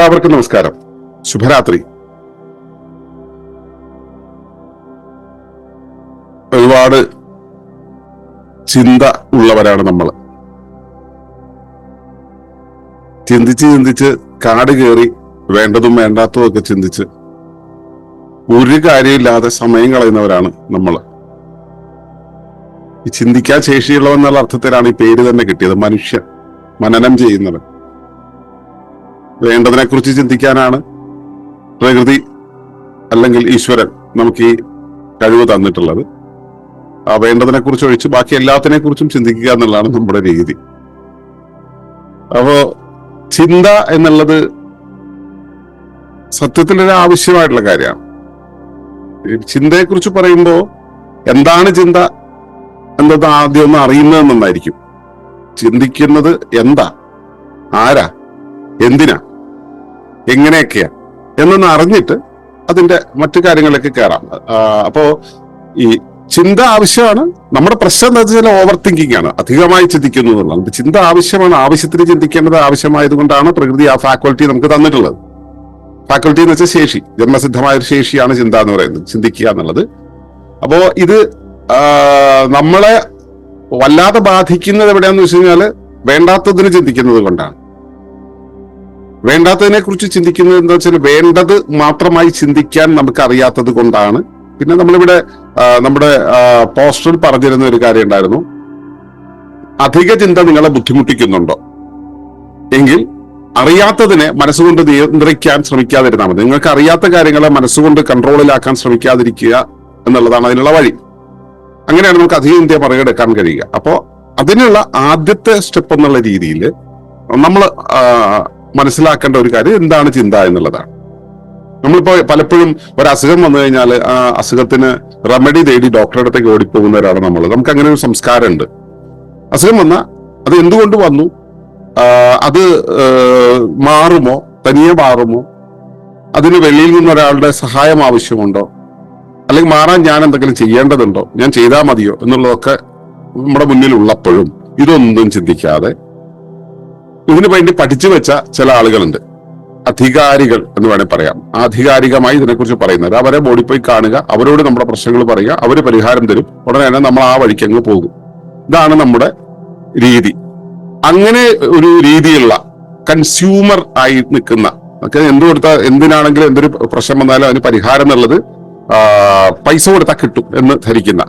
എല്ലാവർക്കും നമസ്കാരം, ശുഭരാത്രി. ഒരുപാട് ചിന്ത ഉള്ളവരാണ് നമ്മൾ. ചിന്തിച്ച് കാട് കയറി വേണ്ടതും വേണ്ടാത്തതും ഒക്കെ ചിന്തിച്ച് ഒരു കാര്യമില്ലാതെ സമയം കളയുന്നവരാണ് നമ്മൾ. ഈ ചിന്തിക്കാൻ ശേഷിയുള്ളവെന്നുള്ള അർത്ഥത്തിലാണ് ഈ പേര് തന്നെ കിട്ടിയത്, മനുഷ്യൻ, മനനം ചെയ്യുന്നവൻ. വേണ്ടതിനെ കുറിച്ച് ചിന്തിക്കാനാണ് പ്രകൃതി അല്ലെങ്കിൽ ഈശ്വരൻ നമുക്ക് ഈ കഴിവ് തന്നിട്ടുള്ളത്. ആ വേണ്ടതിനെ കുറിച്ച് ഒഴിച്ച് ബാക്കി എല്ലാത്തിനെ കുറിച്ചും ചിന്തിക്കുക എന്നുള്ളതാണ് നമ്മുടെ രീതി. അപ്പോ ചിന്ത എന്നുള്ളത് സത്യത്തിലൊരു ആവശ്യമായിട്ടുള്ള കാര്യമാണ്. ചിന്തയെ കുറിച്ച് പറയുമ്പോൾ എന്താണ് ചിന്ത എന്നത് ആദ്യം ഒന്ന് അറിയുന്നത് നന്നായിരിക്കും. ചിന്തിക്കുന്നത് എന്താ, ആരാ, എന്തിനാ, എങ്ങനെയൊക്കെയാ എന്നൊന്ന് അറിഞ്ഞിട്ട് അതിന്റെ മറ്റു കാര്യങ്ങളിലേക്ക് കയറാം. അപ്പോ ഈ ചിന്ത ആവശ്യമാണ്. നമ്മുടെ പ്രശ്നം എന്താ വെച്ചാൽ ഓവർ തിങ്കിങ് ആണ്, അധികമായി ചിന്തിക്കുന്നു എന്നുള്ളത്. ചിന്ത ആവശ്യമാണ്, ആവശ്യത്തിന് ചിന്തിക്കേണ്ടത് ആവശ്യമായതുകൊണ്ടാണ് പ്രകൃതി ആ ഫാക്കൽറ്റി നമുക്ക് തന്നിട്ടുള്ളത്. ഫാക്കൽറ്റി എന്ന് വെച്ചാൽ ശേഷി, ജന്മസിദ്ധമായ ഒരു ശേഷിയാണ് ചിന്ത എന്ന് പറയുന്നത്, ചിന്തിക്കുക എന്നുള്ളത്. അപ്പോ ഇത് നമ്മളെ വല്ലാതെ ബാധിക്കുന്നത് എവിടെയാന്ന് വെച്ച് കഴിഞ്ഞാല് വേണ്ടാത്തതിന് ചിന്തിക്കുന്നത് കൊണ്ടാണ്. വേണ്ടാത്തതിനെ കുറിച്ച് ചിന്തിക്കുന്നത് എന്താ വെച്ചാൽ വേണ്ടത് മാത്രമായി ചിന്തിക്കാൻ നമുക്ക് അറിയാത്തത് കൊണ്ടാണ്. പിന്നെ നമ്മളിവിടെ നമ്മുടെ പോസ്റ്ററിൽ പറഞ്ഞിരുന്ന ഒരു കാര്യം ഉണ്ടായിരുന്നു, അധിക ചിന്ത നിങ്ങളെ ബുദ്ധിമുട്ടിക്കുന്നുണ്ടോ എങ്കിൽ അറിയാത്തതിനെ മനസ്സുകൊണ്ട് നിയന്ത്രിക്കാൻ ശ്രമിക്കാതിരുന്നാൽ മതി. നിങ്ങൾക്ക് അറിയാത്ത കാര്യങ്ങളെ മനസ്സുകൊണ്ട് കൺട്രോളിലാക്കാൻ ശ്രമിക്കാതിരിക്കുക എന്നുള്ളതാണ് അതിനുള്ള വഴി. അങ്ങനെയാണ് നമുക്ക് അധിക ചിന്തയെ മറികടക്കാൻ കഴിയുക. അപ്പോ അതിനുള്ള ആദ്യത്തെ സ്റ്റെപ്പ് എന്നുള്ള രീതിയിൽ നമ്മൾ മനസ്സിലാക്കേണ്ട ഒരു കാര്യം എന്താണ് ചിന്ത എന്നുള്ളതാണ്. നമ്മളിപ്പോ പലപ്പോഴും ഒരു അസുഖം വന്നു കഴിഞ്ഞാൽ ആ അസുഖത്തിന് റെമഡി തേടി ഡോക്ടറുടെ അടുത്തേക്ക് ഓടിപ്പോകുന്നവരാണ് നമ്മൾ. നമുക്ക് അങ്ങനെ ഒരു സംസ്കാരമുണ്ട്. അസുഖം വന്നാൽ അത് എന്തുകൊണ്ട് വന്നു, അത് മാറുമോ, തനിയെ മാറുമോ, അതിന് വെളിയിൽ നിന്ന് ഒരാളുടെ സഹായം ആവശ്യമുണ്ടോ, അല്ലെങ്കിൽ മാറാൻ ഞാൻ എന്തെങ്കിലും ചെയ്യേണ്ടതുണ്ടോ, ഞാൻ ചെയ്താൽ മതിയോ എന്നുള്ളതൊക്കെ നമ്മുടെ മുന്നിൽ ഉള്ളപ്പോഴും ഇതൊന്നും ചിന്തിക്കാതെ ഇതിനു വേണ്ടി പഠിച്ചു വെച്ച ചില ആളുകളുണ്ട്, അധികാരികൾ എന്ന് വേണേൽ പറയാം. ആധികാരികമായി ഇതിനെക്കുറിച്ച് പറയുന്നത്, അവരെ ബോഡി പോയി കാണുക, അവരോട് നമ്മുടെ പ്രശ്നങ്ങൾ പറയുക, അവര് പരിഹാരം തരും, ഉടനെ തന്നെ നമ്മൾ ആ വഴിക്ക് അങ്ങ് പോകും. ഇതാണ് നമ്മുടെ രീതി. അങ്ങനെ ഒരു രീതിയുള്ള കൺസ്യൂമർ ആയി നിൽക്കുന്ന, എന്ത് കൊടുത്താൽ എന്തിനാണെങ്കിലും എന്തൊരു പ്രശ്നം വന്നാലും അതിന് പരിഹാരം എന്നുള്ളത് പൈസ കൊടുത്താൽ കിട്ടും എന്ന് ധരിക്കുന്ന,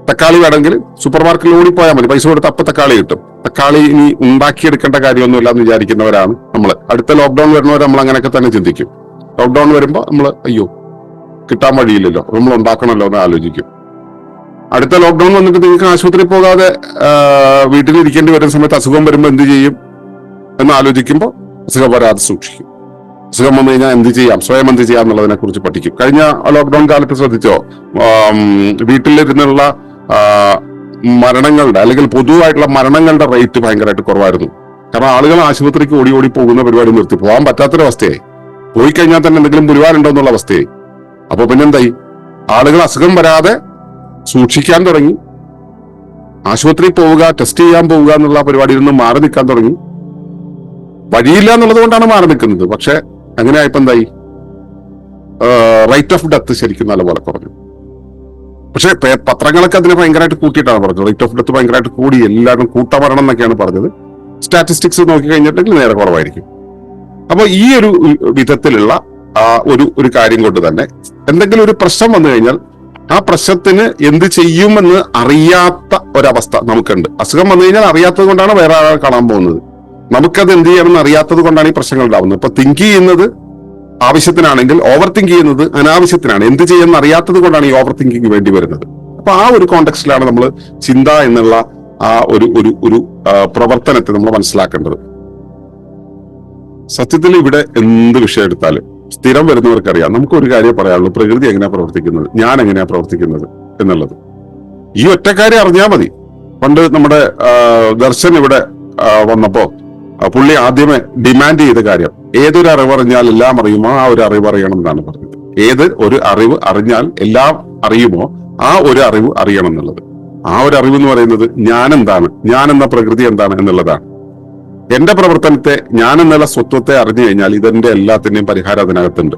തക്കാളി വേണമെങ്കിൽ സൂപ്പർ മാർക്കറ്റിൽ ഓടിപ്പോയാൽ മതി, പൈസ കൊടുത്താൽ അപ്പൊ തക്കാളി കിട്ടും, തക്കാളി ഇനി ഉണ്ടാക്കിയെടുക്കേണ്ട കാര്യമൊന്നുമില്ല എന്ന് വിചാരിക്കുന്നവരാണ് നമ്മൾ. അടുത്ത ലോക്ക്ഡൌൺ വരുന്നവർ നമ്മൾ അങ്ങനെയൊക്കെ തന്നെ ചിന്തിക്കും. ലോക്ക്ഡൌൺ വരുമ്പോൾ നമ്മൾ അയ്യോ കിട്ടാൻ വഴിയില്ലല്ലോ, നമ്മൾ ഉണ്ടാക്കണമല്ലോ എന്ന് ആലോചിക്കും. അടുത്ത ലോക്ക്ഡൌൺ വന്നിട്ട് നിങ്ങൾക്ക് ആശുപത്രിയിൽ പോകാതെ വീട്ടിലിരിക്കേണ്ടി വരുന്ന സമയത്ത് അസുഖം വരുമ്പോൾ എന്ത് ചെയ്യും എന്ന് ആലോചിക്കുമ്പോൾ അസുഖം വരാതെ സൂക്ഷിക്കും. അസുഖം വന്നു കഴിഞ്ഞാൽ എന്ത് ചെയ്യാം, സ്വയം എന്ത് ചെയ്യാം എന്നുള്ളതിനെ കുറിച്ച് പഠിക്കും. കഴിഞ്ഞ ലോക്ക്ഡൌൺ കാലത്ത് ശ്രദ്ധിച്ചോ, വീട്ടിലിരുന്നുള്ള മരണങ്ങളുടെ അല്ലെങ്കിൽ പൊതുവായിട്ടുള്ള മരണങ്ങളുടെ റേറ്റ് ഭയങ്കരമായിട്ട് കുറവായിരുന്നു. കാരണം ആളുകൾ ആശുപത്രിക്ക് ഓടി പോകുന്ന പരിപാടി നിർത്തി, പോകാൻ പറ്റാത്തൊരവസ്ഥയായി, പോയി കഴിഞ്ഞാൽ തന്നെ എന്തെങ്കിലും ഗുരുവാനുണ്ടോ എന്നുള്ള അവസ്ഥയായി. അപ്പൊ പിന്നെന്തായി, ആളുകൾ അസുഖം വരാതെ സൂക്ഷിക്കാൻ തുടങ്ങി, ആശുപത്രിയിൽ പോവുക, ടെസ്റ്റ് ചെയ്യാൻ പോവുക എന്നുള്ള പരിപാടിയിൽ നിന്ന് മാറി നിൽക്കാൻ തുടങ്ങി. വഴിയില്ല എന്നുള്ളത് കൊണ്ടാണ് മാറി നിൽക്കുന്നത്. പക്ഷെ അങ്ങനെ ആയപ്പോ എന്തായി, റേറ്റ് ഓഫ് ഡെത്ത് ശരിക്കും നല്ലപോലെ കുറഞ്ഞു. പക്ഷെ പത്രങ്ങളൊക്കെ അതിനെ ഭയങ്കരമായിട്ട് കൂട്ടിയിട്ടാണ് പറഞ്ഞത്, റേറ്റ് ഓഫ് ഡെത്ത് ഭയങ്കരമായിട്ട് കൂടി, എല്ലാവരും കൂട്ടമരണം എന്നൊക്കെയാണ് പറഞ്ഞത്. സ്റ്റാറ്റിസ്റ്റിക്സ് നോക്കി കഴിഞ്ഞിട്ടുണ്ടെങ്കിൽ നേരെ കുറവായിരിക്കും. അപ്പൊ ഈ ഒരു വിധത്തിലുള്ള ഒരു കാര്യം കൊണ്ട് തന്നെ എന്തെങ്കിലും ഒരു പ്രശ്നം വന്നു കഴിഞ്ഞാൽ ആ പ്രശ്നത്തിന് എന്ത് ചെയ്യുമെന്ന് അറിയാത്ത ഒരവസ്ഥ നമുക്കുണ്ട്. അസുഖം വന്നു കഴിഞ്ഞാൽ അറിയാത്തത് കൊണ്ടാണ് വേറെ ആളെ കാണാൻ പോകുന്നത്. നമുക്കത് എന്ത് ചെയ്യണമെന്ന് അറിയാത്തത് കൊണ്ടാണ് ഈ പ്രശ്നങ്ങൾ ഉണ്ടാവുന്നത്. ഇപ്പൊ തിങ്ക് ചെയ്യുന്നത് ആവശ്യത്തിനാണെങ്കിൽ ഓവർ തിങ്ക് ചെയ്യുന്നത് അനാവശ്യത്തിനാണ്. എന്ത് ചെയ്യുമെന്ന് അറിയാത്തത് കൊണ്ടാണ് ഈ ഓവർ തിങ്കിങ് വേണ്ടി വരുന്നത്. അപ്പൊ ആ ഒരു കോണ്ടെക്സ്റ്റിലാണ് നമ്മൾ ചിന്ത എന്നുള്ള ആ ഒരു പ്രവർത്തനത്തെ നമ്മൾ മനസ്സിലാക്കേണ്ടത്. സത്യത്തിൽ ഇവിടെ എന്ത് വിഷയം എടുത്താലും സ്ഥിരം വരുന്നവർക്കറിയാം, നമുക്ക് ഒരു കാര്യം പറയാനുള്ളൂ, പ്രകൃതി എങ്ങനെയാ പ്രവർത്തിക്കുന്നത്, ഞാൻ എങ്ങനെയാ പ്രവർത്തിക്കുന്നത് എന്നുള്ളത്. ഈ ഒറ്റ കാര്യം അറിഞ്ഞാൽ മതി. പണ്ട് നമ്മുടെ ദർശൻ ഇവിടെ വന്നപ്പോ പുള്ളി ആദ്യമേ ഡിമാൻഡ് ചെയ്ത കാര്യം, ഏതൊരു അറിവറിഞ്ഞാൽ എല്ലാം അറിയുമോ ആ ഒരു അറിവ് അറിയണം എന്നാണ് പറഞ്ഞത്. ഏത് ഒരു അറിവ് അറിഞ്ഞാൽ എല്ലാം അറിയുമോ ആ ഒരു അറിവ് അറിയണം എന്നുള്ളത്. ആ ഒരു അറിവ് എന്ന് പറയുന്നത് ഞാൻ എന്താണ്, ഞാൻ എന്ന പ്രകൃതി എന്താണ് എന്നുള്ളതാണ്. എന്റെ പ്രവർത്തനത്തെ, ഞാൻ എന്നുള്ള സ്വത്വത്തെ അറിഞ്ഞു കഴിഞ്ഞാൽ ഇതിന്റെ എല്ലാത്തിന്റെയും പരിഹാരം അതിനകത്തുണ്ട്.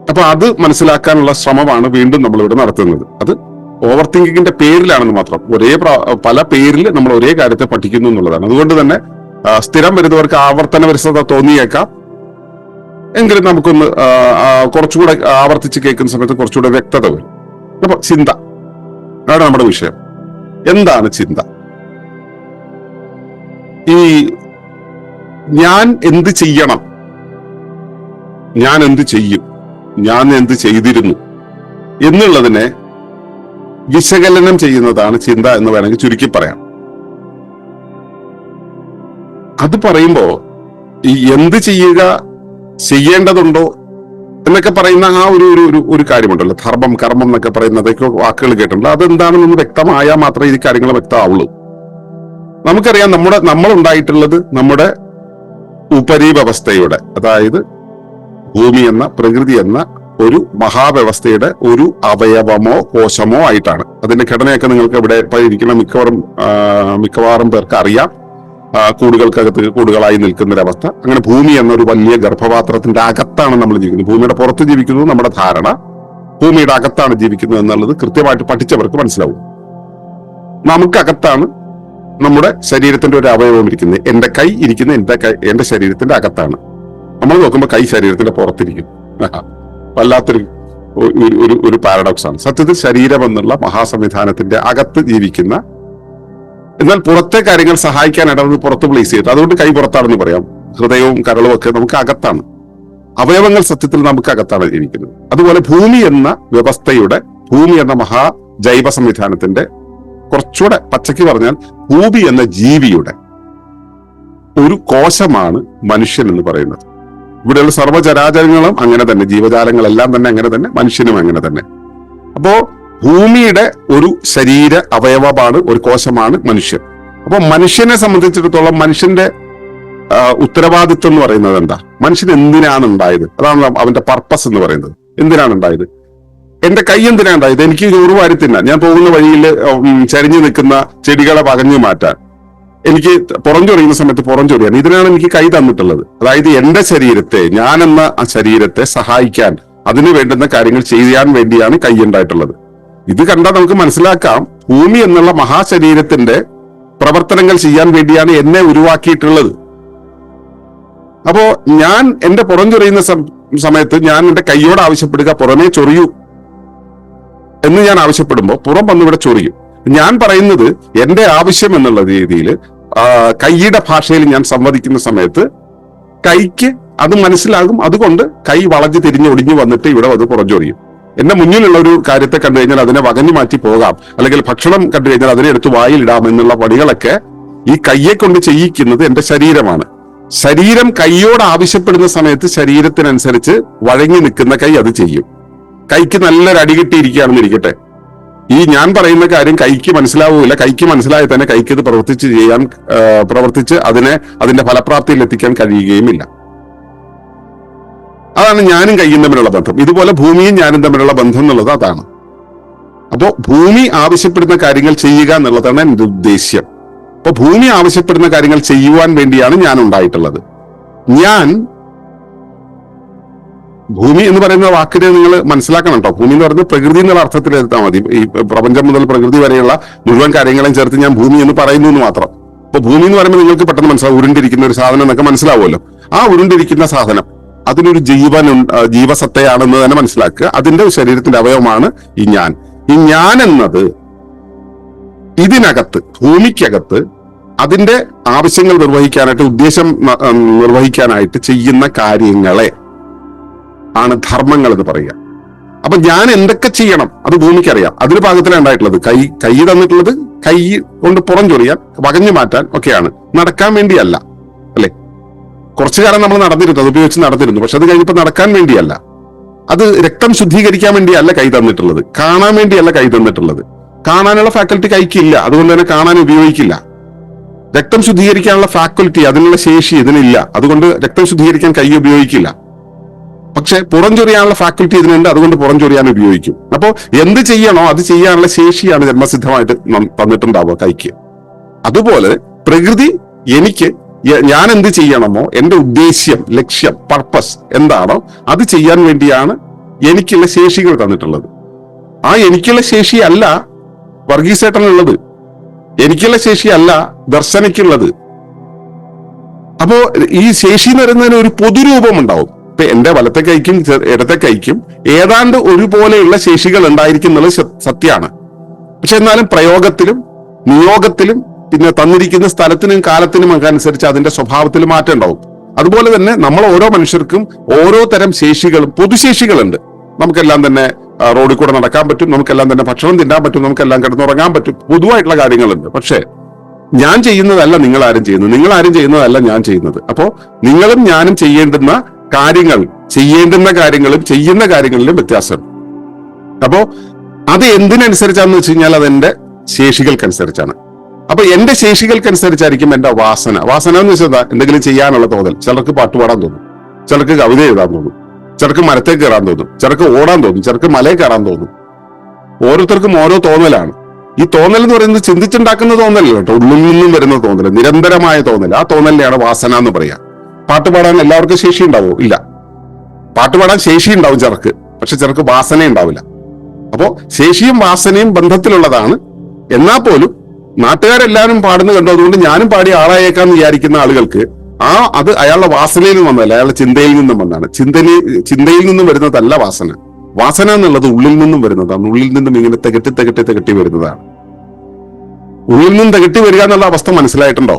അപ്പൊ അത് മനസ്സിലാക്കാനുള്ള ശ്രമമാണ് വീണ്ടും നമ്മൾ ഇവിടെ നടത്തുന്നത്. അത് ഓവർ തിങ്കിങ്ങിന്റെ പേരിലാണെന്ന് മാത്രം. പല പേരിൽ നമ്മൾ ഒരേ കാര്യത്തെ പഠിക്കുന്നു എന്നുള്ളതാണ്. അതുകൊണ്ട് തന്നെ സ്ഥിരം വരുന്നവർക്ക് ആവർത്തന വിരസത തോന്നിയേക്കാം. എങ്കിലും നമുക്കൊന്ന് കുറച്ചുകൂടെ ആവർത്തിച്ച് കേൾക്കുന്ന സമയത്ത് കുറച്ചുകൂടെ വ്യക്തത വരും. അപ്പൊ ചിന്ത ആണ് നമ്മുടെ വിഷയം. എന്താണ് ചിന്ത? ഈ ഞാൻ എന്ത് ചെയ്യണം, ഞാൻ എന്ത് ചെയ്യും, ഞാൻ എന്ത് ചെയ്തിരുന്നു എന്നുള്ളതിനെ വിശകലനം ചെയ്യുന്നതാണ് ചിന്ത എന്ന് വേണമെങ്കിൽ ചുരുക്കി പറയാം. അത് പറയുമ്പോ ഈ എന്ത് ചെയ്യുക, ചെയ്യേണ്ടതുണ്ടോ എന്നൊക്കെ പറയുന്ന ആ ഒരു കാര്യമുണ്ടല്ലോ, ധർമ്മം കർമ്മം എന്നൊക്കെ പറയുന്നതൊക്കെ വാക്കുകൾ കേട്ടിട്ടുണ്ട്. അതെന്താണെന്നൊന്ന് വ്യക്തമായാൽ മാത്രമേ ഈ കാര്യങ്ങൾ വ്യക്തമാവുള്ളൂ. നമുക്കറിയാം നമ്മൾ ഉണ്ടായിട്ടുള്ളത് നമ്മുടെ ഉപരിവ്യവസ്ഥയുടെ, അതായത് ഭൂമി എന്ന പ്രകൃതി എന്ന ഒരു മഹാവ്യവസ്ഥയുടെ ഒരു അവയവമോ കോശമോ ആയിട്ടാണ്. അതിന്റെ ഘടനയൊക്കെ നിങ്ങൾക്ക് ഇവിടെ ഇരിക്കുന്ന മിക്കവാറും പേർക്ക് അറിയാം. കൂടുകൾക്കകത്ത് കൂടുകളായി നിൽക്കുന്ന ഒരവസ്ഥ. അങ്ങനെ ഭൂമി എന്നൊരു വലിയ ഗർഭപാത്രത്തിന്റെ അകത്താണ് നമ്മൾ ജീവിക്കുന്നത്. ഭൂമിയുടെ പുറത്ത് ജീവിക്കുന്നത് നമ്മുടെ ധാരണ, ഭൂമിയുടെ അകത്താണ് ജീവിക്കുന്നത് എന്നുള്ളത് കൃത്യമായിട്ട് പഠിച്ചവർക്ക് മനസ്സിലാവും. നമുക്കകത്താണ് നമ്മുടെ ശരീരത്തിന്റെ ഒരു അവയവം ഇരിക്കുന്നത്. എന്റെ കൈ ഇരിക്കുന്ന എന്റെ ശരീരത്തിന്റെ അകത്താണ്. നമ്മൾ നോക്കുമ്പോൾ കൈ ശരീരത്തിന്റെ പുറത്തിരിക്കും. വല്ലാത്തൊരു ഒരു പാരഡോക്സ് ആണ്. സത്യത്തിൽ ശരീരം എന്നുള്ള മഹാസംവിധാനത്തിന്റെ അകത്ത് ജീവിക്കുന്ന, എന്നാൽ പുറത്തെ കാര്യങ്ങൾ സഹായിക്കാൻ ഇടവന്ന് പുറത്ത് പ്ലേസ് ചെയ്തിട്ട്, അതുകൊണ്ട് കൈ പുറത്താണെന്ന് പറയാം. ഹൃദയവും കരളും ഒക്കെ നമുക്ക് അകത്താണ്. അവയവങ്ങൾ സത്യത്തിൽ നമുക്ക് അകത്താണ് ജീവിക്കുന്നത്. അതുപോലെ ഭൂമി എന്ന വ്യവസ്ഥയുടെ, ഭൂമി എന്ന മഹാ ജൈവ സംവിധാനത്തിന്റെ, കുറച്ചുകൂടെ പച്ചയ്ക്ക് പറഞ്ഞാൽ ഭൂമി എന്ന ജീവിയുടെ ഒരു കോശമാണ് മനുഷ്യൻ എന്ന് പറയുന്നത്. ഇവിടെയുള്ള സർവ്വചരാചരങ്ങളും അങ്ങനെ തന്നെ, ജീവജാലങ്ങളെല്ലാം തന്നെ അങ്ങനെ തന്നെ, മനുഷ്യനും അങ്ങനെ തന്നെ. അപ്പോ ഭൂമിയുടെ ഒരു ശരീര അവയവമാണ്, ഒരു കോശമാണ് മനുഷ്യൻ. അപ്പൊ മനുഷ്യനെ സംബന്ധിച്ചിടത്തോളം മനുഷ്യന്റെ ഉത്തരവാദിത്വം എന്ന് പറയുന്നത് എന്താ? മനുഷ്യൻ എന്തിനാണ് ഉണ്ടായത്? അതാണ് അവന്റെ പർപ്പസ് എന്ന് പറയുന്നത്. എന്തിനാണ് ഉണ്ടായത്? എന്റെ കൈ എന്തിനാണ് ഉണ്ടായത്? എനിക്ക് ചോറ് വാരി തിന്നാൻ, ഞാൻ പോകുന്ന വഴിയിൽ ചരിഞ്ഞു നിൽക്കുന്ന ചെടികളെ പകഞ്ഞു മാറ്റാൻ, എനിക്ക് പുറംചൊറിയുന്ന സമയത്ത് പുറംചൊറിയാൻ, ഇതിനാണ് എനിക്ക് കൈ തന്നിട്ടുള്ളത്. അതായത് എന്റെ ശരീരത്തെ, ഞാൻ എന്ന ആ ശരീരത്തെ സഹായിക്കാൻ, അതിന് വേണ്ടുന്ന കാര്യങ്ങൾ ചെയ്യാൻ വേണ്ടിയാണ് കൈ ഉണ്ടായിട്ടുള്ളത്. ഇത് കണ്ടാൽ നമുക്ക് മനസ്സിലാക്കാം, ഭൂമി എന്നുള്ള മഹാശരീരത്തിന്റെ പ്രവർത്തനങ്ങൾ ചെയ്യാൻ വേണ്ടിയാണ് എന്നെ ഉരുവാക്കിയിട്ടുള്ളത്. അപ്പോ ഞാൻ എന്റെ പുറം ചൊറിയുന്ന സമയത്ത് ഞാൻ എന്റെ കൈയോട് ആവശ്യപ്പെടുക, പുറമേ ചൊറിയൂ എന്ന് ഞാൻ ആവശ്യപ്പെടുമ്പോൾ പുറം വന്നിവിടെ ചൊറിയും. ഞാൻ പറയുന്നത് എന്റെ ആവശ്യം എന്നുള്ള രീതിയിൽ കൈയുടെ ഭാഷയിൽ ഞാൻ സംവദിക്കുന്ന സമയത്ത് കൈക്ക് അത് മനസ്സിലാകും. അതുകൊണ്ട് കൈ വളഞ്ഞ് തിരിഞ്ഞൊടിഞ്ഞു വന്നിട്ട് ഇവിടെ വന്ന് പുറംചൊറിയും. എന്റെ മുന്നിലുള്ള ഒരു കാര്യത്തെ കണ്ടു കഴിഞ്ഞാൽ അതിനെ വകഞ്ഞു മാറ്റി പോകാം, അല്ലെങ്കിൽ ഭക്ഷണം കണ്ടു കഴിഞ്ഞാൽ അതിനെ എടുത്ത് വായിലിടാം എന്നുള്ള പണികളൊക്കെ ഈ കയ്യെ കൊണ്ട് ചെയ്യിക്കുന്നത് എന്റെ ശരീരമാണ്. ശരീരം കൈയോട് ആവശ്യപ്പെടുന്ന സമയത്ത് ശരീരത്തിനനുസരിച്ച് വഴങ്ങി നിൽക്കുന്ന കൈ അത് ചെയ്യും. കൈക്ക് നല്ലൊരു അടി കിട്ടിയിരിക്കുകയാണെന്ന് ഇരിക്കട്ടെ, ഈ ഞാൻ പറയുന്ന കാര്യം കൈക്ക് മനസ്സിലാവൂല. കൈക്ക് മനസ്സിലായി തന്നെ കൈക്ക് ഇത് പ്രവർത്തിച്ച് അതിന്റെ ഫലപ്രാപ്തിയിൽ എത്തിക്കാൻ കഴിയുകയുമില്ല. അതാണ് ഞാനും കൈയും തമ്മിലുള്ള ബന്ധം. ഇതുപോലെ ഭൂമിയും ഞാനും തമ്മിലുള്ള ബന്ധം എന്നുള്ളത് അതാണ്. അപ്പോ ഭൂമി ആവശ്യപ്പെടുന്ന കാര്യങ്ങൾ ചെയ്യുക എന്നുള്ളതാണ് എന്റെ ഉദ്ദേശ്യം. അപ്പൊ ഭൂമി ആവശ്യപ്പെടുന്ന കാര്യങ്ങൾ ചെയ്യുവാൻ വേണ്ടിയാണ് ഞാൻ ഉണ്ടായിട്ടുള്ളത്. ഭൂമി എന്ന് പറയുന്ന വാക്കിനെ നിങ്ങൾ മനസ്സിലാക്കണം കേട്ടോ. ഭൂമി എന്ന് പറയുന്നത് പ്രകൃതി എന്നുള്ള അർത്ഥത്തിൽ എടുത്താൽ മതി. ഈ പ്രപഞ്ചം മുതൽ പ്രകൃതി വരെയുള്ള മുഴുവൻ കാര്യങ്ങളെയും ചേർത്ത് ഞാൻ ഭൂമി എന്ന് പറയുന്നു എന്ന് മാത്രം. അപ്പൊ ഭൂമി എന്ന് പറയുമ്പോൾ നിങ്ങൾക്ക് പെട്ടെന്ന് മനസ്സിലാവും, ഉരുണ്ടിരിക്കുന്ന ഒരു സാധനം എന്നൊക്കെ മനസ്സിലാവുമല്ലോ. ആ ഉരുണ്ടിരിക്കുന്ന സാധനം അതിനൊരു ജീവസത്തയാണെന്ന് തന്നെ മനസ്സിലാക്കുക. അതിന്റെ ശരീരത്തിന്റെ അവയവമാണ് ഈ ഞാൻ. ഈ ഞാൻ എന്നത് ഇതിനകത്ത്, ഭൂമിക്കകത്ത് അതിന്റെ ആവശ്യങ്ങൾ നിർവഹിക്കാനായിട്ട്, ഉദ്ദേശം നിർവഹിക്കാനായിട്ട് ചെയ്യുന്ന കാര്യങ്ങളെ ആണ് ധർമ്മങ്ങൾ എന്ന് പറയുക. അപ്പൊ ഞാൻ എന്തൊക്കെ ചെയ്യണം അത് ഭൂമിക്കറിയാം. അതിന് പാകത്തിലാണ് ഉണ്ടായിട്ടുള്ളത്. കൈ തന്നിട്ടുള്ളത് കൈ കൊണ്ട് പുറം ചൊറിയാൻ, വകഞ്ഞു മാറ്റാൻ ഒക്കെയാണ്, നടക്കാൻ വേണ്ടിയല്ല. അല്ലെ, കുറച്ചു കാലം നമ്മൾ നടന്നിരുന്നു, അത് ഉപയോഗിച്ച് നടന്നിരുന്നു. പക്ഷെ അത് കഴിഞ്ഞപ്പോൾ നടക്കാൻ വേണ്ടിയല്ല. അത് രക്തം ശുദ്ധീകരിക്കാൻ വേണ്ടിയല്ല കൈ തന്നിട്ടുള്ളത്, കാണാൻ വേണ്ടിയല്ല കൈ തന്നിട്ടുള്ളത്. കാണാനുള്ള ഫാക്കൽറ്റി കൈക്കില്ല, അതുകൊണ്ട് തന്നെ കാണാൻ ഉപയോഗിക്കില്ല. രക്തം ശുദ്ധീകരിക്കാനുള്ള ഫാക്കൽറ്റി, അതിനുള്ള ശേഷി ഇതിനില്ല, അതുകൊണ്ട് രക്തം ശുദ്ധീകരിക്കാൻ കൈ ഉപയോഗിക്കില്ല. പക്ഷെ പുറം ചൊറിയാനുള്ള ഫാക്കൽറ്റി ഇതിനുണ്ട്, അതുകൊണ്ട് പുറം ചൊറിയാൻ ഉപയോഗിക്കും. അപ്പോ എന്ത് ചെയ്യണോ അത് ചെയ്യാനുള്ള ശേഷിയാണ് ജന്മസിദ്ധമായിട്ട് തന്നിട്ടുണ്ടാവുക കൈക്ക്. അതുപോലെ പ്രകൃതി എനിക്ക് ഞാൻ എന്ത് ചെയ്യണമോ, എന്റെ ഉദ്ദേശ്യം, ലക്ഷ്യം, പർപ്പസ് എന്താണോ അത് ചെയ്യാൻ വേണ്ടിയാണ് എനിക്കുള്ള ശേഷികൾ തന്നിട്ടുള്ളത്. ആ എനിക്കുള്ള ശേഷിയല്ല വർഗീസേട്ടനുള്ളത്, എനിക്കുള്ള ശേഷിയല്ല ദർശനയ്ക്കുള്ളത്. അപ്പോ ഈ ശേഷി എന്ന് പറയുന്നതിന് ഒരു പൊതുരൂപം ഉണ്ടാവും. ഇപ്പൊ എന്റെ വലത്തെ കൈക്കും ഇടത്തെ കൈക്കും ഏതാണ്ട് ഒരുപോലെയുള്ള ശേഷികൾ ഉണ്ടായിരിക്കും എന്നുള്ളത് സത്യമാണ്. പക്ഷെ എന്നാലും പ്രയോഗത്തിലും നിയോഗത്തിലും പിന്നെ തന്നിരിക്കുന്ന സ്ഥലത്തിനും കാലത്തിനും അനുസരിച്ച് അതിന്റെ സ്വഭാവത്തിൽ മാറ്റം ഉണ്ടാവും. അതുപോലെ തന്നെ നമ്മൾ ഓരോ മനുഷ്യർക്കും ഓരോ തരം ശേഷികളും പൊതുശേഷികളുണ്ട്. നമുക്കെല്ലാം തന്നെ റോഡിൽ കൂടെ നടക്കാൻ പറ്റും, നമുക്കെല്ലാം തന്നെ ഭക്ഷണം തിന്നാൻ പറ്റും, നമുക്കെല്ലാം കിടന്നുറങ്ങാൻ പറ്റും, പൊതുവായിട്ടുള്ള കാര്യങ്ങളുണ്ട്. പക്ഷെ ഞാൻ ചെയ്യുന്നതല്ല നിങ്ങൾ ആരും ചെയ്യുന്നത്, നിങ്ങൾ ആരും ചെയ്യുന്നതല്ല ഞാൻ ചെയ്യുന്നത്. അപ്പോ നിങ്ങളും ഞാനും ചെയ്യേണ്ടുന്ന കാര്യങ്ങളും ചെയ്യുന്ന കാര്യങ്ങളിലും വ്യത്യാസമുണ്ട്. അപ്പോ അത് എന്തിനനുസരിച്ചാണെന്ന് വെച്ച് കഴിഞ്ഞാൽ അതെന്റെ ശേഷികൾക്കനുസരിച്ചാണ്. അപ്പൊ എന്റെ ശേഷികൾക്കനുസരിച്ചായിരിക്കും എന്റെ വാസന. വാസന എന്ന് വെച്ചാൽ എന്തെങ്കിലും ചെയ്യാനുള്ള തോന്നൽ. ചിലർക്ക് പാട്ടുപാടാൻ തോന്നും, ചിലർക്ക് കവിത എഴുതാൻ തോന്നും, ചിലർക്ക് മരത്തേക്ക് കയറാൻ തോന്നും, ചിലർക്ക് ഓടാൻ തോന്നും, ചിലർക്ക് മലയിൽ കയറാൻ തോന്നും. ഓരോരുത്തർക്കും ഓരോ തോന്നലാണ്. ഈ തോന്നൽ എന്ന് പറയുന്നത് ചിന്തിച്ചുണ്ടാക്കുന്ന തോന്നലല്ല കേട്ടോ, ഉള്ളിൽ നിന്നും വരുന്ന തോന്നൽ, നിരന്തരമായ തോന്നൽ. ആ തോന്നലിനെയാണ് വാസന എന്ന് പറയാ. പാട്ടുപാടാൻ എല്ലാവർക്കും ശേഷി ഉണ്ടാവോ? ഇല്ല. പാട്ടുപാടാൻ ശേഷി ഉണ്ടാവും ചിലർക്ക്, പക്ഷെ ചിലർക്ക് വാസന ഉണ്ടാവില്ല. അപ്പോ ശേഷിയും വാസനയും ബന്ധത്തിലുള്ളതാണ്. എന്നാൽ പോലും നാട്ടുകാരെല്ലാവരും പാടുന്ന കണ്ടു, അതുകൊണ്ട് ഞാനും പാടി ആളായേക്കാന്ന് വിചാരിക്കുന്ന ആളുകൾക്ക് അത് അയാളുടെ വാസനയിൽ നിന്നും വന്നല്ല, അയാളുടെ ചിന്തയിൽ നിന്നും വന്നാണ്. ചിന്തയിൽ നിന്നും വരുന്നതല്ല വാസന. വാസന എന്നുള്ളത് ഉള്ളിൽ നിന്നും വരുന്നതാണ്. ഉള്ളിൽ നിന്നും ഇങ്ങനെ തികട്ടി വരുന്നതാണ്. ഉള്ളിൽ നിന്നും തികട്ടി വരിക എന്നുള്ള അവസ്ഥ മനസ്സിലായിട്ടുണ്ടോ?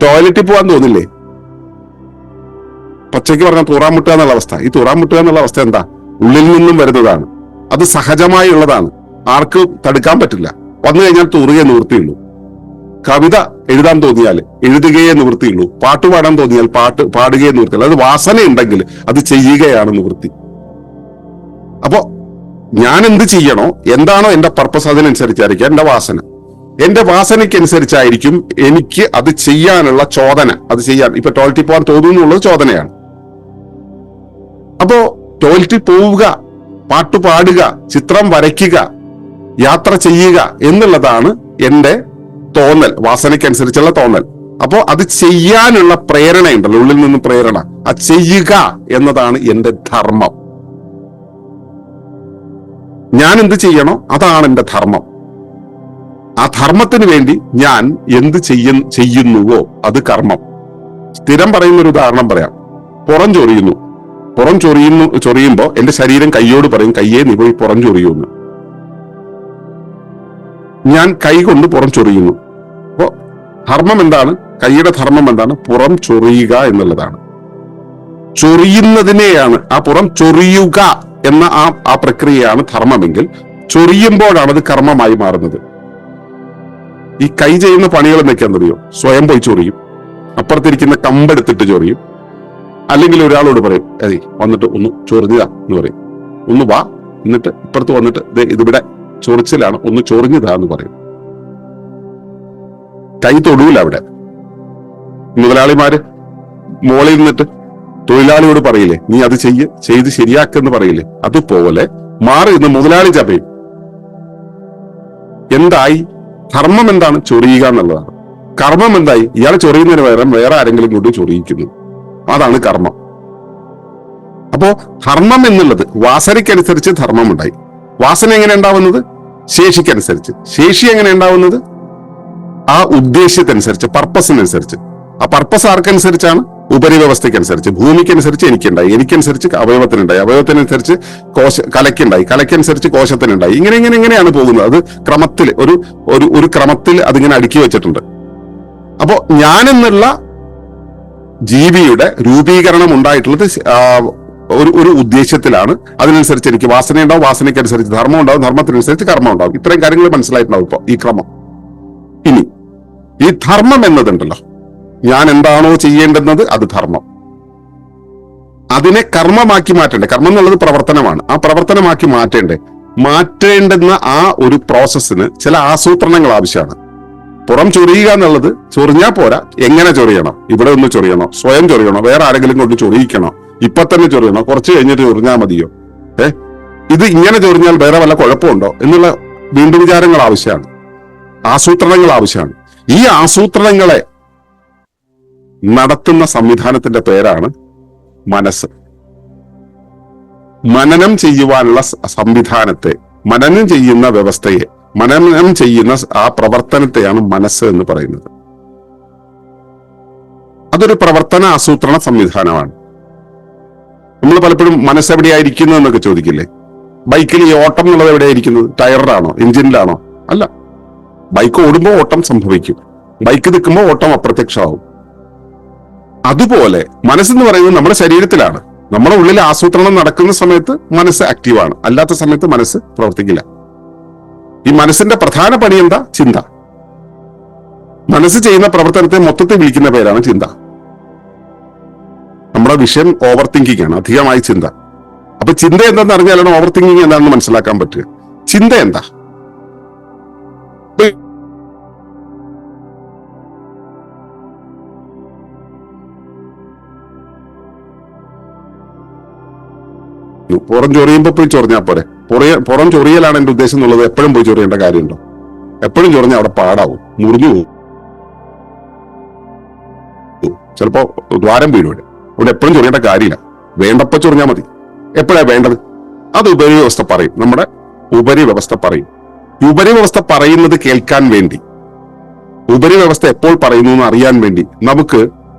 ടോയ്ലറ്റിൽ പോകാൻ തോന്നില്ലേ? പച്ചയ്ക്ക് പറഞ്ഞാൽ തൂറാൻ മുട്ടുക എന്നുള്ള അവസ്ഥ. ഈ തൂറാൻ മുട്ടുക എന്നുള്ള അവസ്ഥ എന്താ? ഉള്ളിൽ നിന്നും വരുന്നതാണ്. അത് സഹജമായി ഉള്ളതാണ്. ആർക്കും തടുക്കാൻ പറ്റില്ല. വന്നു കഴിഞ്ഞാൽ തൂറുകയെ നിവൃത്തിയുള്ളൂ. കവിത എഴുതാൻ തോന്നിയാൽ എഴുതുകയെ നിവൃത്തിയുള്ളൂ. പാട്ട് പാടാൻ തോന്നിയാൽ പാടുകയെ നിവൃത്തിയുള്ളൂ. അത് വാസന ഉണ്ടെങ്കിൽ അത് ചെയ്യുകയാണ് നിവൃത്തി. അപ്പോ ഞാൻ എന്ത് ചെയ്യണോ, എന്താണോ എന്റെ പർപ്പസ്, അതിനനുസരിച്ചായിരിക്കും എന്റെ വാസന. എന്റെ വാസനയ്ക്കനുസരിച്ചായിരിക്കും എനിക്ക് അത് ചെയ്യാനുള്ള ചോദന. അത് ചെയ്യാൻ ഇപ്പൊ ടോയ്ലറ്റിൽ പോകാൻ തോന്നുന്നുള്ളത് ചോദനയാണ്. അപ്പോ ടോയ്ലറ്റിൽ പോവുക, പാട്ട് പാടുക, ചിത്രം വരയ്ക്കുക, യാത്ര ചെയ്യുക എന്നുള്ളതാണ് എന്റെ തോന്നൽ, വാസനയ്ക്കനുസരിച്ചുള്ള തോന്നൽ. അപ്പോ അത് ചെയ്യാനുള്ള പ്രേരണയുണ്ടല്ലോ, ഉള്ളിൽ നിന്ന് പ്രേരണ. അത് ചെയ്യുക എന്നതാണ് എന്റെ ധർമ്മം. ഞാൻ എന്ത് അതാണ് എന്റെ ധർമ്മം. ആ ധർമ്മത്തിന് വേണ്ടി ഞാൻ എന്ത് ചെയ്യുന്നുവോ അത് കർമ്മം. സ്ഥിരം പറയുന്ന ഒരു ഉദാഹരണം പറയാം. പുറം ചൊറിയുമ്പോ എന്റെ ശരീരം കൈയോട് പറയും, കയ്യെ നീ പോയി പുറം ചൊറിയൂന്ന്. ഞാൻ കൈ കൊണ്ട് പുറം ചൊറിയുന്നു. അപ്പോ ധർമ്മം എന്താണ്? കൈയുടെ ധർമ്മം എന്താണ്? പുറം ചൊറിയുക എന്നുള്ളതാണ്. ചൊറിയുന്നതിനെയാണ്, ആ പുറം ചൊറിയുക എന്ന ആ പ്രക്രിയയാണ് ധർമ്മമെങ്കിൽ, ചൊറിയുമ്പോഴാണ് അത് കർമ്മമായി മാറുന്നത്. ഈ കൈ ചെയ്യുന്ന പണികൾ എന്തൊക്കെയാണെന്ന് അറിയോ? സ്വയം പോയി ചൊറിയും, അപ്പുറത്തിരിക്കുന്ന കമ്പെടുത്തിട്ട് ചൊറിയും, അല്ലെങ്കിൽ ഒരാളോട് പറയും അതെ വന്നിട്ട് ഒന്ന് ചൊറിഞ്ഞതാ എന്ന് പറയും. ഒന്ന് വാ, എന്നിട്ട് ഇപ്പുറത്ത് വന്നിട്ട് ഇതിവിടെ ചൊറിച്ചിലാണ്, ഒന്ന് ചൊറിഞ്ഞതാ എന്ന് പറയും. കൈ തൊടൂല അവിടെ. മുതലാളിമാര് മോളിൽ നിന്നിട്ട് തൊഴിലാളിയോട് പറയില്ലേ, നീ അത് ചെയ്ത് ശരിയാക്കെന്ന് പറയില്ലേ? അതുപോലെ മാറി ഇന്ന് മുതലാളി ചപയും. എന്തായി? ധർമ്മം എന്താണ്? ചൊറിയുക എന്നുള്ളതാണ്. കർമ്മം എന്തായി? ഇയാൾ ചൊറിയുന്നതിന് പകരം വേറെ ആരെങ്കിലും കൊണ്ട് ചൊറിയിക്കുന്നു. അതാണ് കർമ്മം. അപ്പോ ധർമ്മം എന്നുള്ളത് വാസനയ്ക്കനുസരിച്ച് ധർമ്മം ഉണ്ടായി. വാസന എങ്ങനെ ഉണ്ടാവുന്നത്? ശേഷിക്കനുസരിച്ച്. ശേഷി എങ്ങനെ ഉണ്ടാവുന്നത്? ആ ഉദ്ദേശ്യത്തിനനുസരിച്ച്, പർപ്പസിനനുസരിച്ച്. ആ പർപ്പസ് ആർക്കനുസരിച്ചാണ്? ഉപരിവ്യവസ്ഥയ്ക്കനുസരിച്ച്. ഭൂമിക്കനുസരിച്ച് എനിക്കുണ്ടായി, എനിക്കനുസരിച്ച് അവയവത്തിനുണ്ടായി, അവയവത്തിനനുസരിച്ച് കലയ്ക്കനുസരിച്ച് കോശത്തിനുണ്ടായി. ഇങ്ങനെയാണ് പോകുന്നത്. അത് ക്രമത്തിൽ ഒരു ക്രമത്തിൽ അതിങ്ങനെ അടുക്കി വെച്ചിട്ടുണ്ട്. അപ്പോ ഞാനെന്നുള്ള ജീവിയുടെ രൂപീകരണം ഉണ്ടായിട്ടുള്ളത് ഒരു ഉദ്ദേശ്യത്തിലാണ്. അതിനനുസരിച്ച് എനിക്ക് വാസന ഉണ്ടാവും, വാസനയ്ക്കനുസരിച്ച് ധർമ്മം ഉണ്ടാവും, ധർമ്മത്തിനനുസരിച്ച് കർമ്മം ഉണ്ടാവും. ഇത്രയും കാര്യങ്ങൾ മനസ്സിലായിട്ടുണ്ടാവും ഇപ്പൊ ഈ ക്രമം. ഇനി ഈ ധർമ്മം എന്നതുണ്ടല്ലോ, ഞാൻ എന്താണോ ചെയ്യേണ്ടുന്നത് അത് ധർമ്മം. അതിനെ കർമ്മമാക്കി മാറ്റണ്ടേ? കർമ്മം എന്നുള്ളത് പ്രവർത്തനമാണ്. ആ പ്രവർത്തനമാക്കി മാറ്റേണ്ടുന്ന ആ ഒരു പ്രോസസ്സിന് ചില ആസൂത്രണങ്ങൾ ആവശ്യമാണ്. പുറം ചൊറിയുക എന്നുള്ളത് ചൊറിഞ്ഞാൽ പോരാ, എങ്ങനെ ചൊറിയണം? ഇവിടെ ഒന്ന് ചൊറിയണോ? സ്വയം ചൊറിയണോ? വേറെ ആരെങ്കിലും കൊണ്ട് ചൊറിയിക്കണോ? ഇപ്പൊ തന്നെ ചൊറിയണോ? കുറച്ച് കഴിഞ്ഞിട്ട് ചൊറിഞ്ഞാൽ മതിയോ? ഇത് ഇങ്ങനെ ചൊറിഞ്ഞാൽ വേറെ വല്ല കുഴപ്പമുണ്ടോ എന്നുള്ള വീണ്ടും വിചാരങ്ങൾ ആവശ്യമാണ്, ആസൂത്രണങ്ങൾ ആവശ്യമാണ്. ഈ ആസൂത്രണങ്ങളെ നടത്തുന്ന സംവിധാനത്തിന്റെ പേരാണ് മനസ്സ്. മനനം ചെയ്യുവാനുള്ള സംവിധാനത്തെ, മനനം ചെയ്യുന്ന വ്യവസ്ഥയെ, മനനം ചെയ്യുന്ന ആ പ്രവർത്തനത്തെയാണ് മനസ്സ് എന്ന് പറയുന്നത്. അതൊരു പ്രവർത്തന ആസൂത്രണ സംവിധാനമാണ്. നമ്മൾ പലപ്പോഴും മനസ്സെവിടെയായിരിക്കുന്നു എന്നൊക്കെ ചോദിക്കില്ലേ? ബൈക്കിൽ ഈ ഓട്ടം എന്നുള്ളത് എവിടെയായിരിക്കുന്നത്? ടയറിലാണോ, എഞ്ചിനിലാണോ? അല്ല. ബൈക്ക് ഓടുമ്പോൾ ഓട്ടം സംഭവിക്കും, ബൈക്ക് നിൽക്കുമ്പോൾ ഓട്ടം അപ്രത്യക്ഷമാവും. അതുപോലെ മനസ്സെന്ന് പറയുന്നത് നമ്മുടെ ശരീരത്തിലാണ്. നമ്മുടെ ഉള്ളിൽ ആസൂത്രണം നടക്കുന്ന സമയത്ത് മനസ്സ് ആക്റ്റീവാണ്, അല്ലാത്ത സമയത്ത് മനസ്സ് പ്രവർത്തിക്കില്ല. ഈ മനസ്സിന്റെ പ്രധാന പണി എന്താ? ചിന്ത. മനസ്സ് ചെയ്യുന്ന പ്രവർത്തനത്തെ മൊത്തത്തിൽ വിളിക്കുന്ന പേരാണ് ചിന്ത. നമ്മുടെ വിഷയം ഓവർ തിങ്കിങ് ആണ്, അധികമായി ചിന്ത. അപ്പൊ ചിന്ത എന്താണെന്ന് അറിഞ്ഞാലാണ് ഓവർ തിങ്കിങ് എന്താണെന്ന് മനസ്സിലാക്കാൻ പറ്റുക. ചിന്ത എന്താ? പുറം ചൊറിയുമ്പോ പോയി ചൊറിഞ്ഞാൽ പോരെ. പുറം ചൊറിയലാണ് എന്റെ ഉദ്ദേശം എന്നുള്ളത് എപ്പോഴും പോയി ചൊറിയേണ്ട കാര്യമുണ്ടോ? എപ്പോഴും ചൊറിഞ്ഞാൽ അവിടെ പാടാവും, മുറിഞ്ഞു പോകും, ചിലപ്പോ ദ്വാരം വീഴും. അവിടെ എപ്പോഴും ചൊറിയേണ്ട കാര്യമില്ല, വേണ്ടപ്പോ ചൊറിഞ്ഞാൽ മതി. എപ്പോഴാ വേണ്ടത്? അത് ഉപരിവ്യവസ്ഥ പറയും, നമ്മുടെ ഉപരിവ്യവസ്ഥ പറയും. ഉപരിവ്യവസ്ഥ പറയുന്നത് കേൾക്കാൻ വേണ്ടി, ഉപരിവ്യവസ്ഥ എപ്പോൾ പറയുന്നു എന്ന് അറിയാൻ വേണ്ടി നമുക്ക്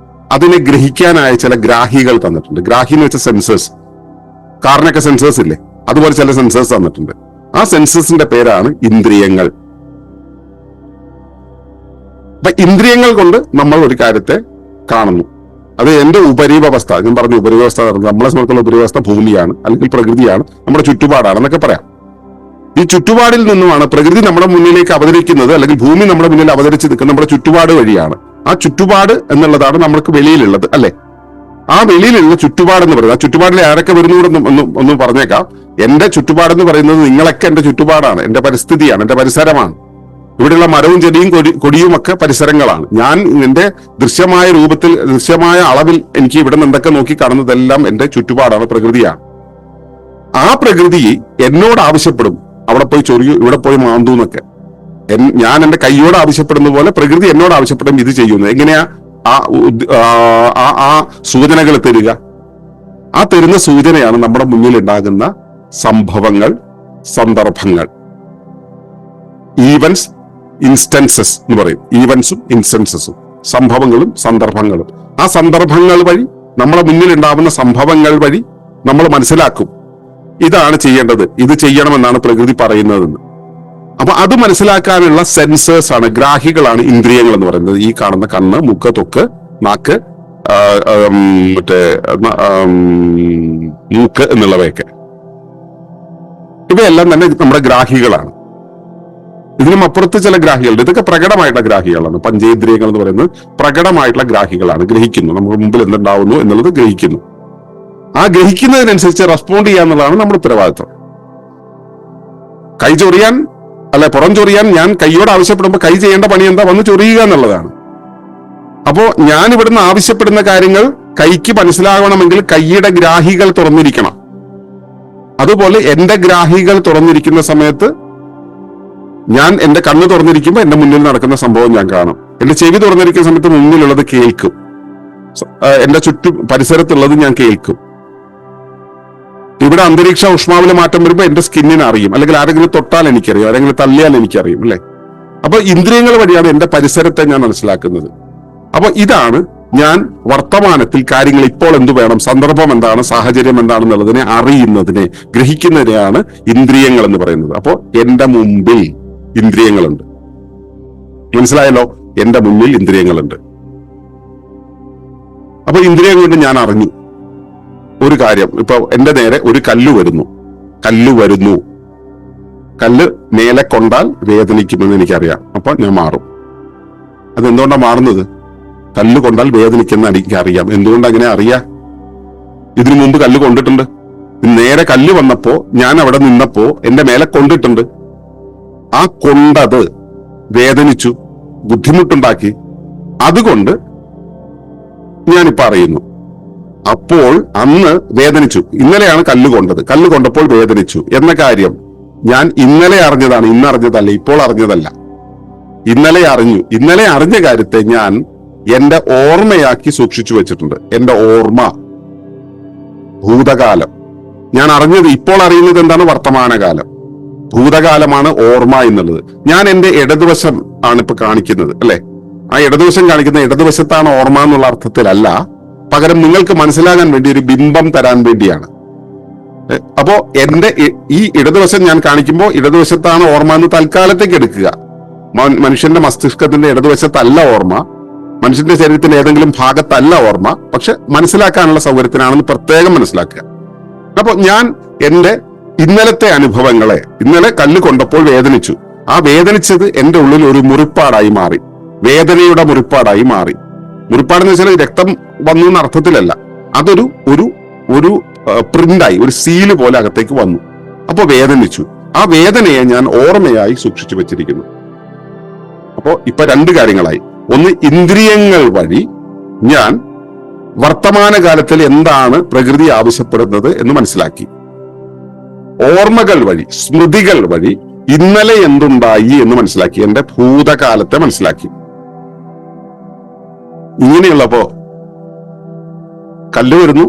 അതിനെ ഗ്രഹിക്കാനായ ചില ഗ്രാഹികൾ തന്നിട്ടുണ്ട്. ഗ്രാഹി എന്ന് വെച്ച സെൻസേഴ്സ്. കാറിനൊക്കെ സെൻസേഴ്സ് ഇല്ലേ? അതുപോലെ ചില സെൻസേഴ്സ് തന്നിട്ടുണ്ട്. ആ സെൻസേഴ്സിന്റെ പേരാണ് ഇന്ദ്രിയങ്ങൾ. അപ്പൊ ഇന്ദ്രിയങ്ങൾ കൊണ്ട് നമ്മൾ ഒരു കാര്യത്തെ കാണുന്നു. അത് എന്റെ ഉപരിവ്യവസ്ഥ. ഞാൻ പറഞ്ഞു ഉപരിവ്യവസ്ഥ, നമ്മളെ സംബന്ധിച്ചുള്ള ഉപരിവ്യവസ്ഥ ഭൂമിയാണ്, അല്ലെങ്കിൽ പ്രകൃതിയാണ്, നമ്മുടെ ചുറ്റുപാടാണ് എന്നൊക്കെ പറയാം. ഈ ചുറ്റുപാടിൽ നിന്നുമാണ് പ്രകൃതി നമ്മുടെ മുന്നിലേക്ക് അവതരിക്കുന്നത്, അല്ലെങ്കിൽ ഭൂമി നമ്മുടെ മുന്നിൽ അവതരിച്ച് നിൽക്കുന്നത് നമ്മുടെ ചുറ്റുപാട് വഴിയാണ്. ആ ചുറ്റുപാട് എന്നുള്ളതാണ് നമ്മൾക്ക് വെളിയിലുള്ളത്, അല്ലെ? ആ വെളിയിലുള്ള ചുറ്റുപാട് എന്ന് പറയുന്നത്, ആ ചുറ്റുപാടിൽ ആരൊക്കെ വരുന്നൂടെ ഒന്ന് പറഞ്ഞേക്കാം. എന്റെ ചുറ്റുപാടെന്ന് പറയുന്നത് നിങ്ങളൊക്കെ എന്റെ ചുറ്റുപാടാണ്, എന്റെ പരിസ്ഥിതിയാണ്, എന്റെ പരിസരമാണ്. ഇവിടെയുള്ള മരവും ചെടിയും കൊടിയും ഒക്കെ പരിസരങ്ങളാണ്. ഞാൻ എന്റെ ദൃശ്യമായ രൂപത്തിൽ, ദൃശ്യമായ അളവിൽ എനിക്ക് ഇവിടെ നിന്ന് എന്തൊക്കെ നോക്കി കാണുന്നതെല്ലാം എന്റെ ചുറ്റുപാടാണ്, പ്രകൃതിയാണ്. ആ പ്രകൃതി എന്നോട് ആവശ്യപ്പെടും, അവിടെ പോയി ചൊറിയൂ, ഇവിടെ പോയി മാന്തൂ എന്നൊക്കെ. ഞാൻ എന്റെ കൈയോട് ആവശ്യപ്പെടുന്ന പോലെ പ്രകൃതി എന്നോട് ആവശ്യപ്പെടും ഇത് ചെയ്യുന്നു. എങ്ങനെയാ ആ സൂചനകൾ തരിക? ആ തരുന്ന സൂചനയാണ് നമ്മുടെ മുന്നിൽ ഉണ്ടാകുന്ന സംഭവങ്ങൾ, സന്ദർഭങ്ങൾ. ഈവൻസ്, ഇൻസ്റ്റൻസസ് എന്ന് പറയും. ഈവൻസും ഇൻസ്റ്റൻസസും, സംഭവങ്ങളും സന്ദർഭങ്ങളും. ആ സന്ദർഭങ്ങൾ വഴി, നമ്മുടെ മുന്നിൽ ഉണ്ടാവുന്ന സംഭവങ്ങൾ വഴി നമ്മൾ മനസ്സിലാക്കും ഇതാണ് ചെയ്യേണ്ടത്, ഇത് ചെയ്യണമെന്നാണ് പ്രകൃതി പറയുന്നതെന്ന്. അപ്പൊ അത് മനസ്സിലാക്കാനുള്ള സെൻസേഴ്സ് ആണ്, ഗ്രാഹികളാണ് ഇന്ദ്രിയങ്ങൾ എന്ന് പറയുന്നത്. ഈ കാണുന്ന കണ്ണ്, മൂക്ക്, ത്വക്ക്, നാക്ക്, മൂക്ക് എന്നുള്ളവയൊക്കെ. ഇവയെല്ലാം തന്നെ നമ്മുടെ ഗ്രാഹികളാണ്. ഇതിനും അപ്പുറത്ത് ചില ഗ്രാഹികളുണ്ട്. ഇതൊക്കെ പ്രകടമായിട്ടുള്ള ഗ്രാഹികളാണ്. പഞ്ചേന്ദ്രിയങ്ങൾ എന്ന് പറയുന്നത് പ്രകടമായിട്ടുള്ള ഗ്രാഹികളാണ്. ഗ്രഹിക്കുന്നു, നമ്മുടെ മുമ്പിൽ എന്തുണ്ടാവുന്നു എന്നുള്ളത് ഗ്രഹിക്കുന്നു. ആ ഗ്രഹിക്കുന്നതിനനുസരിച്ച് റെസ്പോണ്ട് ചെയ്യുക എന്നുള്ളതാണ് നമ്മുടെ ഉത്തരവാദിത്വം. കൈ ചൊറിയാൻ, അല്ലെ പുറം ചൊറിയാൻ ഞാൻ കൈയോട് ആവശ്യപ്പെടുമ്പോൾ കൈ ചെയ്യേണ്ട പണി എന്താ? വന്ന് ചൊറിയുക എന്നുള്ളതാണ്. അപ്പോ ഞാൻ ഇവിടുന്ന് ആവശ്യപ്പെടുന്ന കാര്യങ്ങൾ കൈക്ക് മനസ്സിലാകണമെങ്കിൽ കൈയുടെ ഗ്രാഹികൾ തുറന്നിരിക്കണം. അതുപോലെ എന്റെ ഗ്രാഹികൾ തുറന്നിരിക്കുന്ന സമയത്ത്, ഞാൻ എന്റെ കണ്ണ് തുറന്നിരിക്കുമ്പോൾ എന്റെ മുന്നിൽ നടക്കുന്ന സംഭവം ഞാൻ കാണും. എന്റെ ചെവി തുറന്നിരിക്കുന്ന സമയത്ത് മുന്നിലുള്ളത് കേൾക്കും. എന്റെ പരിസരത്തുള്ളത് ഞാൻ കേൾക്കും. ഇവിടെ അന്തരീക്ഷ ഊഷ്മാവിലെ മാറ്റം വരുമ്പോൾ എന്റെ സ്കിന്നിന് അറിയും, അല്ലെങ്കിൽ ആരെങ്കിലും തൊട്ടാൽ എനിക്കറിയും, ആരെങ്കിലും തള്ളിയാൽ എനിക്കറിയും, അല്ലെ? അപ്പൊ ഇന്ദ്രിയങ്ങൾ വഴിയാണ് എന്റെ പരിസരത്തെ ഞാൻ മനസ്സിലാക്കുന്നത്. അപ്പൊ ഇതാണ് ഞാൻ വർത്തമാനത്തിൽ കാര്യങ്ങൾ ഇപ്പോൾ എന്തു വേണം, സന്ദർഭം എന്താണ്, സാഹചര്യം എന്താണെന്നുള്ളതിനെ അറിയുന്നതിനെ, ഗ്രഹിക്കുന്നതിനെയാണ് ഇന്ദ്രിയങ്ങൾ എന്ന് പറയുന്നത്. അപ്പോ എന്റെ മുമ്പിൽ ഇന്ദ്രിയങ്ങളുണ്ട്. മനസ്സിലായല്ലോ? എന്റെ മുന്നിൽ ഇന്ദ്രിയങ്ങളുണ്ട്. അപ്പൊ ഇന്ദ്രിയം കൊണ്ട് ഞാൻ അറിഞ്ഞു ഒരു കാര്യം. ഇപ്പൊ എന്റെ നേരെ ഒരു കല്ല് വരുന്നു, കല്ല് മേലെ കൊണ്ടാൽ വേദനിക്കുമെന്ന് എനിക്കറിയാം. അപ്പൊ ഞാൻ മാറും. അതെന്തുകൊണ്ടാണ് മാറുന്നത്? കല്ല് കൊണ്ടാൽ വേദനിക്കുന്ന എനിക്കറിയാം. എന്തുകൊണ്ട് അങ്ങനെ അറിയാം? ഇതിനു മുമ്പ് കല്ല് കൊണ്ടിട്ടുണ്ട്. നേരെ കല്ല് വന്നപ്പോ ഞാൻ അവിടെ നിന്നപ്പോ എന്റെ മേലെ കൊണ്ടിട്ടുണ്ട്. ആ കൊണ്ടത് വേദനിച്ചു, ബുദ്ധിമുട്ടുണ്ടാക്കി. അതുകൊണ്ട് ഞാനിപ്പോ അറിയുന്നു. അപ്പോൾ അന്ന് വേദനിച്ചു. ഇന്നലെയാണ് കല്ല് കൊണ്ടത്, കല്ല് കൊണ്ടപ്പോൾ വേദനിച്ചു എന്ന കാര്യം ഞാൻ ഇന്നലെ അറിഞ്ഞതാണ്, ഇന്ന് അറിഞ്ഞതല്ല, ഇപ്പോൾ അറിഞ്ഞതല്ല. ഇന്നലെ അറിഞ്ഞു. ഇന്നലെ അറിഞ്ഞ കാര്യത്തെ ഞാൻ എന്റെ ഓർമ്മയാക്കി സൂക്ഷിച്ചു വെച്ചിട്ടുണ്ട്. എന്റെ ഓർമ്മ, ഭൂതകാലം. ഞാൻ അറിഞ്ഞത്, ഇപ്പോൾ അറിയുന്നത് എന്താണ്? വർത്തമാനകാലം. ഭൂതകാലമാണ് ഓർമ്മ എന്നുള്ളത്. ഞാൻ എന്റെ ഇടതുവശം ആണ് ഇപ്പൊ കാണിക്കുന്നത്, അല്ലെ? ആ ഇടതുവശം കാണിക്കുന്ന ഇടതുവശത്താണ് ഓർമ്മ എന്നുള്ള അർത്ഥത്തിലല്ല, പകരം നിങ്ങൾക്ക് മനസ്സിലാകാൻ വേണ്ടി ഒരു ബിംബം തരാൻ വേണ്ടിയാണ്. അപ്പോ എന്റെ ഈ ഇടതുവശം ഞാൻ കാണിക്കുമ്പോൾ ഇടതുവശത്താണ് ഓർമ്മ എന്ന് തൽക്കാലത്തേക്ക് എടുക്കുക. മനുഷ്യന്റെ മസ്തിഷ്കത്തിന്റെ ഇടതുവശത്തല്ല ഓർമ്മ, മനുഷ്യന്റെ ശരീരത്തിന്റെ ഏതെങ്കിലും ഭാഗത്തല്ല ഓർമ്മ, പക്ഷെ മനസ്സിലാക്കാനുള്ള സൗകര്യത്തിനാണെന്ന് പ്രത്യേകം മനസ്സിലാക്കുക. അപ്പൊ ഞാൻ എന്റെ ഇന്നലത്തെ അനുഭവങ്ങളെ, ഇന്നലെ കല്ല് കൊണ്ടപ്പോൾ വേദനിച്ചു, ആ വേദനിച്ചത് എന്റെ ഉള്ളിൽ ഒരു മുറിപ്പാടായി മാറി, വേദനയുടെ മുറിപ്പാടായി മാറി. മുറിപ്പാടെന്ന് വെച്ചാൽ രക്തം വന്നു എന്ന അർത്ഥത്തിലല്ല, അതൊരു ഒരു ഒരു പ്രിന്റായി, ഒരു സീല് പോലെ അകത്തേക്ക് വന്നു. അപ്പൊ വേദനിച്ചു. ആ വേദനയെ ഞാൻ ഓർമ്മയായി സൂക്ഷിച്ചു വെച്ചിരിക്കുന്നു. അപ്പോ ഇപ്പൊ രണ്ട് കാര്യങ്ങളായി. ഒന്ന്, ഇന്ദ്രിയങ്ങൾ വഴി ഞാൻ വർത്തമാനകാലത്തിൽ എന്താണ് പ്രകൃതി ആവശ്യപ്പെടുന്നത് എന്ന് മനസ്സിലാക്കി. ഓർമ്മകൾ വഴി, സ്മൃതികൾ വഴി ഇന്നലെ എന്തുണ്ടായി എന്ന് മനസ്സിലാക്കി, എന്റെ ഭൂതകാലത്തെ മനസ്സിലാക്കി. ഇങ്ങനെയുള്ളപ്പോ കല്ല് വരുന്നു,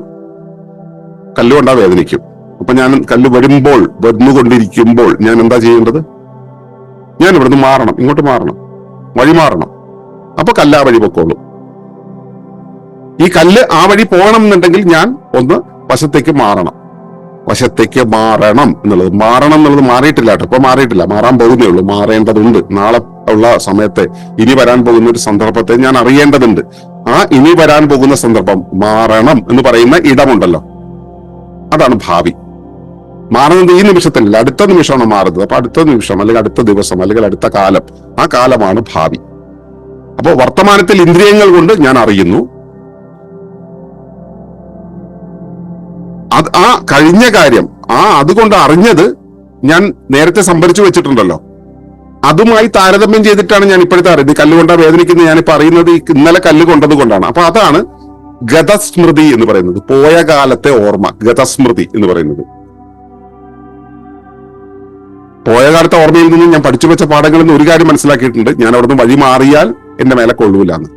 കല്ലുകൊണ്ടാ വേദനിക്കും. അപ്പൊ ഞാൻ കല്ല് വന്നുകൊണ്ടിരിക്കുമ്പോൾ ഞാൻ എന്താ ചെയ്യേണ്ടത്? ഞാൻ ഇവിടുന്ന് മാറണം, ഇങ്ങോട്ട് മാറണം, വഴി മാറണം. അപ്പൊ കല്ല് ആ വഴി പൊക്കോളും. ഈ കല്ല് ആ വഴി പോകണം എന്നുണ്ടെങ്കിൽ ഞാൻ ഒന്ന് വശത്തേക്ക് മാറണം. വശത്തേക്ക് മാറണം എന്നുള്ളത് മാറിയിട്ടില്ല കേട്ടോ, ഇപ്പൊ മാറിയിട്ടില്ല, മാറാൻ പോകുന്നേ ഉള്ളൂ. മാറേണ്ടതുണ്ട്. നാളെ ഉള്ള സമയത്തെ, ഇനി വരാൻ പോകുന്ന ഒരു സന്ദർഭത്തെ ഞാൻ അറിയേണ്ടതുണ്ട്. ആ ഇനി വരാൻ പോകുന്ന സന്ദർഭം, മാറണം എന്ന് പറയുന്ന ഇടമുണ്ടല്ലോ, അതാണ് ഭാവി. മാറുന്നത് ഈ നിമിഷത്തിലല്ല, അടുത്ത നിമിഷമാണ് മാറുന്നത്. അപ്പൊ അടുത്ത നിമിഷം അല്ലെങ്കിൽ അടുത്ത ദിവസം അല്ലെങ്കിൽ അടുത്ത കാലം, ആ കാലമാണ് ഭാവി. അപ്പൊ വർത്തമാനത്തിൽ ഇന്ദ്രിയങ്ങൾ കൊണ്ട് ഞാൻ അറിയുന്നു. ആ കഴിഞ്ഞ കാര്യം, അതുകൊണ്ട് അറിഞ്ഞത് ഞാൻ നേരത്തെ സംഭരിച്ചു വെച്ചിട്ടുണ്ടല്ലോ, അതുമായി താരതമ്യം ചെയ്തിട്ടാണ് ഞാൻ ഇപ്പോഴത്തെ അറിയുന്നത്. കല്ലുകൊണ്ടാ വേദനിക്കുന്നത് ഞാനിപ്പോ അറിയുന്നത് ഇന്നലെ കല്ല് കൊണ്ടത് കൊണ്ടാണ്. അപ്പൊ അതാണ് ഗതസ്മൃതി എന്ന് പറയുന്നത്, പോയ കാലത്തെ ഓർമ്മ. ഗതസ്മൃതി എന്ന് പറയുന്നത് പോയ കാലത്തെ ഓർമ്മയിൽ നിന്ന് ഞാൻ പഠിച്ചു വെച്ച പാഠങ്ങളിൽ നിന്ന് ഒരു കാര്യം മനസ്സിലാക്കിയിട്ടുണ്ട്, ഞാൻ അവിടുന്ന് വഴി മാറിയാൽ എന്റെ മേലെ കൊള്ളൂലെന്ന്.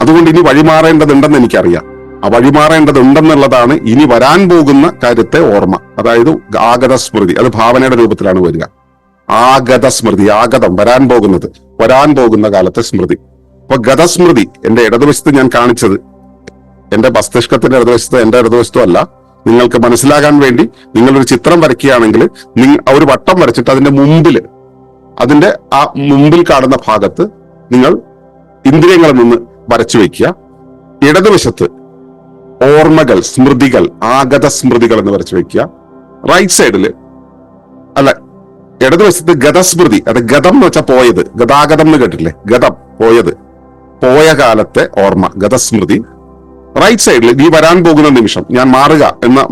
അതുകൊണ്ട് ഇനി വഴി മാറേണ്ടതുണ്ടെന്ന് എനിക്കറിയാം. ആ വഴി മാറേണ്ടതുണ്ടെന്നുള്ളതാണ് ഇനി വരാൻ പോകുന്ന കാര്യത്തെ ഓർമ്മ. അതായത് ആഗതസ്മൃതി, അത് ഭാവനയുടെ രൂപത്തിലാണ് വരിക. ആഗതസ്മൃതി, ആഗതം, വരാൻ പോകുന്ന കാലത്തെ സ്മൃതി. അപ്പൊ ഗതസ്മൃതി എന്റെ ഇടതുവശത്ത് ഞാൻ കാണിച്ചത്, എന്റെ മസ്തിഷ്കത്തിന്റെ ഇടതുവശത്ത്, എന്റെ ഇടതുവശത്തും അല്ല. നിങ്ങൾക്ക് മനസ്സിലാകാൻ വേണ്ടി നിങ്ങളൊരു ചിത്രം വരയ്ക്കുകയാണെങ്കിൽ ഒരു വട്ടം വരച്ചിട്ട് അതിന്റെ ആ മുമ്പിൽ കാണുന്ന ഭാഗത്ത് നിങ്ങൾ ഇന്ദ്രിയങ്ങളിൽ നിന്ന് വരച്ചു വയ്ക്കുക. ഇടതുവശത്ത് ഓർമ്മകൾ, സ്മൃതികൾ, ആഗത സ്മൃതികൾ എന്ന് വരച്ചു വയ്ക്കുക. റൈറ്റ് സൈഡില് ഇടതുവശത്ത് ഗതസ്മൃതി, അത് ഗതം എന്ന് വെച്ചാൽ പോയത്, ഗതാഗതം എന്ന് കേട്ടില്ലേ, ഗതം പോയത്, പോയ കാലത്തെ ഓർമ്മ, ഗതസ്മൃതി. റൈറ്റ് സൈഡിൽ ഈ വരാൻ പോകുന്ന നിമിഷം, ഞാൻ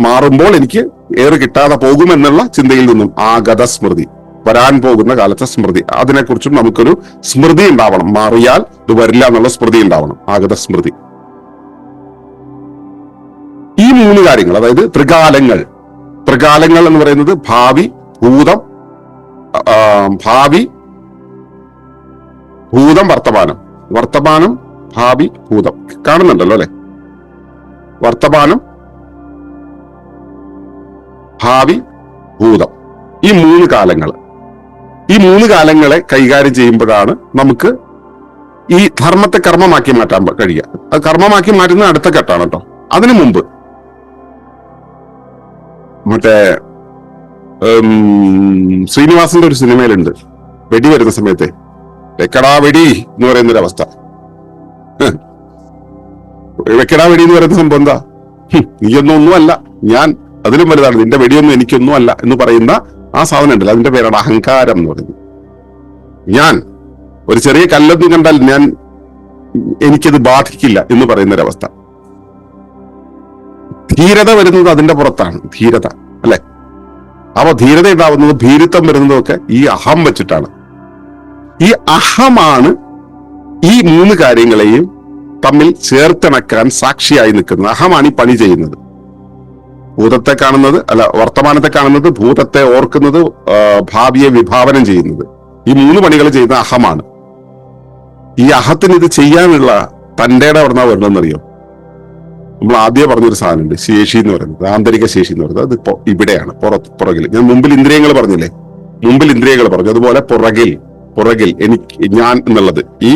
മാറുമ്പോൾ എനിക്ക് ഏറെ കിട്ടാതെ പോകുമെന്നുള്ള ചിന്തയിൽ നിന്നും ആഗതസ്മൃതി, വരാൻ പോകുന്ന കാലത്തെ സ്മൃതി. അതിനെക്കുറിച്ചും നമുക്കൊരു സ്മൃതി ഉണ്ടാവണം. മാറിയാൽ ഇത് വരില്ല എന്നുള്ള സ്മൃതി ഉണ്ടാവണം, ആഗതസ്മൃതി. ഈ മൂന്ന് കാര്യങ്ങൾ, അതായത് ത്രികാലങ്ങൾ എന്ന് പറയുന്നത് ഭാവി, ഭൂതം, വർത്തമാനം, ഭാവി, ഭൂതം. കാണുന്നുണ്ടല്ലോ അല്ലെ? വർത്തമാനം, ഭാവി, ഭൂതം. ഈ മൂന്ന് കാലങ്ങളെ കൈകാര്യം ചെയ്യുമ്പോഴാണ് നമുക്ക് ഈ ധർമ്മത്തെ കർമ്മമാക്കി മാറ്റാൻ കഴിയുക. അത് കർമ്മമാക്കി മാറ്റുന്ന അടുത്ത ഘട്ടമാണ് കേട്ടോ. അതിനു മുമ്പ് മറ്റേ ശ്രീനിവാസന്റെ ഒരു സിനിമയിലുണ്ട്, വെടി വരുന്ന സമയത്തെ വെക്കടാ വെടി എന്ന് പറയുന്നൊരവസ്ഥ. വെക്കടാ വെടി എന്ന് പറയുന്ന സംഭവം എന്താ? നീയൊന്നുമല്ല, ഞാൻ അതിലും വലുതാണ്, നിന്റെ വെടിയൊന്നും എനിക്കൊന്നും അല്ല എന്ന് പറയുന്ന ആ സാധനം ഉണ്ടല്ലോ, അതിന്റെ പേരാണ് അഹങ്കാരം എന്ന് പറയുന്നത്. ഞാൻ ഒരു ചെറിയ കല്ലൊന്നും കണ്ടാൽ എനിക്കത് ബാധിക്കില്ല എന്ന് പറയുന്നൊരവസ്ഥ. ധീരത വരുന്നത് അതിന്റെ പുറത്താണ്, ധീരത അല്ലെ? അപ്പൊ ധീരത ഉണ്ടാവുന്നത്, ഭീരുത്വം വരുന്നതും ഒക്കെ ഈ അഹം വെച്ചിട്ടാണ്. ഈ അഹമാണ് ഈ മൂന്ന് കാര്യങ്ങളെയും തമ്മിൽ ചേർത്തിണക്കാൻ സാക്ഷിയായി നിൽക്കുന്നത്. അഹമാണ് ഈ പണി ചെയ്യുന്നത്. ഭൂതത്തെ കാണുന്നത്, വർത്തമാനത്തെ കാണുന്നത്, ഭൂതത്തെ ഓർക്കുന്നത്, ഭാവിയെ വിഭാവനം ചെയ്യുന്നത്. ഈ മൂന്ന് പണികൾ ചെയ്യുന്ന അഹമാണ്. ഈ അഹത്തിന് ഇത് ചെയ്യാനുള്ള തന്റെ എവിടുന്നാ വരണമെന്നറിയോ? നമ്മൾ ആദ്യം പറഞ്ഞൊരു സാധനമുണ്ട്, ശേഷി എന്ന് പറയുന്നത്, ആന്തരിക ശേഷി എന്ന് പറയുന്നത്. അത് ഇവിടെയാണ്, പുറകിൽ. ഞാൻ മുമ്പിൽ ഇന്ദ്രിയങ്ങൾ പറഞ്ഞില്ലേ, മുമ്പിൽ ഇന്ദ്രിയങ്ങൾ പറഞ്ഞു. അതുപോലെ പുറകിൽ എനിക്ക്, ഞാൻ എന്നുള്ളത്, ഈ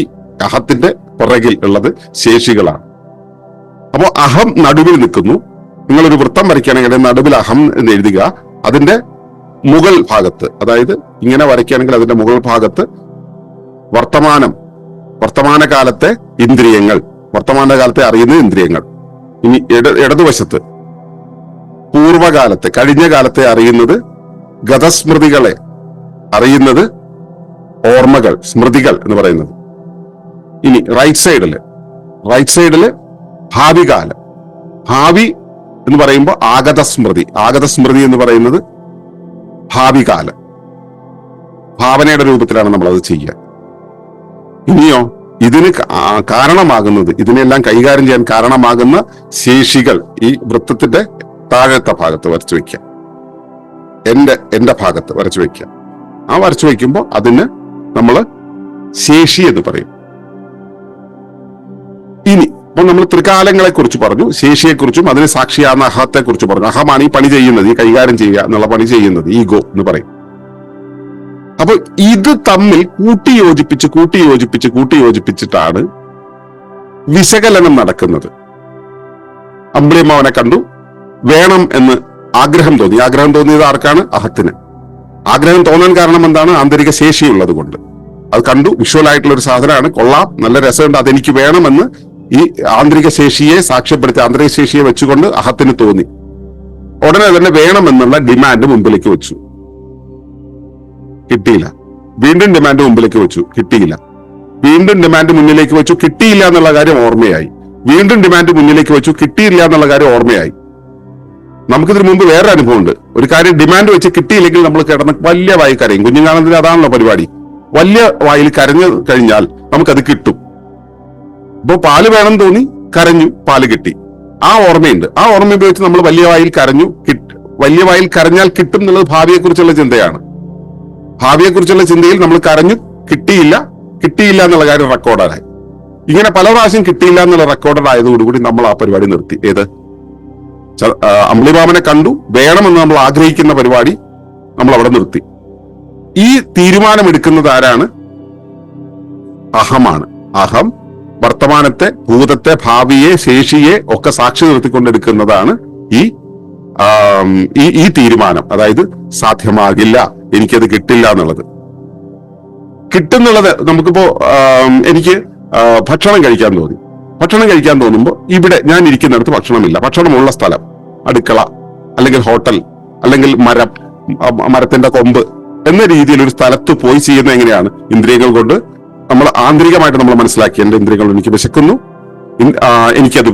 അഹത്തിന്റെ പുറകിൽ ഉള്ളത് ശേഷികളാണ്. അപ്പോ അഹം നടുവിൽ നിൽക്കുന്നു. നിങ്ങളൊരു വൃത്തം വരയ്ക്കുകയാണെങ്കിൽ നടുവിൽ അഹം എന്ന് എഴുതുക. അതിന്റെ മുകൾ ഭാഗത്ത്, അതായത് ഇങ്ങനെ വരയ്ക്കുകയാണെങ്കിൽ അതിന്റെ മുകൾ ഭാഗത്ത് വർത്തമാനകാലത്തെ ഇന്ദ്രിയങ്ങൾ, വർത്തമാനകാലത്തെ അറിയുന്ന ഇന്ദ്രിയങ്ങൾ. ഇനി ഇടതുവശത്ത് പൂർവകാലത്തെ, കഴിഞ്ഞ കാലത്തെ അറിയുന്നത്, ഗതസ്മൃതികളെ അറിയുന്നത്, ഓർമ്മകൾ, സ്മൃതികൾ എന്ന് പറയുന്നത്. ഇനി റൈറ്റ് സൈഡില് ഭാവി എന്ന് പറയുമ്പോൾ ആഗതസ്മൃതി എന്ന് പറയുന്നത് ഭാവികാലം, ഭാവനയുടെ രൂപത്തിലാണ് നമ്മൾ അത് ചെയ്യുക. ഇനിയോ ഇതിന് കാരണമാകുന്നത്, ഇതിനെല്ലാം കൈകാര്യം ചെയ്യാൻ കാരണമാകുന്ന ശേഷികൾ ഈ വൃത്തത്തിന്റെ താഴത്തെ ഭാഗത്ത് വരച്ചു വെക്കാം, എന്റെ ഭാഗത്ത് വരച്ചു വെക്കാം. ആ വരച്ചു വെക്കുമ്പോൾ അതിന് നമ്മൾ ശേഷി എന്ന് പറയും. ഇനി അപ്പൊ നമ്മൾ ത്രികാലങ്ങളെ കുറിച്ച് പറഞ്ഞു, ശേഷിയെക്കുറിച്ചും അതിന് സാക്ഷിയാകുന്ന അഹത്തെ കുറിച്ച് പറഞ്ഞു. അഹമാണ് ഈ പണി ചെയ്യുന്നത്, ഈ കൈകാര്യം ചെയ്യുക എന്നുള്ള പണി ചെയ്യുന്നത്, ഈഗോ എന്ന് പറയും. അപ്പൊ ഇത് തമ്മിൽ കൂട്ടിയോജിപ്പിച്ചിട്ടാണ് വിശകലനം നടക്കുന്നത്. അമ്പിളിയമ്മ അവനെ കണ്ടു, വേണം എന്ന് ആഗ്രഹം തോന്നിയത് ആർക്കാണ്? അഹത്തിന്. ആഗ്രഹം തോന്നാൻ കാരണം എന്താണ്? ആന്തരിക ശേഷിയുള്ളത് കൊണ്ട്. അത് കണ്ടു, വിഷ്വലായിട്ടുള്ള ഒരു സാധനമാണ്, കൊള്ളാം, നല്ല രസമുണ്ട്, അതെനിക്ക് വേണമെന്ന് ഈ ആന്തരിക ശേഷിയെ സാക്ഷ്യപ്പെടുത്തി, ആന്തരിക ശേഷിയെ വെച്ചുകൊണ്ട് അഹത്തിന് തോന്നി. ഉടനെ തന്നെ വേണമെന്നുള്ള ഡിമാൻഡ് മുമ്പിലേക്ക് വെച്ചു, കിട്ടിയില്ല. വീണ്ടും ഡിമാൻഡ് മുമ്പിലേക്ക് വെച്ചു, കിട്ടിയില്ല. വീണ്ടും ഡിമാൻഡ് മുന്നിലേക്ക് വെച്ചു, കിട്ടിയില്ല എന്നുള്ള കാര്യം ഓർമ്മയായി. വീണ്ടും ഡിമാൻഡ് മുന്നിലേക്ക് വെച്ചു, കിട്ടിയില്ല എന്നുള്ള കാര്യം ഓർമ്മയായി. നമുക്കിതിന് മുമ്പ് വേറെ അനുഭവം ഉണ്ട്. ഒരു കാര്യം ഡിമാൻഡ് വെച്ച് കിട്ടിയില്ലെങ്കിൽ നമ്മൾ കിടന്ന് വലിയ വായി കരയും. കുഞ്ഞുകാലത്തിൽ അതാണല്ലോ പരിപാടി. വലിയ വായിൽ കരഞ്ഞു കഴിഞ്ഞാൽ നമുക്കത് കിട്ടും. ഇപ്പൊ പാല് വേണം തോന്നി, കരഞ്ഞു, പാല് കിട്ടി. ആ ഓർമ്മയുണ്ട്. ആ ഓർമ്മ ഉപയോഗിച്ച് നമ്മൾ വലിയ വായിൽ കരഞ്ഞു, വലിയ വായിൽ കരഞ്ഞാൽ കിട്ടും എന്നുള്ളത് ഭാവിയെക്കുറിച്ചുള്ള ചിന്തയാണ്. ഭാവിയെക്കുറിച്ചുള്ള ചിന്തയിൽ നമ്മൾ കരഞ്ഞു, കിട്ടിയില്ല എന്നുള്ള കാര്യം റെക്കോർഡായി. ഇങ്ങനെ പല പ്രാവശ്യം കിട്ടിയില്ല എന്നുള്ള റെക്കോർഡഡ് ആയതോടുകൂടി നമ്മൾ ആ പരിപാടി നിർത്തി. ഏത്? അമ്പിളിമാമനെ കണ്ടു, വേണമെന്ന് നമ്മൾ ആഗ്രഹിക്കുന്ന പരിപാടി നമ്മൾ അവിടെ നിർത്തി. ഈ തീരുമാനമെടുക്കുന്നത് ആരാണ്? അഹമാണ്. അഹം വർത്തമാനത്തെ, ഭൂതത്തെ, ഭാവിയെ, ശേഷിയെ ഒക്കെ സാക്ഷി നിർത്തിക്കൊണ്ടെടുക്കുന്നതാണ് ഈ തീരുമാനം. അതായത് സാധ്യമാകില്ല, എനിക്കത് കിട്ടില്ല എന്നുള്ളത്. കിട്ടുന്നുള്ളത് നമുക്കിപ്പോ എനിക്ക് ഭക്ഷണം കഴിക്കാൻ തോന്നി. ഭക്ഷണം കഴിക്കാൻ തോന്നുമ്പോൾ ഇവിടെ ഞാൻ ഇരിക്കുന്നിടത്ത് ഭക്ഷണമില്ല. ഭക്ഷണമുള്ള സ്ഥലം, അടുക്കള, അല്ലെങ്കിൽ ഹോട്ടൽ, അല്ലെങ്കിൽ മരത്തിന്റെ കൊമ്പ് എന്ന രീതിയിൽ ഒരു സ്ഥലത്ത് പോയി ചെയ്യുന്ന എങ്ങനെയാണ്? ഇന്ദ്രിയങ്ങൾ കൊണ്ട് നമ്മൾ ആന്തരികമായിട്ട് നമ്മൾ മനസ്സിലാക്കി, എന്റെ ഇന്ദ്രിയങ്ങൾ എനിക്ക് വിശക്കുന്നു, എനിക്കത്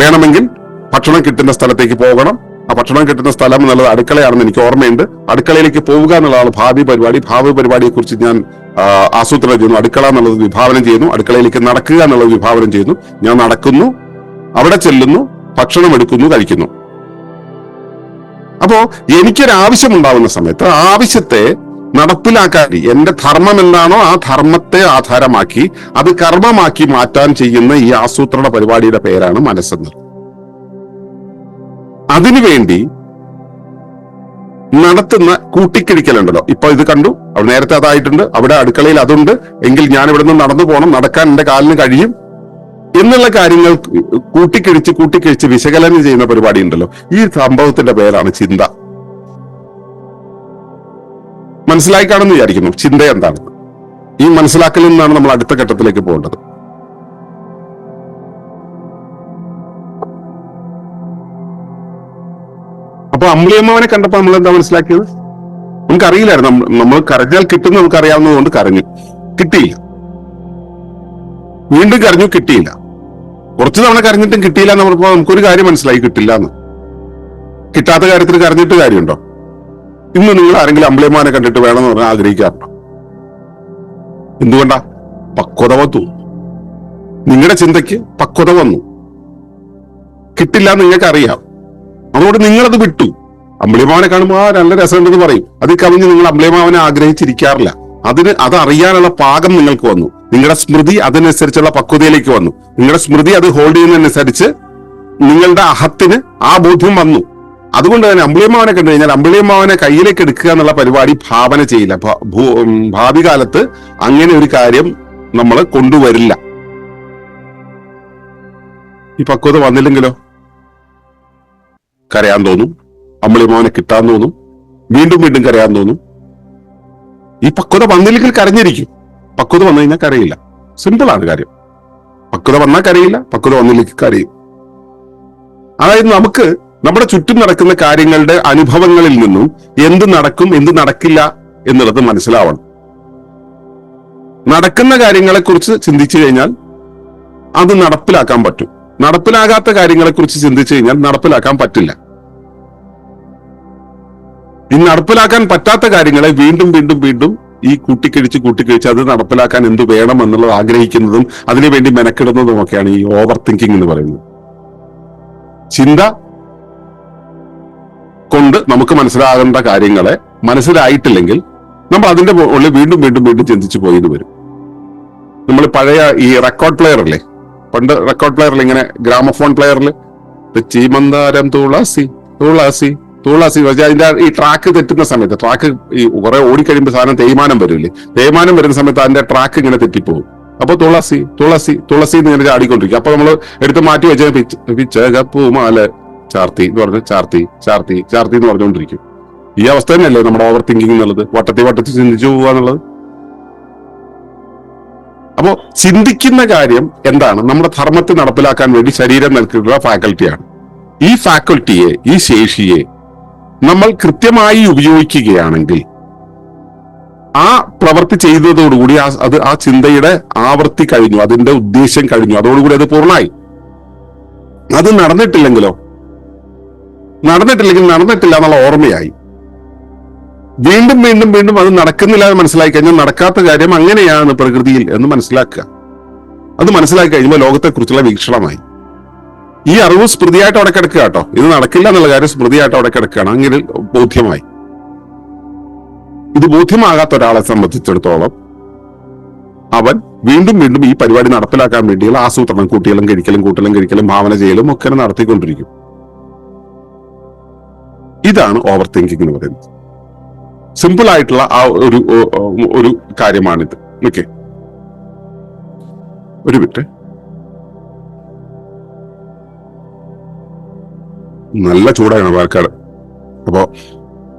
വേണമെങ്കിൽ ഭക്ഷണം കിട്ടുന്ന സ്ഥലത്തേക്ക് പോകണം. ആ ഭക്ഷണം കിട്ടുന്ന സ്ഥലം എന്നുള്ളത് അടുക്കളയാണെന്ന് എനിക്ക് ഓർമ്മയുണ്ട്. അടുക്കളയിലേക്ക് പോവുക എന്നുള്ളതാണ് ഭാവി പരിപാടിയെ കുറിച്ച് ഞാൻ ആസൂത്രണം ചെയ്യുന്നു. അടുക്കള എന്നുള്ളത് വിഭാവനം ചെയ്യുന്നു. അടുക്കളയിലേക്ക് നടക്കുക എന്നുള്ളത് വിഭാവനം ചെയ്യുന്നു. ഞാൻ നടക്കുന്നു, അവിടെ ചെല്ലുന്നു, ഭക്ഷണം എടുക്കുന്നു, കഴിക്കുന്നു. അപ്പോ എനിക്കൊരാവശ്യം ഉണ്ടാവുന്ന സമയത്ത് ആ ആവശ്യത്തെ നടപ്പിലാക്കാൻ എന്റെ ധർമ്മം എന്താണോ ആ ധർമ്മത്തെ ആധാരമാക്കി അത് കർമ്മമാക്കി മാറ്റാൻ ചെയ്യുന്ന ഈ ആസൂത്രണ പരിപാടിയുടെ പേരാണ് മനസ്സെന്നത്. അതിനുവേണ്ടി നടത്തുന്ന കൂട്ടിക്കിഴിക്കലുണ്ടല്ലോ. ഇപ്പൊ ഇത് കണ്ടു, അവിടെ നേരത്തെ അതായിട്ടുണ്ട്, അവിടെ അടുക്കളയിൽ അതുണ്ട്, എങ്കിൽ ഞാൻ ഇവിടെ നിന്ന് നടന്നു പോകണം, നടക്കാൻ എന്റെ കാലിന് കഴിയും എന്നുള്ള കാര്യങ്ങൾ കൂട്ടിക്കിഴിച്ച് വിശകലനം ചെയ്യുന്ന പരിപാടി ഉണ്ടല്ലോ. ഈ സംഭവത്തിന്റെ പേരാണ് ചിന്ത. മനസ്സിലായി കാണുമെന്ന് വിചാരിക്കുന്നു ചിന്ത എന്താണെന്ന്. ഈ മനസ്സിലാക്കലിൽ നിന്നാണ് നമ്മൾ അടുത്ത ഘട്ടത്തിലേക്ക് പോകേണ്ടത്. അപ്പൊ അമ്പിളിയമ്മനെ കണ്ടപ്പോ നമ്മൾ എന്താ മനസ്സിലാക്കിയത്? നമുക്കറിയില്ലായിരുന്നു. നമ്മൾ കരഞ്ഞാൽ കിട്ടും നമുക്ക് അറിയാവുന്നതുകൊണ്ട് കരഞ്ഞു, കിട്ടിയില്ല. വീണ്ടും കരഞ്ഞു, കിട്ടിയില്ല. കുറച്ചു തവണ കരഞ്ഞിട്ടും കിട്ടിയില്ല എന്ന് പറഞ്ഞപ്പോ നമുക്കൊരു കാര്യം മനസ്സിലായി, കിട്ടില്ല എന്ന്. കിട്ടാത്ത കാര്യത്തിൽ കരഞ്ഞിട്ട് കാര്യമുണ്ടോ? ഇന്ന് നിങ്ങൾ ആരെങ്കിലും അമ്പിളിയമ്മനെ കണ്ടിട്ട് വേണമെന്ന് പറഞ്ഞാൽ ആഗ്രഹിക്കാറുണ്ടോ? എന്തുകൊണ്ടാ? പക്വത വന്നു. നിങ്ങളുടെ ചിന്തയ്ക്ക് പക്വത വന്നു. കിട്ടില്ല എന്ന് നിങ്ങൾക്ക് അറിയാം, അതുകൊണ്ട് നിങ്ങളത് വിട്ടു. അമ്പിളിയമ്മാവനെ കാണുമ്പോൾ നല്ല രസമുണ്ടെന്ന് പറയും. അത് കവിഞ്ഞ് നിങ്ങൾ അമ്പിളിയമ്മാവനെ ആഗ്രഹിച്ചിരിക്കാറില്ല. അത് അറിയാനുള്ള പാകം നിങ്ങൾക്ക് വന്നു. നിങ്ങളുടെ സ്മൃതി അതിനനുസരിച്ചുള്ള പക്വതയിലേക്ക് വന്നു. നിങ്ങളുടെ സ്മൃതി അത് ഹോൾഡ് ചെയ്യുന്നതനുസരിച്ച് നിങ്ങളുടെ അഹത്തിന് ആ ബോധ്യം വന്നു. അതുകൊണ്ട് തന്നെ അമ്പിളിയമ്മാവനെ കണ്ടു കഴിഞ്ഞാൽ അമ്പിളിയമ്മാവനെ കയ്യിലേക്ക് എടുക്കുക എന്നുള്ള പരിപാടി ഭാവന ചെയ്യില്ല. ഭാവി കാലത്ത് അങ്ങനെ ഒരു കാര്യം നമ്മൾ കൊണ്ടുവരില്ല. ഈ പക്വത വന്നില്ലെങ്കിലോ കരയാൻ തോന്നും, അമ്പിളിയമ്മാവനെ കിട്ടാൻ തോന്നും, വീണ്ടും വീണ്ടും കരയാൻ തോന്നും. ഈ പക്വത വന്നില്ലെങ്കിൽ കരഞ്ഞിരിക്കും. പക്വത വന്നു കഴിഞ്ഞാൽ കരയില്ല. സിമ്പിളാണ് കാര്യം. പക്വത വന്നാൽ കരയില്ല, പക്വത വന്നില്ലെങ്കിൽ കരയും. അതായത് നമുക്ക് നമ്മുടെ ചുറ്റും നടക്കുന്ന കാര്യങ്ങളുടെ അനുഭവങ്ങളിൽ നിന്നും എന്ത് നടക്കും എന്ത് നടക്കില്ല എന്നുള്ളത് മനസ്സിലാവണം. നടക്കുന്ന കാര്യങ്ങളെ കുറിച്ച് ചിന്തിച്ചു കഴിഞ്ഞാൽ അത് നടപ്പിലാക്കാൻ പറ്റും. നടപ്പിലാകാത്ത കാര്യങ്ങളെ കുറിച്ച് ചിന്തിച്ചു കഴിഞ്ഞാൽ നടപ്പിലാക്കാൻ പറ്റില്ല. ഈ നടപ്പിലാക്കാൻ പറ്റാത്ത കാര്യങ്ങളെ വീണ്ടും വീണ്ടും വീണ്ടും ഈ കൂട്ടിക്കഴിച്ച് അത് നടപ്പിലാക്കാൻ എന്ത് വേണം എന്നുള്ളത് ആഗ്രഹിക്കുന്നതും അതിനുവേണ്ടി മെനക്കിടുന്നതും ഒക്കെയാണ് ഈ ഓവർ തിങ്കിങ് എന്ന് പറയുന്നത്. ചിന്ത കൊണ്ട് നമുക്ക് മനസ്സിലാകേണ്ട കാര്യങ്ങളെ മനസ്സിലായിട്ടില്ലെങ്കിൽ നമ്മൾ അതിന്റെ ഉള്ളിൽ വീണ്ടും വീണ്ടും വീണ്ടും ചിന്തിച്ചു പോയി വരും. നമ്മൾ പഴയ ഈ റെക്കോർഡ് പ്ലെയർ അല്ലേ, പണ്ട് റെക്കോർഡ് പ്ലെയറിൽ ഇങ്ങനെ ഗ്രാമഫോൺ പ്ലെയറിൽ ചീമന്താരം തുളസി തുളസി തുളസി അതിന്റെ ഈ ട്രാക്ക് തെറ്റുന്ന സമയത്ത്, ട്രാക്ക് ഈ കുറെ ഓടിക്കഴിയുമ്പോൾ സാധനം തേയ്മാനം വരില്ലേ, തേയ്മാനം വരുന്ന സമയത്ത് അതിന്റെ ട്രാക്ക് ഇങ്ങനെ തെറ്റിപ്പോകും. അപ്പൊ തുളസി തുളസി തുളസി എന്ന് ഇങ്ങനെ ചാടിക്കൊണ്ടിരിക്കും. അപ്പൊ നമ്മൾ എടുത്ത് മാറ്റി വെച്ച പൂമാല ചാർത്തി എന്ന് പറഞ്ഞ് ചാർത്തി ചാർത്തി ചാർത്തി എന്ന് പറഞ്ഞുകൊണ്ടിരിക്കും. ഈ അവസ്ഥ തന്നെയല്ലേ നമ്മുടെ ഓവർ തിങ്കിങ് എന്നുള്ളത്, വട്ടത്തി വട്ടത്തി ചിന്തിച്ചു പോവുക എന്നുള്ളത്. അപ്പോ ചിന്തിക്കുന്ന കാര്യം എന്താണ്? നമ്മുടെ ധർമ്മത്തെ നടപ്പിലാക്കാൻ വേണ്ടി ശരീരം നൽകിയിട്ടുള്ള ഫാക്കൽറ്റിയാണ്. ഈ ഫാക്കൽറ്റിയെ, ഈ ശേഷിയെ നമ്മൾ കൃത്യമായി ഉപയോഗിക്കുകയാണെങ്കിൽ ആ പ്രവൃത്തി ചെയ്തതോടുകൂടി ആ ചിന്തയുടെ ആവൃത്തി കഴിഞ്ഞു, അതിന്റെ ഉദ്ദേശം കഴിഞ്ഞു, അതോടുകൂടി അത് പൂർണ്ണമായി. അത് നടന്നിട്ടില്ലെങ്കിൽ നടന്നിട്ടില്ല എന്നുള്ള ഓർമ്മയായി. വീണ്ടും വീണ്ടും വീണ്ടും അത് നടക്കുന്നില്ല എന്ന് മനസ്സിലാക്കി കഴിഞ്ഞാൽ നടക്കാത്ത കാര്യം അങ്ങനെയാണ് പ്രകൃതിയിൽ എന്ന് മനസ്സിലാക്കുക. അത് മനസ്സിലാക്കി കഴിയുമ്പോൾ ലോകത്തെക്കുറിച്ചുള്ള വീക്ഷണമായി. ഈ അറിവ് സ്മൃതിയായിട്ട് അവിടെ കിടക്കുക കേട്ടോ. ഇത് നടക്കില്ല എന്നുള്ള കാര്യം സ്മൃതിയായിട്ട് അവിടെ കിടക്കുകയാണ്. അങ്ങനെ ബോധ്യമായി. ഇത് ബോധ്യമാകാത്ത ഒരാളെ സംബന്ധിച്ചിടത്തോളം അവൻ വീണ്ടും വീണ്ടും ഈ പരിപാടി നടപ്പിലാക്കാൻ വേണ്ടിയുള്ള ആസൂത്രണം, കൂട്ടിയലും കഴിക്കലും ഭാവന ചെയ്യലും ഒക്കെ നടത്തിക്കൊണ്ടിരിക്കും. ഇതാണ് ഓവർ തിങ്കിങ് എന്ന് പറയുന്നത്. സിമ്പിൾ ആയിട്ടുള്ള ആ ഒരു കാര്യമാണിത്. ഓക്കെ, ഒരു മിനിറ്റ്. നല്ല ചൂടാണ് പാലക്കാട്. അപ്പോ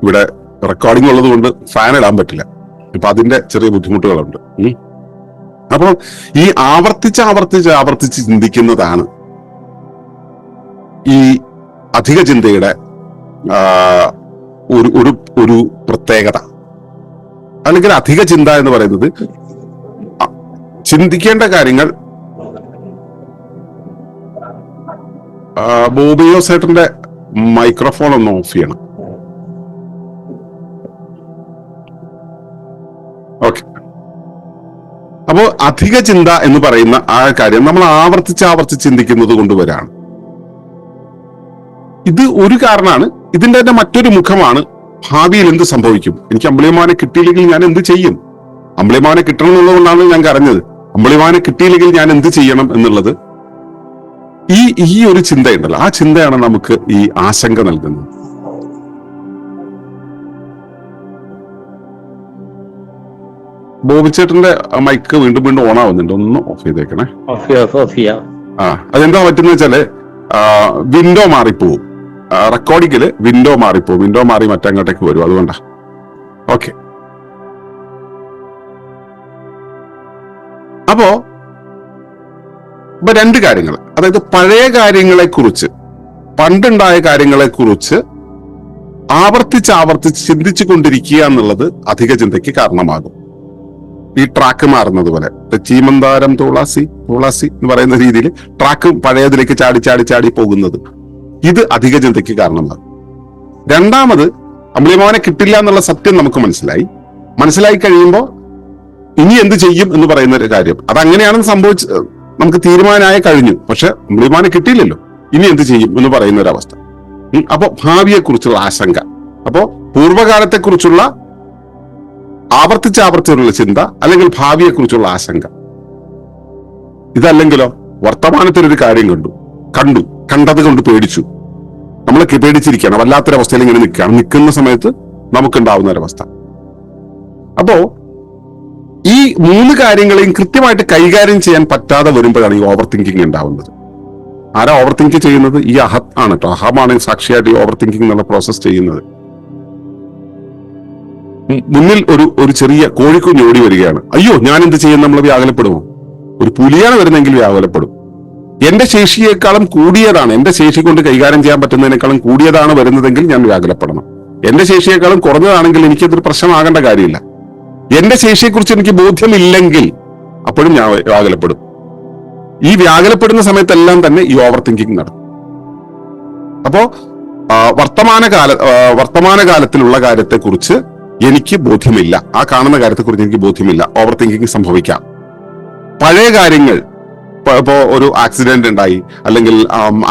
ഇവിടെ റെക്കോർഡിംഗ് ഉള്ളത് കൊണ്ട് ഫാൻ ഇടാൻ പറ്റില്ല. ഇപ്പൊ അതിന്റെ ചെറിയ ബുദ്ധിമുട്ടുകളുണ്ട്. അപ്പൊ ഈ ആവർത്തിച്ച് ചിന്തിക്കുന്നതാണ് ഈ അധിക ചിന്തയുടെ ഒരു പ്രത്യേകത. അല്ലെങ്കിൽ അധിക ചിന്ത എന്ന് പറയുന്നത് ചിന്തിക്കേണ്ട കാര്യങ്ങൾ. ബോബിയോ സേട്ടന്റെ മൈക്രോഫോൺ ഒന്ന് ഓഫ് ചെയ്യണം. ഓക്കെ. അപ്പോ അധിക ചിന്ത എന്ന് പറയുന്ന ആ കാര്യം നമ്മൾ ആവർത്തിച്ച് ചിന്തിക്കുന്നത് കൊണ്ടുവരാണ്. ഇത് ഒരു കാരണമാണ്. ഇതിന്റെ തന്നെ മറ്റൊരു മുഖമാണ് ഭാവിയിൽ എന്ത് സംഭവിക്കും, എനിക്ക് അമ്പിളിയമ്മാവനെ കിട്ടിയില്ലെങ്കിൽ ഞാൻ എന്ത് ചെയ്യും, അമ്പിളിയമ്മാവനെ കിട്ടണം എന്നുള്ളതുകൊണ്ടാണ് ഞാൻ കരഞ്ഞത്, അമ്പിളിയമ്മാവനെ കിട്ടിയില്ലെങ്കിൽ ഞാൻ എന്ത് ചെയ്യണം എന്നുള്ളത്. ഈ ഒരു ചിന്തയുണ്ടല്ലോ, ആ ചിന്തയാണ് നമുക്ക് ഈ ആശങ്ക നൽകുന്നത്. ബോബിച്ചേട്ടന്റെ മൈക്ക് വീണ്ടും വീണ്ടും ഓൺ ആവുന്നുണ്ട്, ഒന്ന് ഓഫ് ചെയ്തേക്കണേ. അതെന്താ പറ്റുന്ന വെച്ചാല് വിൻഡോ മാറിപ്പോവും. റെക്കോർഡിങ്ങില് വിൻഡോ മാറി മറ്റങ്ങോട്ടേക്ക് വരും, അതുകൊണ്ടാ. ഓക്കെ. അപ്പോ രണ്ട് കാര്യങ്ങൾ, അതായത് പഴയ കാര്യങ്ങളെ കുറിച്ച്, പണ്ടുണ്ടായ കാര്യങ്ങളെ കുറിച്ച് ആവർത്തിച്ച് ചിന്തിച്ചു കൊണ്ടിരിക്കുക എന്നുള്ളത് അധിക ചിന്തയ്ക്ക് കാരണമാകും. ഈ ട്രാക്ക് മാറുന്നത് പോലെ ചീമന്താരം തുളസി എന്ന് പറയുന്ന രീതിയിൽ ട്രാക്ക് പഴയതിലേക്ക് ചാടി പോകുന്നത്, ഇത് അധിക ചിന്തയ്ക്ക് കാരണമാകും. രണ്ടാമത്, അമ്പിളിയമ്മാവനെ കിട്ടില്ല എന്നുള്ള സത്യം നമുക്ക് മനസ്സിലായി കഴിയുമ്പോൾ ഇനി എന്ത് ചെയ്യും എന്ന് പറയുന്ന ഒരു കാര്യം, അതങ്ങനെയാണെന്ന് നമുക്ക് തീരുമാനമായി കഴിഞ്ഞു. പക്ഷെ അമ്പിളിയമ്മാവനെ കിട്ടിയില്ലല്ലോ, ഇനി എന്ത് ചെയ്യും എന്ന് പറയുന്ന ഒരു അവസ്ഥ. അപ്പൊ ഭാവിയെക്കുറിച്ചുള്ള ആശങ്ക, അപ്പോ പൂർവ്വകാലത്തെക്കുറിച്ചുള്ള ആവർത്തിച്ചുള്ള ചിന്ത, അല്ലെങ്കിൽ ഭാവിയെക്കുറിച്ചുള്ള ആശങ്ക, ഇതല്ലെങ്കിലോ വർത്തമാനത്തിലൊരു കാര്യം കണ്ടത് കൊണ്ട് പേടിച്ചു, നമ്മൾ പേടിച്ചിരിക്കുകയാണ്, വല്ലാത്തൊരവസ്ഥയിൽ ഇങ്ങനെ നിൽക്കുന്ന സമയത്ത് നമുക്കുണ്ടാവുന്ന ഒരവസ്ഥ. അപ്പോ ഈ 3 കാര്യങ്ങളെയും കൃത്യമായിട്ട് കൈകാര്യം ചെയ്യാൻ പറ്റാതെ വരുമ്പോഴാണ് ഈ ഓവർ തിങ്കിങ് ഉണ്ടാവുന്നത്. ആരാ ഓവർ തിങ്ക് ചെയ്യുന്നത്? ഈ അഹം ആണ് കേട്ടോ. അഹമാണ് സാക്ഷിയായിട്ട് ഈ ഓവർ തിങ്കിങ് എന്നുള്ള പ്രോസസ് ചെയ്യുന്നത്. മുന്നിൽ ഒരു ചെറിയ കോഴിക്കുഞ്ഞ് ഓടി വരികയാണ്. അയ്യോ ഞാൻ എന്ത് ചെയ്യും? നമ്മൾ വ്യാകുലപ്പെടുമോ? ഒരു പുലിയാണ് വരുന്നെങ്കിൽ വ്യാകുലപ്പെടും. എന്റെ ശേഷിയേക്കാളും കൂടിയതാണ്, എന്റെ ശേഷി കൊണ്ട് കൈകാര്യം ചെയ്യാൻ പറ്റുന്നതിനേക്കാളും കൂടിയതാണ് വരുന്നതെങ്കിൽ ഞാൻ വ്യാകുലപ്പെടണം. എന്റെ ശേഷിയേക്കാളും കുറഞ്ഞതാണെങ്കിൽ എനിക്കതൊരു പ്രശ്നമാകേണ്ട കാര്യമില്ല. എന്റെ ശേഷിയെക്കുറിച്ച് എനിക്ക് ബോധ്യമില്ലെങ്കിൽ അപ്പോഴും ഞാൻ വ്യാകുലപ്പെടും. ഈ വ്യാകുലപ്പെടുന്ന സമയത്തെല്ലാം തന്നെ ഈ ഓവർ തിങ്കിങ് നടക്കും. അപ്പോ വർത്തമാനകാലത്തിലുള്ള കാര്യത്തെക്കുറിച്ച് എനിക്ക് ബോധ്യമില്ല, ആ കാണുന്ന കാര്യത്തെക്കുറിച്ച് എനിക്ക് ബോധ്യമില്ല, ഓവർ തിങ്കിങ് സംഭവിക്കാം. പഴയ കാര്യങ്ങൾ, ഇപ്പോ ഒരു ആക്സിഡന്റ് ഉണ്ടായി, അല്ലെങ്കിൽ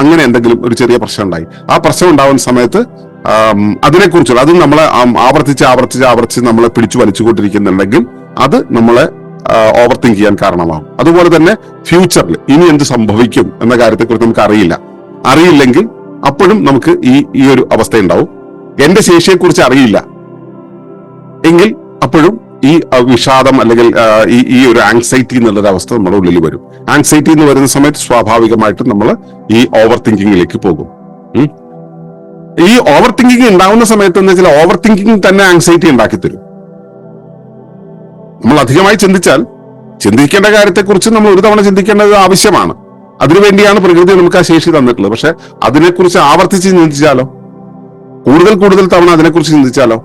അങ്ങനെ എന്തെങ്കിലും ഒരു ചെറിയ പ്രശ്നം ഉണ്ടായി, ആ പ്രശ്നം ഉണ്ടാവുന്ന സമയത്ത് അതിനെക്കുറിച്ചുള്ള അത് നമ്മളെ ആവർത്തിച്ച് നമ്മളെ പിടിച്ചു വലിച്ചുകൊണ്ടിരിക്കുന്നുണ്ടെങ്കിൽ അത് നമ്മളെ ഓവർ തിങ്ക് ചെയ്യാൻ കാരണമാകും. അതുപോലെ തന്നെ ഫ്യൂച്ചറിൽ ഇനി എന്ത് സംഭവിക്കും എന്ന കാര്യത്തെക്കുറിച്ച് നമുക്ക് അറിയില്ലെങ്കിൽ അപ്പോഴും നമുക്ക് ഈ ഒരു അവസ്ഥ ഉണ്ടാവും. എന്റെ ശേഷിയെക്കുറിച്ച് അറിയില്ല എങ്കിൽ അപ്പോഴും ഈ വിഷാദം അല്ലെങ്കിൽ ഈ ഒരു ആങ്സൈറ്റി എന്നുള്ളൊരു അവസ്ഥ നമ്മുടെ ഉള്ളിൽ വരും. ആങ്സൈറ്റി എന്ന് വരുന്ന സമയത്ത് സ്വാഭാവികമായിട്ടും നമ്മൾ ഈ ഓവർ തിങ്കിങ്ങിലേക്ക് പോകും. ഈ ഓവർ തിങ്കിങ് ഉണ്ടാവുന്ന സമയത്ത് എന്ന് വെച്ചാൽ ഓവർ തിങ്കിങ് തന്നെ ആങ്സൈറ്റി ഉണ്ടാക്കി തരും. നമ്മൾ അധികമായി ചിന്തിക്കേണ്ട കാര്യത്തെക്കുറിച്ച് നമ്മൾ ഒരു തവണ ചിന്തിക്കേണ്ടത് ആവശ്യമാണ്. അതിനുവേണ്ടിയാണ് പ്രകൃതി നമുക്ക് ആ ശേഷി തന്നിട്ടുള്ളത്. പക്ഷെ അതിനെക്കുറിച്ച് ആവർത്തിച്ച് ചിന്തിച്ചാലോ, കൂടുതൽ തവണ അതിനെക്കുറിച്ച് ചിന്തിച്ചാലോ,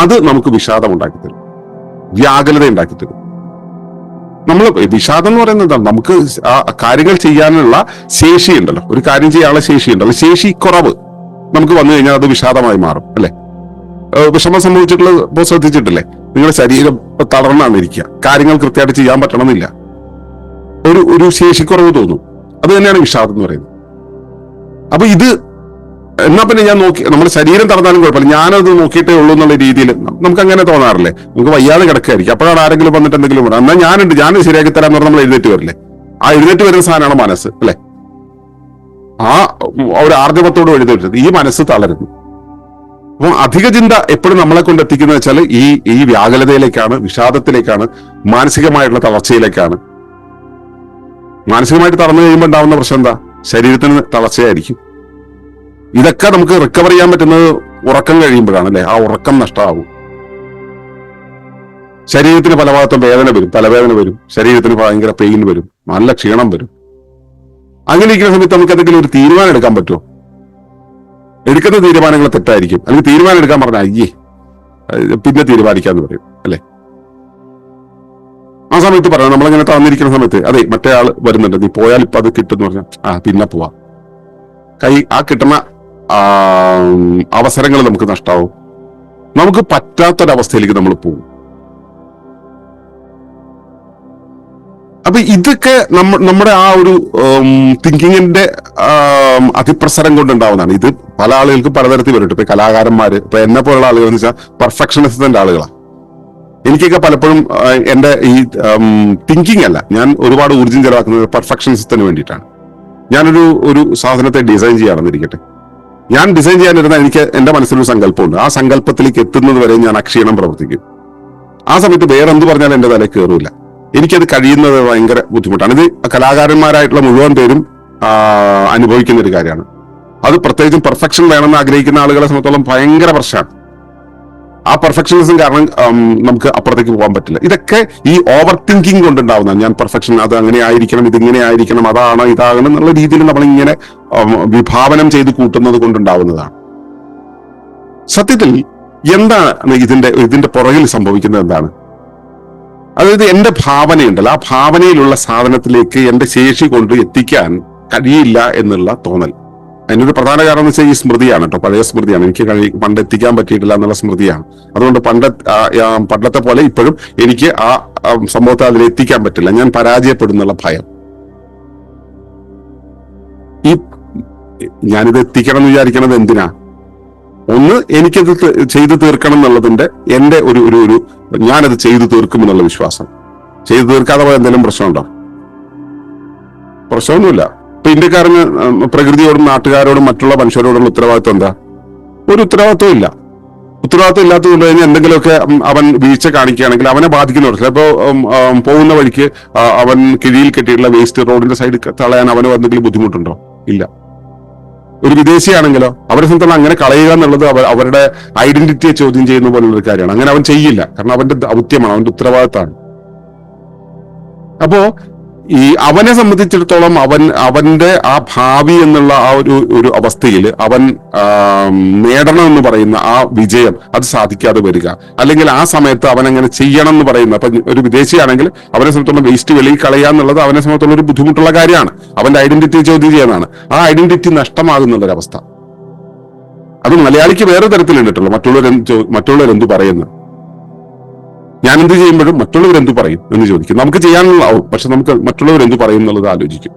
അത് നമുക്ക് വിഷാദം ഉണ്ടാക്കി തരും, വ്യാകുലത ഉണ്ടാക്കി തരും. നമ്മൾ വിഷാദം എന്ന് പറയുന്നത് എന്താണ്? നമുക്ക് ആ കാര്യങ്ങൾ ചെയ്യാനുള്ള ശേഷി ഉണ്ടല്ലോ, ഒരു കാര്യം ചെയ്യാനുള്ള ശേഷി ഉണ്ടല്ലോ, ശേഷി കുറവ് നമുക്ക് വന്നു കഴിഞ്ഞാൽ അത് വിഷാദമായി മാറും. അല്ലെ, വിഷമം സംഭവിച്ചിട്ടുള്ളത് ഇപ്പോ ശ്രദ്ധിച്ചിട്ടില്ലേ? നിങ്ങളുടെ ശരീരം തളർന്നാണ് ഇരിക്കുക, കാര്യങ്ങൾ കൃത്യമായിട്ട് ചെയ്യാൻ പറ്റണമെന്നില്ല, ഒരു ശേഷിക്കുറവ് തോന്നും. അത് തന്നെയാണ് വിഷാദം എന്ന് പറയുന്നത്. അപ്പൊ ഇത് എന്നാ പിന്നെ ഞാൻ നമ്മുടെ ശരീരം തളർന്നാലും കുഴപ്പമില്ല, ഞാനത് നോക്കിയിട്ടേ ഉള്ളൂ എന്നുള്ള രീതിയിൽ നമുക്ക് അങ്ങനെ തോന്നാറില്ലേ? നമുക്ക് വയ്യാതെ കിടക്കായിരിക്കും, അപ്പോഴാണ് ആരെങ്കിലും വന്നിട്ട് എന്തെങ്കിലും പറയാം, എന്നാൽ ഞാൻ ശരിയാക്കി തരാന്ന് പറഞ്ഞാൽ നമ്മൾ എഴുന്നേറ്റ് വരില്ലേ? ആ എഴുന്നേറ്റ് വരുന്ന സാധനമാണ് മനസ്സ്. അല്ലെ, ആ ഒരു ആർജവത്തോട് എഴുന്നേറ്റത് ഈ മനസ്സ് തളരുന്നു. അപ്പൊ അധിക ചിന്ത എപ്പോഴും നമ്മളെ കൊണ്ട് എത്തിക്കുന്നത് വെച്ചാൽ ഈ വ്യാകുലതയിലേക്കാണ്, വിഷാദത്തിലേക്കാണ്, മാനസികമായിട്ടുള്ള തളർച്ചയിലേക്കാണ്. മാനസികമായിട്ട് തളർന്നു കഴിയുമ്പോൾ ഉണ്ടാവുന്ന പ്രശ്നം എന്താ? ശരീരത്തിന് തളർച്ചയായിരിക്കും. ഇതൊക്കെ നമുക്ക് റിക്കവർ ചെയ്യാൻ പറ്റുന്നത് ഉറക്കം കഴിയുമ്പോഴാണ്. അല്ലെ, ആ ഉറക്കം നഷ്ടമാകും. ശരീരത്തിന് പല ഭാഗത്തും വേദന വരും, തലവേദന വരും, ശരീരത്തിന് ഭയങ്കര പെയിൻ വരും, നല്ല ക്ഷീണം വരും. അങ്ങനെ ഇരിക്കുന്ന സമയത്ത് നമുക്ക് എന്തെങ്കിലും ഒരു തീരുമാനം എടുക്കാൻ പറ്റുമോ? എടുക്കുന്ന തീരുമാനങ്ങൾ തെറ്റായിരിക്കും. അല്ലെങ്കിൽ തീരുമാനം എടുക്കാൻ പറഞ്ഞാൽ പിന്നെ തീരുമാനിക്കാന്ന് പറയും. അല്ലെ, ആ സമയത്ത് പറയാം, നമ്മളിങ്ങനെ തന്നിരിക്കുന്ന സമയത്ത് അതെ മറ്റേ ആൾ വരുന്നുണ്ട്, നീ പോയാൽ ഇപ്പൊ അത് കിട്ടും എന്ന് പറഞ്ഞാൽ പിന്നെ പോവാം. ആ കിട്ടുന്ന അവസരങ്ങൾ നമുക്ക് നഷ്ടാവും. നമുക്ക് പറ്റാത്തൊരവസ്ഥയിലേക്ക് നമ്മൾ പോകും. അപ്പൊ ഇതൊക്കെ നമ്മുടെ ആ ഒരു തിങ്കിങ്ങിന്റെ അതിപ്രസരം കൊണ്ടുണ്ടാവുന്നതാണ്. ഇത് പല ആളുകൾക്ക് പലതരത്തിൽ വരും. ഇപ്പൊ കലാകാരന്മാര്, ഇപ്പൊ എന്നെ പോലുള്ള ആളുകൾ എന്ന് വെച്ചാൽ പെർഫെക്ഷനിസത്തിന്റെ ആളുകളാണ്. എനിക്കൊക്കെ പലപ്പോഴും എന്റെ ഈ തിങ്കിങ് അല്ല, ഞാൻ ഒരുപാട് ഊർജ്ജം ചെലവാക്കുന്നത് പെർഫെക്ഷനിസത്തിന് വേണ്ടിയിട്ടാണ്. ഞാനൊരു സാധനത്തെ ഡിസൈൻ ചെയ്യാമെന്നിരിക്കട്ടെ, ഞാൻ ഡിസൈൻ ചെയ്യാനിരുന്നാൽ എനിക്ക് എന്റെ മനസ്സിലൊരു സങ്കല്പമുണ്ട്. ആ സങ്കല്പത്തിലേക്ക് എത്തുന്നത് വരെ ഞാൻ അക്ഷീണം പ്രവർത്തിക്കും. ആ സമയത്ത് വേറെ എന്ത് പറഞ്ഞാലും എന്റെ തലയിൽ കയറൂല. എനിക്കത് കഴിയുന്നത് ഭയങ്കര ബുദ്ധിമുട്ടാണ്. ഇത് കലാകാരന്മാരായിട്ടുള്ള മുഴുവൻ പേരും അനുഭവിക്കുന്ന ഒരു കാര്യമാണ്. അത് പ്രത്യേകിച്ചും പെർഫെക്ഷൻ വേണമെന്ന് ആഗ്രഹിക്കുന്ന ആളുകളെ സംബന്ധിച്ചോളം ഭയങ്കര പ്രശ്നമാണ്. ആ പെർഫെക്ഷനിസം കാരണം നമുക്ക് അപ്പുറത്തേക്ക് പോകാൻ പറ്റില്ല. ഇതൊക്കെ ഈ ഓവർ തിങ്കിങ് കൊണ്ടുണ്ടാവുന്നതാണ്. ഞാൻ പെർഫെക്ഷൻ, അത് അങ്ങനെ ആയിരിക്കണം, ഇതിങ്ങനെ ആയിരിക്കണം, അതാണ് ഇതാകണം എന്നുള്ള രീതിയിൽ നമ്മളിങ്ങനെ വിഭാവനം ചെയ്ത് കൂട്ടുന്നത് കൊണ്ടുണ്ടാവുന്നതാണ്. സത്യത്തിൽ എന്താണ് ഇതിന്റെ പുറകിൽ സംഭവിക്കുന്നത്? എന്താണ്? അതായത് എന്റെ ഭാവനയുണ്ടല്ലോ, ആ ഭാവനയിലുള്ള സാധനത്തിലേക്ക് എന്റെ ശേഷി കൊണ്ട് എത്തിക്കാൻ കഴിയില്ല എന്നുള്ള തോന്നൽ. അതിനൊരു പ്രധാന കാരണം എന്ന് വെച്ചാൽ ഈ സ്മൃതിയാണ് കേട്ടോ, പഴയ സ്മൃതിയാണ്. എനിക്ക് പണ്ട് എത്തിക്കാൻ പറ്റിയിട്ടില്ല എന്നുള്ള സ്മൃതിയാണ്. അതുകൊണ്ട് പണ്ടത്തെ പോലെ ഇപ്പോഴും എനിക്ക് ആ സംഭവത്തെ അതിലെത്തിക്കാൻ പറ്റില്ല, ഞാൻ പരാജയപ്പെടുന്നുള്ള ഭയം. ഞാനിത് എത്തിക്കണം എന്ന് വിചാരിക്കണത് എന്തിനാ? ഒന്ന്, എനിക്കത് ചെയ്തു തീർക്കണം എന്നുള്ളതിന്റെ എന്റെ ഒരു ഞാനത് ചെയ്തു തീർക്കുമെന്നുള്ള വിശ്വാസം. ചെയ്തു തീർക്കാതെ പോയ എന്തെങ്കിലും പ്രശ്നമുണ്ടോ? പ്രശ്നമൊന്നുമില്ല. ഇപ്പൊ ഇന്ത്യക്കാരന് പ്രകൃതിയോടും നാട്ടുകാരോടും മറ്റുള്ള മനുഷ്യരോടുള്ള ഉത്തരവാദിത്വം എന്താ? ഒരു ഉത്തരവാദിത്വം ഇല്ല. ഉത്തരവാദിത്വം ഇല്ലാത്തതുകൊണ്ട് കഴിഞ്ഞാൽ എന്തെങ്കിലുമൊക്കെ അവൻ വീഴ്ച കാണിക്കുകയാണെങ്കിൽ അവനെ ബാധിക്കുന്ന പ്രശ്നം. ഇപ്പൊ പോകുന്ന വഴിക്ക് അവൻ കിഴിയിൽ കെട്ടിയിട്ടുള്ള വേസ്റ്റ് റോഡിന്റെ സൈഡിൽ തളയാൻ അവന് എന്തെങ്കിലും ബുദ്ധിമുട്ടുണ്ടോ? ഇല്ല. ഒരു വിദേശിയാണെങ്കിലോ അവരെ സംബന്ധിച്ച് അങ്ങനെ കളയുക എന്നുള്ളത് അവരുടെ ഐഡന്റിറ്റിയെ ചോദ്യം ചെയ്യുന്ന പോലുള്ള ഒരു കാര്യമാണ്. അങ്ങനെ അവൻ ചെയ്യില്ല, കാരണം അവന്റെ ദൗത്യമാണ്, അവന്റെ ഉത്തരവാദിത്തമാണ്. അപ്പോ ഈ അവനെ സംബന്ധിച്ചിടത്തോളം അവന്റെ ആ ഭാവി എന്നുള്ള ആ ഒരു അവസ്ഥയിൽ അവൻ നേടണം എന്ന് പറയുന്ന ആ വിജയം അത് സാധിക്കാതെ വരിക, അല്ലെങ്കിൽ ആ സമയത്ത് അവൻ അങ്ങനെ ചെയ്യണം എന്ന് പറയുന്ന, അപ്പൊ ഒരു വിദേശിയാണെങ്കിൽ അവനെ സംബന്ധിച്ചോളം വേസ്റ്റ് വെളിയിൽ കളയുക എന്നുള്ളത് അവനെ സംബന്ധിച്ചുള്ള ഒരു ബുദ്ധിമുട്ടുള്ള കാര്യമാണ്. അവന്റെ ഐഡന്റിറ്റി ചോദ്യം ചെയ്യുന്നതാണ്. ആ ഐഡന്റിറ്റി നഷ്ടമാകുന്നുള്ളൊരവസ്ഥ അത് മലയാളിക്ക് വേറെ തരത്തിലുണ്ടിട്ടുള്ളൂ. മറ്റുള്ളവരെന്തു പറയുന്നു, ഞാൻ എന്ത് ചെയ്യുമ്പോഴും മറ്റുള്ളവരെന്തു പറയും എന്ന് ചോദിക്കും. നമുക്ക് ചെയ്യാനുള്ളതാവും, പക്ഷെ നമുക്ക് മറ്റുള്ളവരെന്തു പറയും എന്നുള്ളത് ആലോചിക്കും.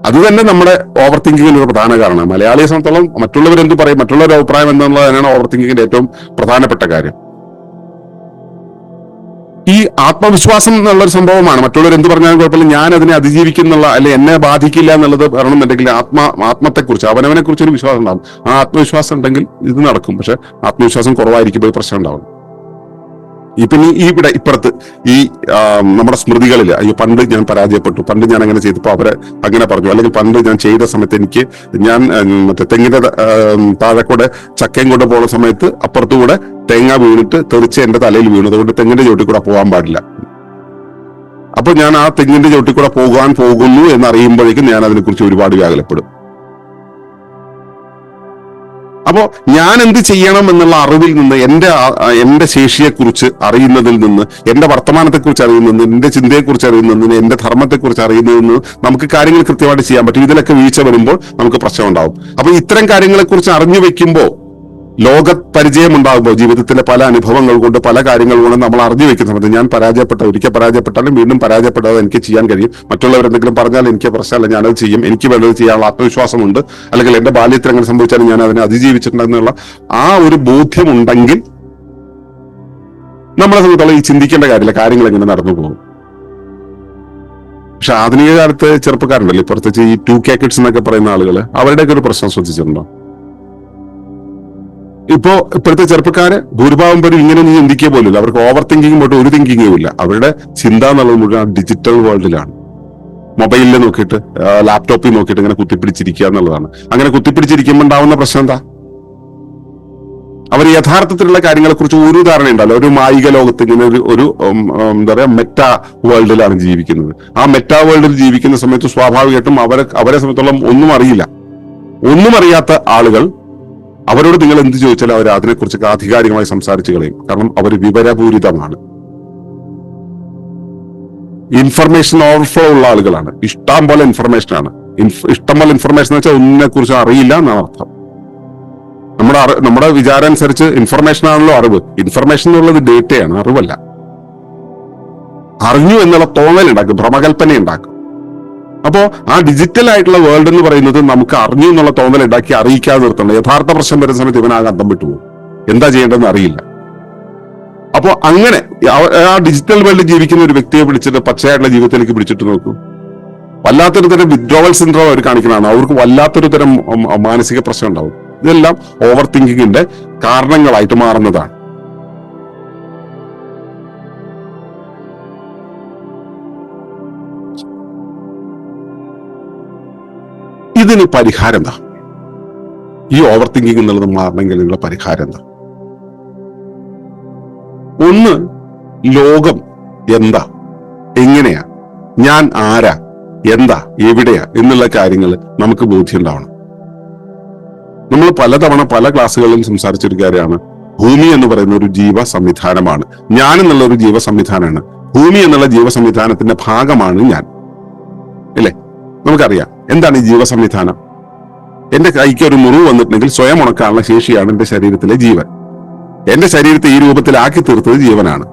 അത് തന്നെ നമ്മുടെ ഓവർ തിങ്കിങ്ങിന് ഒരു പ്രധാന കാരണമാണ്. മലയാളിയെ സംബന്ധിച്ചോളം മറ്റുള്ളവരെന്തു പറയും, മറ്റുള്ളവരുടെ അഭിപ്രായം എന്നുള്ളത് തന്നെയാണ് ഓവർ തിങ്കിങ്ങിന്റെ ഏറ്റവും പ്രധാനപ്പെട്ട കാര്യം. ഈ ആത്മവിശ്വാസം എന്നുള്ളൊരു സംഭവമാണ്. മറ്റുള്ളവർ എന്ത് പറഞ്ഞാലും കുഴപ്പമില്ല, ഞാൻ അതിനെ അതിജീവിക്കുന്നുള്ള, അല്ലെ എന്നെ ബാധിക്കില്ല എന്നുള്ളത് പറയണമെന്നുണ്ടെങ്കിൽ ആത്മത്തെക്കുറിച്ച്, അവനവനെ കുറിച്ച് ഒരു വിശ്വാസം ഉണ്ടാവും. ആ ആത്മവിശ്വാസം ഉണ്ടെങ്കിൽ ഇത് നടക്കും. പക്ഷെ ആത്മവിശ്വാസം കുറവായിരിക്കുമ്പോൾ പ്രശ്നം ഉണ്ടാവും. പിന്നെ ഇപ്പുറത്ത് ഈ നമ്മുടെ സ്മൃതികളിൽ, അയ്യോ പണ്ട് ഞാൻ പരാജയപ്പെട്ടു, പണ്ട് ഞാൻ അങ്ങനെ ചെയ്തപ്പോൾ അവരെ അങ്ങനെ പറഞ്ഞു, അല്ലെങ്കിൽ പണ്ട് ഞാൻ ചെയ്ത സമയത്ത് ഞാൻ മറ്റേ തെങ്ങിന്റെ താഴെ കൂടെ ചക്കയും കൊണ്ട് പോകുന്ന സമയത്ത് അപ്പുറത്തുകൂടെ തേങ്ങ വീണിട്ട് തെറിച്ച് എന്റെ തലയിൽ വീണു, അതുകൊണ്ട് തെങ്ങിന്റെ ചോട്ടിൽ കൂടെ പോകാൻ പാടില്ല. അപ്പൊ ഞാൻ ആ തെങ്ങിന്റെ ചോട്ടിൽ കൂടെ പോകാൻ പോകുന്നു എന്നറിയുമ്പോഴേക്കും ഞാൻ അതിനെക്കുറിച്ച് ഒരുപാട് വ്യാകുലപ്പെടും. അപ്പോ ഞാൻ എന്ത് ചെയ്യണം എന്നുള്ള അറിവിൽ നിന്ന്, എന്റെ ശേഷിയെക്കുറിച്ച് അറിയുന്നതിൽ നിന്ന്, എന്റെ വർത്തമാനത്തെക്കുറിച്ച് അറിയുന്നതിന്, എന്റെ ചിന്തയെക്കുറിച്ച് അറിയുന്നതിന്, എന്റെ ധർമ്മത്തെക്കുറിച്ച് അറിയുന്നതിന് നമുക്ക് കാര്യങ്ങൾ കൃത്യമായിട്ട് ചെയ്യാൻ പറ്റും. ഇതിലൊക്കെ വീഴ്ച വരുമ്പോൾ നമുക്ക് പ്രശ്നം ഉണ്ടാവും. അപ്പൊ ഇത്തരം കാര്യങ്ങളെക്കുറിച്ച് അറിഞ്ഞു വെക്കുമ്പോൾ, ലോക പരിചയം ഉണ്ടാകുമ്പോൾ, ജീവിതത്തിലെ പല അനുഭവങ്ങൾ കൊണ്ട്, പല കാര്യങ്ങൾ കൊണ്ട് നമ്മൾ അറിഞ്ഞു വെക്കുന്ന സമയത്ത്, ഞാൻ ഒരിക്കൽ പരാജയപ്പെട്ടാലും വീണ്ടും പരാജയപ്പെടാതെ എനിക്ക് ചെയ്യാൻ കഴിയും. മറ്റുള്ളവരെന്തെങ്കിലും പറഞ്ഞാൽ എനിക്ക് പ്രശ്നമല്ല, ഞാനത് ചെയ്യും, എനിക്ക് വേണ്ടത് ചെയ്യാനുള്ള ആത്മവിശ്വാസമുണ്ട്, അല്ലെങ്കിൽ എന്റെ ബാല്യത്തിൽ അങ്ങനെ സംഭവിച്ചാലും ഞാൻ അതിനെ അതിജീവിച്ചിട്ടുണ്ടെന്നുള്ള ആ ഒരു ബോധ്യമുണ്ടെങ്കിൽ നമ്മളെ സംബന്ധിച്ചുള്ള ഈ ചിന്തിക്കേണ്ട കാര്യമില്ല, കാര്യങ്ങൾ എങ്ങനെ നടന്നു പോകും. പക്ഷെ ആധുനിക കാലത്ത് ചെറുപ്പക്കാരുണ്ടല്ലോ, പ്രത്യേകിച്ച് ഈ 2K കിഡ്സ് എന്നൊക്കെ പറയുന്ന ആളുകൾ, അവരുടെയൊക്കെ ഒരു പ്രശ്നം ശ്രദ്ധിച്ചിട്ടുണ്ടോ? ഇപ്പോഴത്തെ ചെറുപ്പക്കാര് ഭൂരിഭാഗം പേരും ഇങ്ങനെ നീ ചിന്തിക്കുക പോലില്ല. അവർക്ക് ഓവർ തിങ്കിങ് പോയിട്ട് ഒരു തിങ്കിങ്ങും ഇല്ല. അവരുടെ ചിന്ത എന്നുള്ളത് മുഴുവൻ ഡിജിറ്റൽ വേൾഡിലാണ്. മൊബൈലിൽ നോക്കിയിട്ട്, ലാപ്ടോപ്പിൽ നോക്കിയിട്ട് ഇങ്ങനെ കുത്തിപ്പിടിച്ചിരിക്കുക എന്നുള്ളതാണ്. അങ്ങനെ കുത്തിപ്പിടിച്ചിരിക്കുമ്പോൾ ഉണ്ടാവുന്ന പ്രശ്നം എന്താ? അവർ യഥാർത്ഥത്തിലുള്ള കാര്യങ്ങളെ കുറിച്ച് ഒരു ധാരണ ഉണ്ടല്ലോ. ഒരു മായിക ലോകത്ത് ഇങ്ങനെ ഒരു എന്താ പറയാ മെറ്റാ വേൾഡിലാണ് ജീവിക്കുന്നത്. ആ മെറ്റാ വേൾഡിൽ ജീവിക്കുന്ന സമയത്ത് സ്വാഭാവികമായിട്ടും അവരെ സംബന്ധിച്ചോളം ഒന്നും അറിയാത്ത ആളുകൾ, അവരോട് നിങ്ങൾ എന്ത് ചോദിച്ചാലും അവർ അതിനെക്കുറിച്ച് ആധികാരികമായി സംസാരിച്ചു കളയും. കാരണം അവർ വിവരപൂരിതമാണ്, ഇൻഫർമേഷൻ ഓവർഫ്ലോ ഉള്ള ആളുകളാണ്. ഇഷ്ടം പോലെ ഇൻഫർമേഷൻ എന്ന് വെച്ചാൽ ഒന്നിനെ കുറിച്ച് അറിയില്ല എന്നാണ് അർത്ഥം. നമ്മുടെ വിചാരം അനുസരിച്ച് ഇൻഫർമേഷൻ ആണല്ലോ അറിവ്. ഇൻഫർമേഷൻ എന്നുള്ളത് ഡേറ്റയാണ്, അറിവല്ല. അറിഞ്ഞു എന്നുള്ള തോന്നലുണ്ടാക്കും, ഭ്രമകൽപ്പന ഉണ്ടാക്കും. അപ്പോ ആ ഡിജിറ്റൽ ആയിട്ടുള്ള വേൾഡ് എന്ന് പറയുന്നത് നമുക്ക് അറിഞ്ഞു എന്നുള്ള തോന്നൽ ഉണ്ടാക്കി അറിയിക്കാതെ നിർത്തണം. യഥാർത്ഥ പ്രശ്നം വരുന്ന സമയത്ത് ഇവനാകെ അന്തം വിട്ടുപോകും, എന്താ ചെയ്യേണ്ടതെന്ന് അറിയില്ല. അപ്പോ അങ്ങനെ ആ ഡിജിറ്റൽ വേൾഡിൽ ജീവിക്കുന്ന ഒരു വ്യക്തിയെ പിടിച്ചിട്ട് പച്ചയായിട്ടുള്ള ജീവിതത്തിലേക്ക് പിടിച്ചിട്ട് നോക്കൂ, വല്ലാത്തൊരു തരം വിഡ്രോവൽ സിൻഡ്രോം അവർ കാണിക്കുന്നതാണ്. അവർക്ക് വല്ലാത്തൊരു തരം മാനസിക പ്രശ്നം ഉണ്ടാവും. ഇതെല്ലാം ഓവർ തിങ്കിങ്ങിന്റെ കാരണങ്ങളായിട്ട് മാറുന്നതാണ്. ഇതിന് പരിഹാരം എന്താ? ഈ ഓവർ തിങ്കിങ് എന്നുള്ളത് മാറണമെങ്കിലുള്ള പരിഹാരം എന്താ? ഒന്ന്, ലോകം എന്താ, എങ്ങനെയാ, ഞാൻ ആരാ, എന്താ, എവിടെയാ എന്നുള്ള കാര്യങ്ങൾ നമുക്ക് ബോധ്യമുണ്ടാവണം. നമ്മൾ പലതവണ പല ക്ലാസ്സുകളിലും സംസാരിച്ചൊരു കാര്യമാണ്, ഭൂമി എന്ന് പറയുന്ന ഒരു ജീവ സംവിധാനമാണ്. ഞാൻ എന്നുള്ള ഒരു ജീവ സംവിധാനമാണ്. ഭൂമി എന്നുള്ള ജീവ സംവിധാനത്തിന്റെ ഭാഗമാണ് ഞാൻ, അല്ലേ? നമുക്കറിയാം എന്താണ് ഈ ജീവ സംവിധാനം. എന്റെ കൈക്ക് ഒരു മുറിവ് വന്നിട്ടുണ്ടെങ്കിൽ സ്വയം ഉണക്കാനുള്ള ശേഷിയാണ് എന്റെ ശരീരത്തിലെ ജീവൻ. എന്റെ ശരീരത്തെ ഈ രൂപത്തിലാക്കി തീർത്തത് ജീവനാണ്.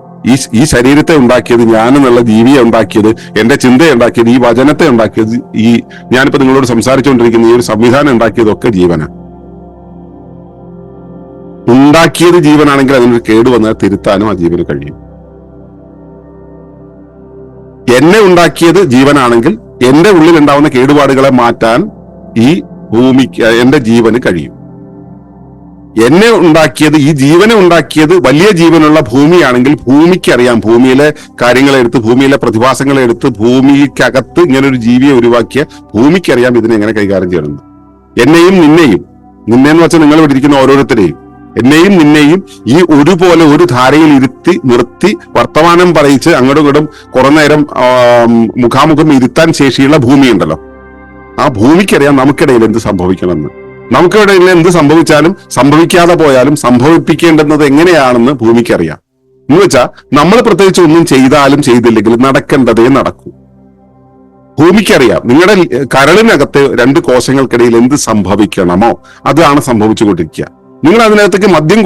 ഈ ശരീരത്തെ ഉണ്ടാക്കിയത്, ഞാൻ എന്നുള്ള ജീവിയെ ഉണ്ടാക്കിയത്, എന്റെ ചിന്തയെ ഉണ്ടാക്കിയത്, ഈ വചനത്തെ ഉണ്ടാക്കിയത്, ഈ ഞാനിപ്പോ നിങ്ങളോട് സംസാരിച്ചുകൊണ്ടിരിക്കുന്ന ഈ ഒരു സംവിധാനം ഉണ്ടാക്കിയതൊക്കെ ജീവനാണ്. ഉണ്ടാക്കിയത് ജീവനാണെങ്കിൽ അതിനൊരു കേടുവന്നാൽ തിരുത്താനും ആ ജീവന് കഴിയും. എന്നെ ഉണ്ടാക്കിയത് ജീവനാണെങ്കിൽ എന്റെ ഉള്ളിൽ ഉണ്ടാവുന്ന കേടുപാടുകളെ മാറ്റാൻ ഈ ഭൂമിക്ക്, എന്റെ ജീവന് കഴിയും. എന്നെ ഉണ്ടാക്കിയത്, ഈ ജീവനെ ഉണ്ടാക്കിയത് വലിയ ജീവനുള്ള ഭൂമിയാണെങ്കിൽ ഭൂമിക്ക് അറിയാം, ഭൂമിയിലെ കാര്യങ്ങളെ എടുത്ത്, ഭൂമിയിലെ പ്രതിഭാസങ്ങളെ എടുത്ത്, ഭൂമിക്കകത്ത് ഇങ്ങനെ ഒരു ജീവിയെ ഉരുവാക്കിയ ഭൂമിക്കറിയാം ഇതിനെ എങ്ങനെ കൈകാര്യം ചെയ്യണമെന്ന്. എന്നെയും നിന്നെയും, നിന്നെന്ന് വെച്ചാൽ നിങ്ങൾ ഇവിടെ ഇരിക്കുന്ന ഓരോരുത്തരെയും, എന്നെയും നിന്നെയും ഈ ഒരുപോലെ ഒരു ധാരയിൽ നിർത്തി വർത്തമാനം പറയിച്ച് അങ്ങോട്ടും ഇങ്ങോട്ടും കുറെ നേരം മുഖാമുഖം ഇരുത്താൻ ശേഷിയുള്ള ഭൂമിയുണ്ടല്ലോ, ആ ഭൂമിക്കറിയാം നമുക്കിടയിൽ എന്ത് സംഭവിക്കണമെന്ന്. നമുക്കിടയിൽ എന്ത് സംഭവിച്ചാലും സംഭവിക്കാതെ പോയാലും സംഭവിപ്പിക്കേണ്ടുന്നത് എങ്ങനെയാണെന്ന് ഭൂമിക്കറിയാം. എന്ന് വെച്ചാൽ നമ്മൾ പ്രത്യേകിച്ച് ഒന്നും ചെയ്താലും ചെയ്തില്ലെങ്കിലും നടക്കേണ്ടതേ നടക്കൂ. ഭൂമിക്കറിയാം നിങ്ങളുടെ കരളിനകത്ത് രണ്ട് കോശങ്ങൾക്കിടയിൽ എന്ത് സംഭവിക്കണമോ അതാണ് സംഭവിച്ചുകൊണ്ടിരിക്കുക. നിങ്ങൾ അതിനകത്തേക്ക് മദ്യം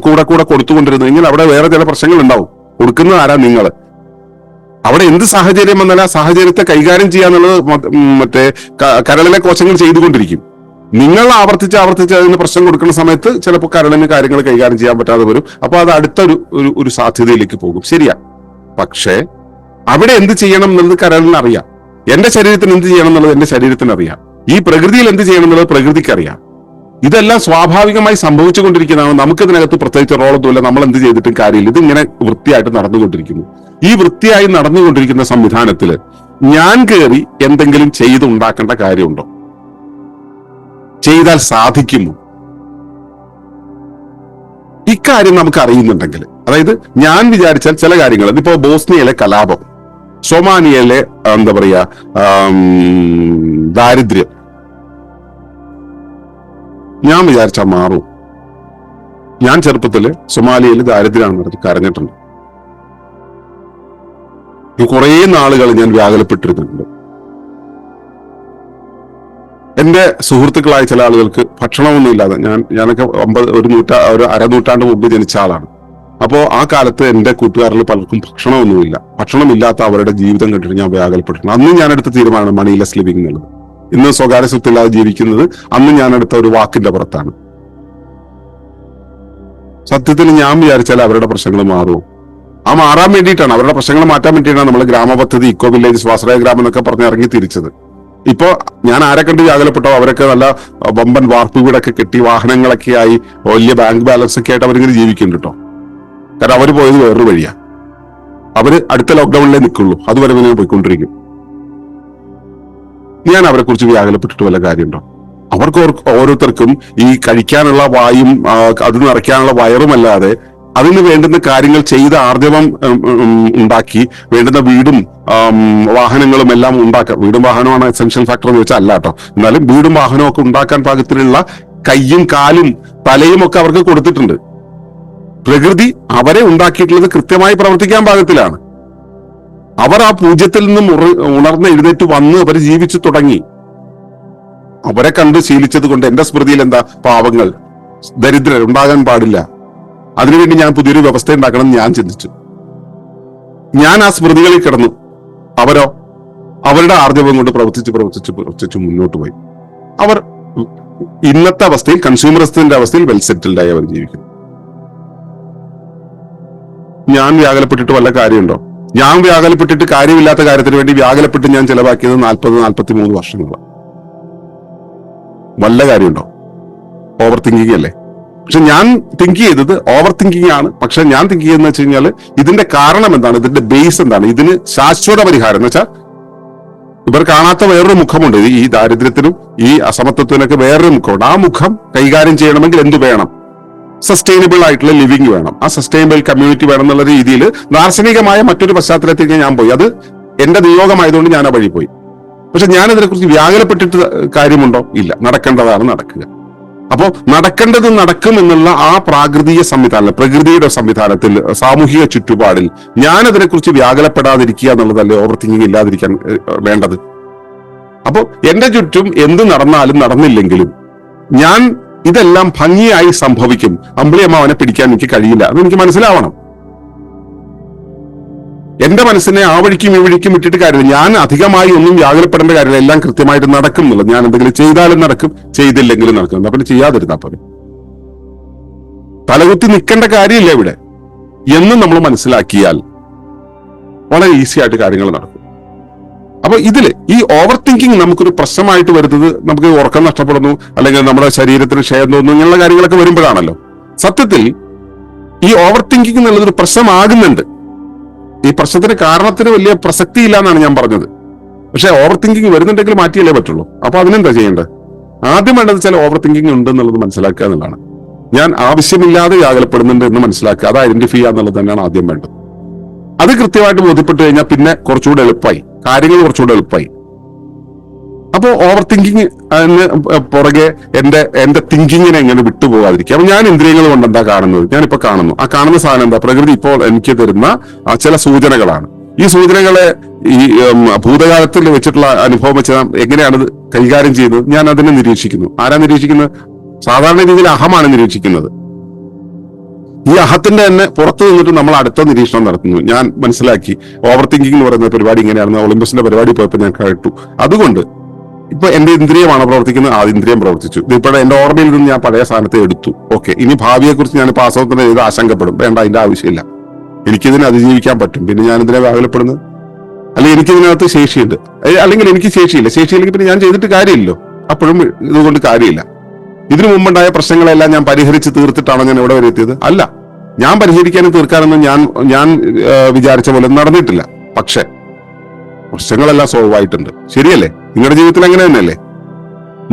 കൂടെ കൊടുത്തുകൊണ്ടിരുന്നു എങ്കിൽ അവിടെ വേറെ ചില പ്രശ്നങ്ങൾ ഉണ്ടാവും. കൊടുക്കുന്നത് ആരാ? നിങ്ങൾ. അവിടെ എന്ത് സാഹചര്യം വന്നാലും ആ സാഹചര്യത്തെ കൈകാര്യം ചെയ്യാന്നുള്ളത് മറ്റേ കരളിലെ കോശങ്ങൾ ചെയ്തുകൊണ്ടിരിക്കും. നിങ്ങൾ ആവർത്തിച്ച് അതിന് പ്രശ്നം കൊടുക്കുന്ന സമയത്ത് ചിലപ്പോൾ കരളിന് കാര്യങ്ങൾ കൈകാര്യം ചെയ്യാൻ പറ്റാതെ വരും. അപ്പൊ അത് അടുത്തൊരു ഒരു സാധ്യതയിലേക്ക് പോകും. ശരിയാ. പക്ഷേ അവിടെ എന്ത് ചെയ്യണം എന്നുള്ളത് കരളിന് അറിയാം. എന്റെ ശരീരത്തിന് എന്ത് ചെയ്യണം എന്നുള്ളത് എന്റെ ശരീരത്തിന് അറിയാം. ഈ പ്രകൃതിയിൽ എന്ത് ചെയ്യണം എന്നുള്ളത് പ്രകൃതിക്ക് അറിയാം. ഇതെല്ലാം സ്വാഭാവികമായി സംഭവിച്ചുകൊണ്ടിരിക്കുന്നതാണ്. നമുക്കിതിനകത്ത് പ്രത്യേകിച്ച് റോളൊന്നുമില്ല. നമ്മൾ എന്ത് ചെയ്തിട്ടും കാര്യമില്ല. ഇതിങ്ങനെ വൃത്തിയായിട്ട് നടന്നുകൊണ്ടിരിക്കുന്നു. ഈ വൃത്തിയായി നടന്നുകൊണ്ടിരിക്കുന്ന സംവിധാനത്തിൽ ഞാൻ കയറി എന്തെങ്കിലും ചെയ്തുണ്ടാക്കേണ്ട കാര്യമുണ്ടോ? ചെയ്താൽ സാധിക്കുമോ? ഇക്കാര്യം നമുക്ക് അറിയുന്നുണ്ടെങ്കിൽ, അതായത് ഞാൻ വിചാരിച്ചാൽ ചില കാര്യങ്ങൾ, ഇപ്പോ ബോസ്നിയയിലെ കലാപം, സൊമാലിയയിലെ എന്താ പറയാ ദാരിദ്ര്യം, ഞാൻ വിചാരിച്ചാൽ മാറും. ഞാൻ ചെറുപ്പത്തില് സൊമാലിയയിൽ ദാരിദ്ര്യമാണെന്ന് പറഞ്ഞ് കരഞ്ഞിട്ടുണ്ട്. കുറെ നാളുകൾ ഞാൻ വ്യാകുലപ്പെട്ടിരുന്നുണ്ട്. എന്റെ സുഹൃത്തുക്കളായ ചില ആളുകൾക്ക് ഭക്ഷണമൊന്നും ഇല്ലാതെ, ഞാനൊക്കെ ഒരു അരനൂറ്റാണ്ട് മുമ്പ് ജനിച്ച ആളാണ്. അപ്പോ ആ കാലത്ത് എന്റെ കൂട്ടുകാരിൽ പലർക്കും ഭക്ഷണമൊന്നുമില്ല. ഭക്ഷണമില്ലാത്ത അവരുടെ ജീവിതം കണ്ടിട്ട് ഞാൻ വ്യാകുലപ്പെട്ടിട്ടുണ്ട്. അന്ന് ഞാൻ എടുത്ത തീരുമാനമാണ് മണിലെസ് ലിവിംഗ് എന്നുള്ളത്. ഇന്ന് സ്വകാര്യ സ്വത്തില്ലാതെ ജീവിക്കുന്നത് അന്ന് ഞാൻ എടുത്ത ഒരു വാക്കിന്റെ പുറത്താണ്. സത്യത്തിൽ ഞാൻ വിചാരിച്ചാൽ അവരുടെ പ്രശ്നങ്ങൾ മാറുമോ? ആ മാറാൻ വേണ്ടിയിട്ടാണ്, അവരുടെ പ്രശ്നങ്ങൾ മാറ്റാൻ വേണ്ടിയിട്ടാണ് നമ്മൾ ഗ്രാമപദ്ധതി, ഇക്കോ വില്ലേജ്, സ്വാശ്രയ ഗ്രാമം എന്നൊക്കെ പറഞ്ഞ് ഇറങ്ങി തിരിച്ചത്. ഇപ്പോ ഞാൻ ആരെ കണ്ട് വ്യാകുലപ്പെട്ടോ അവരൊക്കെ നല്ല വമ്പൻ വാർപ്പ് വീടൊക്കെ കെട്ടി വാഹനങ്ങളൊക്കെ ആയി വലിയ ബാങ്ക് ബാലൻസ് ഒക്കെ ആയിട്ട് അവരിങ്ങനെ ജീവിക്കുന്നുണ്ട് കേട്ടോ. കാരണം അവര് പോയത് വേറൊരു വഴിയാ. അവര് അടുത്ത ലോക്ക്ഡൌണിലേ നിൽക്കുള്ളൂ. അതുവരെ ഇങ്ങനെ പോയിക്കൊണ്ടിരിക്കും. ഞാൻ അവരെ കുറിച്ച് വ്യാകുലപ്പെട്ടിട്ട് വല്ല കാര്യമുണ്ടോ? അവർക്ക് ഓരോരുത്തർക്കും ഈ കഴിക്കാനുള്ള വായും അത് നിറയ്ക്കാനുള്ള വയറുമല്ലാതെ അതിന് വേണ്ടുന്ന കാര്യങ്ങൾ ചെയ്ത് ആർജവം ഉണ്ടാക്കി വേണ്ടുന്ന വീടും വാഹനങ്ങളും എല്ലാം ഉണ്ടാക്കാം. വീടും വാഹനമാണ് എസെൻഷ്യൽ ഫാക്ടർ എന്ന് വെച്ചാൽ അല്ല കേട്ടോ. എന്നാലും വീടും വാഹനവും ഒക്കെ ഉണ്ടാക്കാൻ പാകത്തിലുള്ള കയ്യും കാലും തലയും ഒക്കെ അവർക്ക് കൊടുത്തിട്ടുണ്ട്. പ്രകൃതി അവരെ ഉണ്ടാക്കിയിട്ടുള്ളത് കൃത്യമായി പ്രവർത്തിക്കാൻ പാകത്തിലാണ്. അവർ ആ പൂജ്യത്തിൽ നിന്നും ഉണർന്ന് എഴുന്നേറ്റ് വന്ന് അവർ ജീവിച്ചു തുടങ്ങി. അവരെ കണ്ട് ശീലിച്ചത് കൊണ്ട് എന്റെ സ്മൃതിയിൽ എന്താ, പാവങ്ങൾ, ദരിദ്രർ ഉണ്ടാകാൻ പാടില്ല, അതിനുവേണ്ടി ഞാൻ പുതിയൊരു വ്യവസ്ഥ ഉണ്ടാക്കണം എന്ന് ഞാൻ ചിന്തിച്ചു. ഞാൻ ആ സ്മൃതികളിൽ കിടന്നു. അവരോ അവരുടെ ആർജവം കൊണ്ട് പ്രവർത്തിച്ച് മുന്നോട്ട് പോയി. അവർ ഇന്നത്തെ അവസ്ഥയിൽ, കൺസ്യൂമറിസത്തിന്റെ അവസ്ഥയിൽ വെൽ സെറ്റിൽഡായി അവർ ജീവിക്കുന്നു. ഞാൻ വ്യാകുലപ്പെട്ടിട്ട് വല്ല കാര്യമുണ്ടോ? ഞാൻ വ്യാകുലപ്പെട്ടിട്ട് കാര്യമില്ലാത്ത കാര്യത്തിന് വേണ്ടി വ്യാകുലപ്പെട്ട് ഞാൻ ചെലവാക്കിയത് 43 വർഷങ്ങളാണ്. വല്ല കാര്യമുണ്ടോ? ഓവർ തിങ്കിങ് അല്ലേ? പക്ഷെ ഞാൻ തിങ്ക് ചെയ്തത് ഓവർ തിങ്കിങ് ആണ്. പക്ഷെ ഞാൻ തിങ്ക് ചെയ്യുന്ന വെച്ച് കഴിഞ്ഞാൽ ഇതിന്റെ കാരണം എന്താണ്, ഇതിന്റെ ബേസ് എന്താണ്, ഇതിന് ശാശ്വത പരിഹാരം എന്ന് വെച്ചാൽ ഇവർ കാണാത്ത വേറൊരു മുഖമുണ്ട്. ഈ ദാരിദ്ര്യത്തിനും ഈ അസമത്വത്തിനൊക്കെ വേറൊരു മുഖമുണ്ട്. ആ മുഖം കൈകാര്യം ചെയ്യണമെങ്കിൽ എന്ത് വേണം? സസ്റ്റൈനബിൾ ആയിട്ടുള്ള ലിവിങ് വേണം. ആ സസ്റ്റൈനബിൾ കമ്മ്യൂണിറ്റി വേണം എന്നുള്ള രീതിയിൽ ദാർശനികമായ മറ്റൊരു പശ്ചാത്തലത്തിലേക്ക് ഞാൻ പോയി. അത് എന്റെ നിയോഗമായതുകൊണ്ട് ഞാൻ ആ വഴി പോയി. പക്ഷെ ഞാൻ ഇതിനെക്കുറിച്ച് വ്യാകുലപ്പെട്ടിട്ട് കാര്യമുണ്ടോ? ഇല്ല. നടക്കേണ്ടതാണ് നടക്കുക. അപ്പോ നടക്കേണ്ടത് നടക്കും എന്നുള്ള ആ പ്രാകൃതിക സംവിധാനം, പ്രകൃതിയുടെ സംവിധാനത്തിൽ, സാമൂഹിക ചുറ്റുപാടിൽ ഞാൻ അതിനെക്കുറിച്ച് വ്യാകുലപ്പെടാതിരിക്കുക എന്നുള്ളതല്ലേ ഓവർ തിങ്കിങ് ഇല്ലാതിരിക്കാൻ വേണ്ടത്. അപ്പോ എന്റെ ചുറ്റും എന്ത് നടന്നാലും നടന്നില്ലെങ്കിലും ഞാൻ ഇതെല്ലാം ഭംഗിയായി സംഭവിക്കും. അമ്പിളിയമ്മാവനെ പിടിക്കാൻ എനിക്ക് കഴിയില്ല, അതെനിക്ക് മനസ്സിലാവണം. എന്റെ മനസ്സിനെ ആ വഴിക്കും ഈ വഴിക്കും ഇട്ടിട്ട് കാര്യമില്ല. ഞാൻ അധികമായി ഒന്നും വ്യാകുലപ്പെടേണ്ട കാര്യമില്ല. എല്ലാം കൃത്യമായിട്ട് നടക്കും എന്നുള്ളത്. ഞാൻ എന്തെങ്കിലും ചെയ്താലും നടക്കും, ചെയ്തില്ലെങ്കിലും നടക്കും. അപ്പം ചെയ്യാതിരുന്നാ പോലെ തലകുത്തി നിൽക്കേണ്ട കാര്യമില്ല ഇവിടെ എന്നും നമ്മൾ മനസ്സിലാക്കിയാൽ വളരെ ഈസി ആയിട്ട് കാര്യങ്ങൾ നടക്കും. അപ്പൊ ഇതില് ഈ ഓവർ തിങ്കിങ് നമുക്കൊരു പ്രശ്നമായിട്ട് വരുന്നത്, നമുക്ക് ഉറക്കം നഷ്ടപ്പെടുന്നു, അല്ലെങ്കിൽ നമ്മുടെ ശരീരത്തിന് ക്ഷയം തോന്നുന്നു, ഇങ്ങനെയുള്ള കാര്യങ്ങളൊക്കെ വരുമ്പോഴാണല്ലോ. സത്യത്തിൽ ഈ ഓവർ തിങ്കിങ് എന്നുള്ളതൊരു പ്രശ്നമാകുന്നുണ്ട്. ഈ പ്രശ്നത്തിന് കാരണത്തിന് വലിയ പ്രസക്തി ഇല്ല എന്നാണ് ഞാൻ പറഞ്ഞത്. പക്ഷെ ഓവർ തിങ്കിങ് വരുന്നുണ്ടെങ്കിൽ മാറ്റിയല്ലേ പറ്റുള്ളൂ. അപ്പൊ അതിനെന്താ ചെയ്യേണ്ടത്? ആദ്യം വേണ്ടത് ചില ഓവർ തിങ്കിങ് ഉണ്ട് എന്നുള്ളത് മനസ്സിലാക്കുക എന്നുള്ളതാണ്. ഞാൻ ആവശ്യമില്ലാതെ വ്യാകുലപ്പെടുന്നുണ്ട് എന്ന് മനസ്സിലാക്കുക, അത് ഐഡന്റിഫൈ ചെയ്യുക എന്നുള്ളത് തന്നെയാണ് ആദ്യം വേണ്ടത്. അത് കൃത്യമായിട്ട് ബോധ്യപ്പെട്ട് കഴിഞ്ഞാൽ പിന്നെ കുറച്ചുകൂടെ എളുപ്പമായി, കാര്യങ്ങൾ കുറച്ചുകൂടെ എളുപ്പമായി. അപ്പോ ഓവർ തിങ്കിങ് പുറകെ എന്റെ തിങ്കിങ്ങിനെ എങ്ങനെ വിട്ടുപോകാതിരിക്കുക. അപ്പൊ ഞാൻ ഇന്ദ്രിയങ്ങൾ കൊണ്ട് എന്താ കാണുന്നത്? ഞാനിപ്പോ കാണുന്നു. ആ കാണുന്ന സാധനം എന്താ? പ്രകൃതി ഇപ്പോൾ എനിക്ക് തരുന്ന ചില സൂചനകളാണ്. ഈ സൂചനകളെ ഈ ഭൂതകാലത്തിൽ വെച്ചിട്ടുള്ള അനുഭവം വെച്ച് എങ്ങനെയാണ് കൈകാര്യം ചെയ്യുന്നത്? ഞാൻ അതിനെ നിരീക്ഷിക്കുന്നു. ആരാ നിരീക്ഷിക്കുന്നത്? സാധാരണ രീതിയിൽ അഹമാണ് നിരീക്ഷിക്കുന്നത്. ഈ അഹത്തിന്റെ തന്നെ പുറത്തു നിന്നിട്ട് നമ്മൾ അടുത്ത നിരീക്ഷണം നടത്തുന്നു. ഞാൻ മനസ്സിലാക്കി ഓവർ തിങ്കിങ് എന്ന് പറയുന്ന പരിപാടി ഇങ്ങനെയാണെന്ന് ഒളിമ്പസിന്റെ പരിപാടി പോയപ്പോൾ ഞാൻ കേട്ടു. അതുകൊണ്ട് ഇപ്പൊ എന്റെ ഇന്ദ്രിയമാണ് പ്രവർത്തിക്കുന്നത്, ആ ഇന്ദ്രിയം പ്രവർത്തിച്ചു. ഇതിപ്പോഴെ എന്റെ ഓർമ്മയിൽ നിന്ന് ഞാൻ പഴയ സാധനത്തെ എടുത്തു. ഓക്കെ, ഇനി ഭാവിയെ കുറിച്ച് ഞാനിപ്പോ ആസൂത്രണം ചെയ്ത് ആശങ്കപ്പെടും. വേണ്ട, അതിന്റെ ആവശ്യമില്ല. എനിക്കിതിനെ അതിജീവിക്കാൻ പറ്റും. പിന്നെ ഞാൻ ഇതിനെ വ്യാകുലപ്പെടുന്നത്? അല്ലെങ്കിൽ എനിക്കിതിനകത്ത് ശേഷിയുണ്ട്, അല്ലെങ്കിൽ എനിക്ക് ശേഷിയില്ല. ശേഷിയില്ലെങ്കിൽ പിന്നെ ഞാൻ ചെയ്തിട്ട് കാര്യമില്ലല്ലോ. അപ്പോഴും ഇതുകൊണ്ട് കാര്യമില്ല. ഇതിനു മുമ്പുണ്ടായ പ്രശ്നങ്ങളെല്ലാം ഞാൻ പരിഹരിച്ച് തീർത്തിട്ടാണോ ഞാൻ ഇവിടെ വരെ എത്തിയത്? അല്ല, ഞാൻ പരിഹരിക്കാനും തീർക്കാനൊന്നും ഞാൻ വിചാരിച്ച പോലെ നടന്നിട്ടില്ല. പക്ഷെ പ്രശ്നങ്ങളെല്ലാം സോൾവ് ആയിട്ടുണ്ട്. ശരിയല്ലേ? നിങ്ങളുടെ ജീവിതത്തിൽ അങ്ങനെ തന്നെയല്ലേ?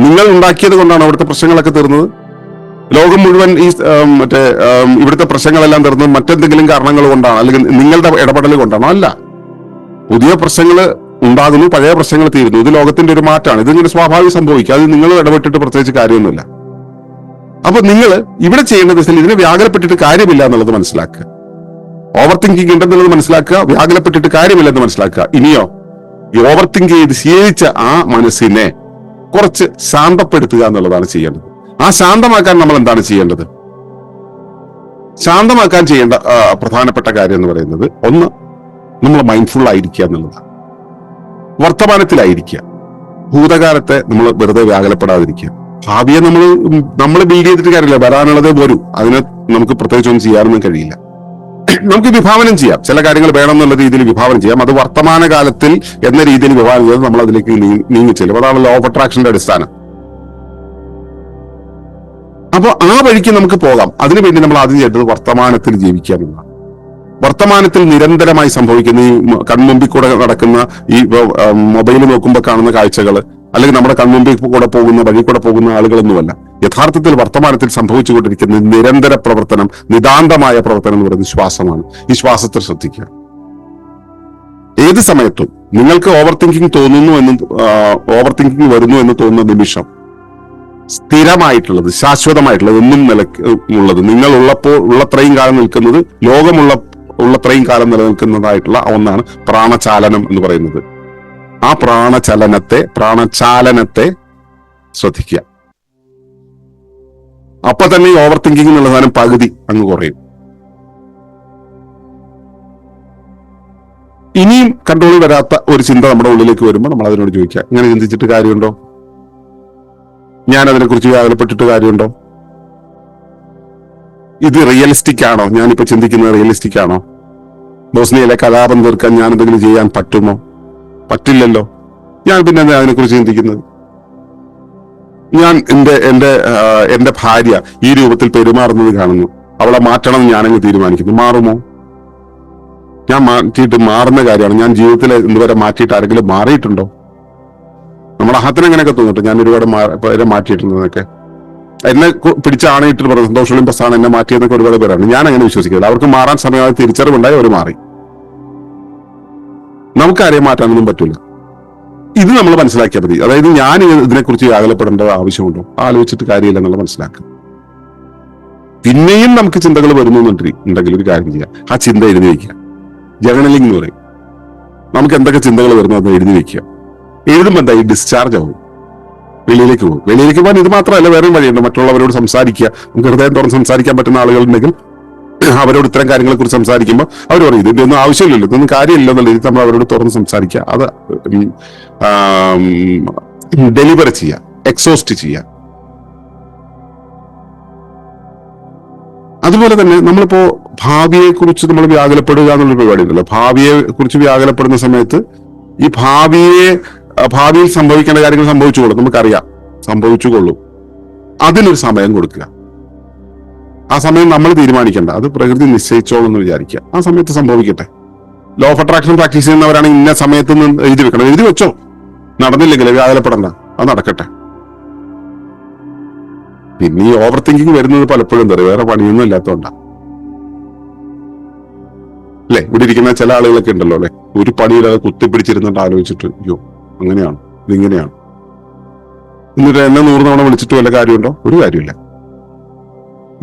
നിങ്ങൾ ഉണ്ടാക്കിയത് കൊണ്ടാണ് അവിടുത്തെ പ്രശ്നങ്ങളൊക്കെ തീർന്നത്. ലോകം മുഴുവൻ ഈ ഇവിടുത്തെ പ്രശ്നങ്ങളെല്ലാം തീർന്നത് മറ്റെന്തെങ്കിലും കാരണങ്ങൾ കൊണ്ടാണ്, അല്ലെങ്കിൽ നിങ്ങളുടെ ഇടപെടൽ കൊണ്ടാണോ? അല്ല. പുതിയ പ്രശ്നങ്ങൾ ഉണ്ടാകുന്നു, പഴയ പ്രശ്നങ്ങൾ തീരുന്നു. ഇത് ലോകത്തിന്റെ ഒരു മാറ്റമാണ്. ഇതിങ്ങനെ സ്വാഭാവികം സംഭവിക്കുക. അത് നിങ്ങൾ ഇടപെട്ടിട്ട് പ്രത്യേകിച്ച് കാര്യമൊന്നുമില്ല. അപ്പൊ നിങ്ങൾ ഇവിടെ ചെയ്യേണ്ടത് വെച്ചാൽ ഇതിനെ വ്യാകുലപ്പെട്ടിട്ട് കാര്യമില്ല എന്നുള്ളത് മനസ്സിലാക്കുക. ഓവർ തിങ്കിങ് ഉണ്ടെന്നുള്ളത് മനസ്സിലാക്കുക, വ്യാകുലപ്പെട്ടിട്ട് കാര്യമില്ലെന്ന് മനസ്സിലാക്കുക. ഇനിയോ ഈ ഓവർ തിങ്ക് ചെയ്ത് ശീലിച്ച ആ മനസ്സിനെ കുറച്ച് ശാന്തപ്പെടുത്തുക എന്നുള്ളതാണ് ചെയ്യേണ്ടത്. ആ ശാന്തമാക്കാൻ നമ്മൾ എന്താണ് ചെയ്യേണ്ടത്? ശാന്തമാക്കാൻ ചെയ്യേണ്ട പ്രധാനപ്പെട്ട കാര്യം എന്ന് പറയുന്നത്, ഒന്ന്, നമ്മൾ മൈൻഡ്ഫുൾ ആയിരിക്കുക എന്നുള്ളതാണ്. വർത്തമാനത്തിലായിരിക്കുക. ഭൂതകാലത്തെ നമ്മൾ വെറുതെ വ്യാകുലപ്പെടാതിരിക്കുക. ഭാവിയെ നമ്മൾ ബിൽഡ് ചെയ്തിട്ട് കാര്യമില്ല. വരാനുള്ളതേ വരും. അതിന് നമുക്ക് പ്രത്യേകിച്ചൊന്നും ചെയ്യാനൊന്നും കഴിയില്ല. നമുക്ക് വിഭാവനം ചെയ്യാം, ചില കാര്യങ്ങൾ വേണം എന്നുള്ള രീതിയിൽ വിഭാവനം ചെയ്യാം. അത് വർത്തമാനകാലത്തിൽ എന്ന രീതിയിൽ വിഭാവനം ചെയ്ത് നമ്മൾ അതിലേക്ക് നീങ്ങിച്ചെല്ലും. അതാണ് ലോ ഓഫ് അട്രാക്ഷന്റെ അടിസ്ഥാനം. അപ്പൊ ആ വഴിക്ക് നമുക്ക് പോകാം. അതിനുവേണ്ടി നമ്മൾ ആദ്യം ചെയ്യേണ്ടത് വർത്തമാനത്തിൽ ജീവിക്കുക എന്നുള്ളതാണ്. വർത്തമാനത്തിൽ നിരന്തരമായി സംഭവിക്കുന്ന ഈ കൺമുമ്പിൽ കൂടെ നടക്കുന്ന ഈ മൊബൈൽ നോക്കുമ്പോൾ കാണുന്ന കാഴ്ചകൾ, അല്ലെങ്കിൽ നമ്മുടെ കൺമുമ്പിൽ കൂടെ പോകുന്ന വഴി കൂടെ പോകുന്ന ആളുകളൊന്നുമല്ല. യഥാർത്ഥത്തിൽ വർത്തമാനത്തിൽ സംഭവിച്ചുകൊണ്ടിരിക്കുന്ന നിരന്തര പ്രവർത്തനം, നിതാന്തമായ പ്രവർത്തനം എന്ന് പറയുന്നത് ശ്വാസമാണ്. ഈ ശ്വാസത്തെ ശ്രദ്ധിക്കുക. ഏത് സമയത്തും നിങ്ങൾക്ക് ഓവർ തിങ്കിങ് ഓവർ തിങ്കിങ് വരുന്നു എന്ന് തോന്നുന്ന നിമിഷം, സ്ഥിരമായിട്ടുള്ളത്, ശാശ്വതമായിട്ടുള്ളത്, എന്നും ഉള്ളത്, നിങ്ങൾ ഉള്ളത്രയും കാലം നിൽക്കുന്നത്, ഉള്ളത്രയും കാലം നിലനിൽക്കുന്നതായിട്ടുള്ള ഒന്നാണ് പ്രാണചാലനം എന്ന് പറയുന്നത്. ആ പ്രാണചാലനത്തെ ശ്രദ്ധിക്കുക. അപ്പൊ തന്നെ ഈ ഓവർ തിങ്കിങ് എന്നുള്ള സാധനം പകുതി അങ്ങ് കുറയും. ഇനിയും കൺട്രോൾ വരാത്ത ഒരു ചിന്ത നമ്മുടെ ഉള്ളിലേക്ക് വരുമ്പോൾ നമ്മൾ അതിനോട് ചോദിക്കുക, ഇങ്ങനെ ചിന്തിച്ചിട്ട് കാര്യമുണ്ടോ? ഞാൻ അതിനെക്കുറിച്ച് വ്യാകുലപ്പെട്ടിട്ട് കാര്യമുണ്ടോ? ഇത് റിയലിസ്റ്റിക് ആണോ? ഞാനിപ്പോ ചിന്തിക്കുന്നത് റിയലിസ്റ്റിക് ആണോ? ബോസ്നിയയിലെ കലാപം തീർക്കാൻ ഞാൻ എന്തെങ്കിലും ചെയ്യാൻ പറ്റുമോ? പറ്റില്ലല്ലോ. ഞാൻ പിന്നെ എന്താ അതിനെക്കുറിച്ച് ചിന്തിക്കുന്നത്? ഞാൻ എന്റെ ഭാര്യ ഈ രൂപത്തിൽ പെരുമാറുന്നത് കാണുന്നു, അവളെ മാറ്റണം എന്ന് ഞാനങ്ങ് തീരുമാനിക്കുന്നു. മാറുമോ? ഞാൻ മാറ്റിയിട്ട് മാറുന്ന കാര്യമാണ്. ഞാൻ ജീവിതത്തിൽ ഇതുവരെ മാറ്റിയിട്ട് ആരെങ്കിലും മാറിയിട്ടുണ്ടോ? നമ്മുടെ അഹത്തിന് അങ്ങനെയൊക്കെ തോന്നിട്ട് ഞാൻ ഒരുപാട് പേരെ മാറ്റിയിട്ടുണ്ടെന്നൊക്കെ. എന്നെ പിടിച്ച് ആണയിട്ടിട്ട് പറഞ്ഞു സന്തോഷ് ഒളിമ്പസാണ് എന്നെ മാറ്റിയെന്നൊക്കെ ഒരുപാട് പേരാണ്. ഞാൻ അങ്ങനെ വിശ്വസിക്കുന്നില്ല. അവർക്ക് മാറാൻ സമയമായി തിരിച്ചറിവുണ്ടായി, അവർ മാറി. നമുക്കാരെയും മാറ്റാനൊന്നും പറ്റില്ല. ഇത് നമ്മൾ മനസ്സിലാക്കിയാൽ മതി. അതായത് ഞാൻ ഇതിനെക്കുറിച്ച് വ്യാകുലപ്പെടേണ്ട ആവശ്യമുണ്ടോ? ആലോചിച്ചിട്ട് കാര്യമില്ല എന്നുള്ള മനസ്സിലാക്കുക. പിന്നെയും നമുക്ക് ചിന്തകൾ വരുന്നുണ്ടെങ്കിൽ ഒരു കാര്യം ചെയ്യാം, ആ ചിന്ത എഴുതി വയ്ക്കുക. ജേർണലിംഗ് എന്ന് പറയും. നമുക്ക് എന്തൊക്കെ ചിന്തകൾ വരുന്നു അത് എഴുതി വെക്കുക. എഴുതുമ്പോൾ എന്തായി ഡിസ്ചാർജ് ആവും, വെളിയിലേക്ക് പോകും. വെളിയിലേക്ക് പോകാൻ ഇത് മാത്രമല്ല, വേറെയും വഴിയുണ്ട്. മറ്റുള്ളവരോട് സംസാരിക്കുക. നമുക്ക് ഹൃദയം തുറന്ന് സംസാരിക്കാൻ പറ്റുന്ന ആളുകളുണ്ടെങ്കിൽ അവരോട് ഇത്തരം കാര്യങ്ങളെ കുറിച്ച് സംസാരിക്കുമ്പോൾ അവർ പറയും ഇതിന്റെ ഒന്നും ആവശ്യമില്ലല്ലോ, ഇതൊന്നും കാര്യമില്ല എന്നുള്ള രീതിയിൽ നമ്മൾ അവരോട് തുറന്ന് സംസാരിക്കുക. അത് ഡെലിവർ ചെയ്യുക, എക്സോസ്റ്റ് ചെയ്യുക. അതുപോലെ തന്നെ നമ്മളിപ്പോ ഭാവിയെ കുറിച്ച് നമ്മൾ വ്യാകുലപ്പെടുക എന്നുള്ള പരിപാടി ഉണ്ടല്ലോ. ഭാവിയെ കുറിച്ച് വ്യാകുലപ്പെടുന്ന സമയത്ത് ഈ ഭാവിയിൽ സംഭവിക്കേണ്ട കാര്യങ്ങൾ സംഭവിച്ചുകൊള്ളും, നമുക്കറിയാം, സംഭവിച്ചുകൊള്ളും. അതിനൊരു സമയം കൊടുക്കുക. ആ സമയം നമ്മൾ തീരുമാനിക്കേണ്ട, അത് പ്രകൃതി നിശ്ചയിച്ചോളും എന്ന് വിചാരിക്കുക. ആ സമയത്ത് സംഭവിക്കട്ടെ. ലോ ഓഫ് അട്രാക്ഷൻ പ്രാക്ടീസ് ചെയ്യുന്നവരാണ് ഇന്ന സമയത്ത് നിന്ന് എഴുതി വെക്കണം. എഴുതി വെച്ചോ, നടന്നില്ലെങ്കിൽ വ്യാകുലപ്പെടണ്ട, അത് നടക്കട്ടെ. പിന്നെ ഈ ഓവർ തിങ്കിങ് വരുന്നത് പലപ്പോഴും എന്താ പറയുക, വേറെ പണിയൊന്നും ഇല്ലാത്തതുകൊണ്ടാണ് അല്ലെ. ഇവിടെ ഇരിക്കുന്ന ചില ആളുകളൊക്കെ ഉണ്ടല്ലോ അല്ലെ, ഒരു പണിയില്ലാതെ കുത്തിപ്പിടിച്ചിരുന്നിട്ട് ആലോചിച്ചിട്ട് അയ്യോ അങ്ങനെയാണ് ഇതിങ്ങനെയാണ്, എന്നിട്ട് എന്നെ 100 തവണ വിളിച്ചിട്ട് വല്ല കാര്യമുണ്ടോ? ഒരു കാര്യമില്ല.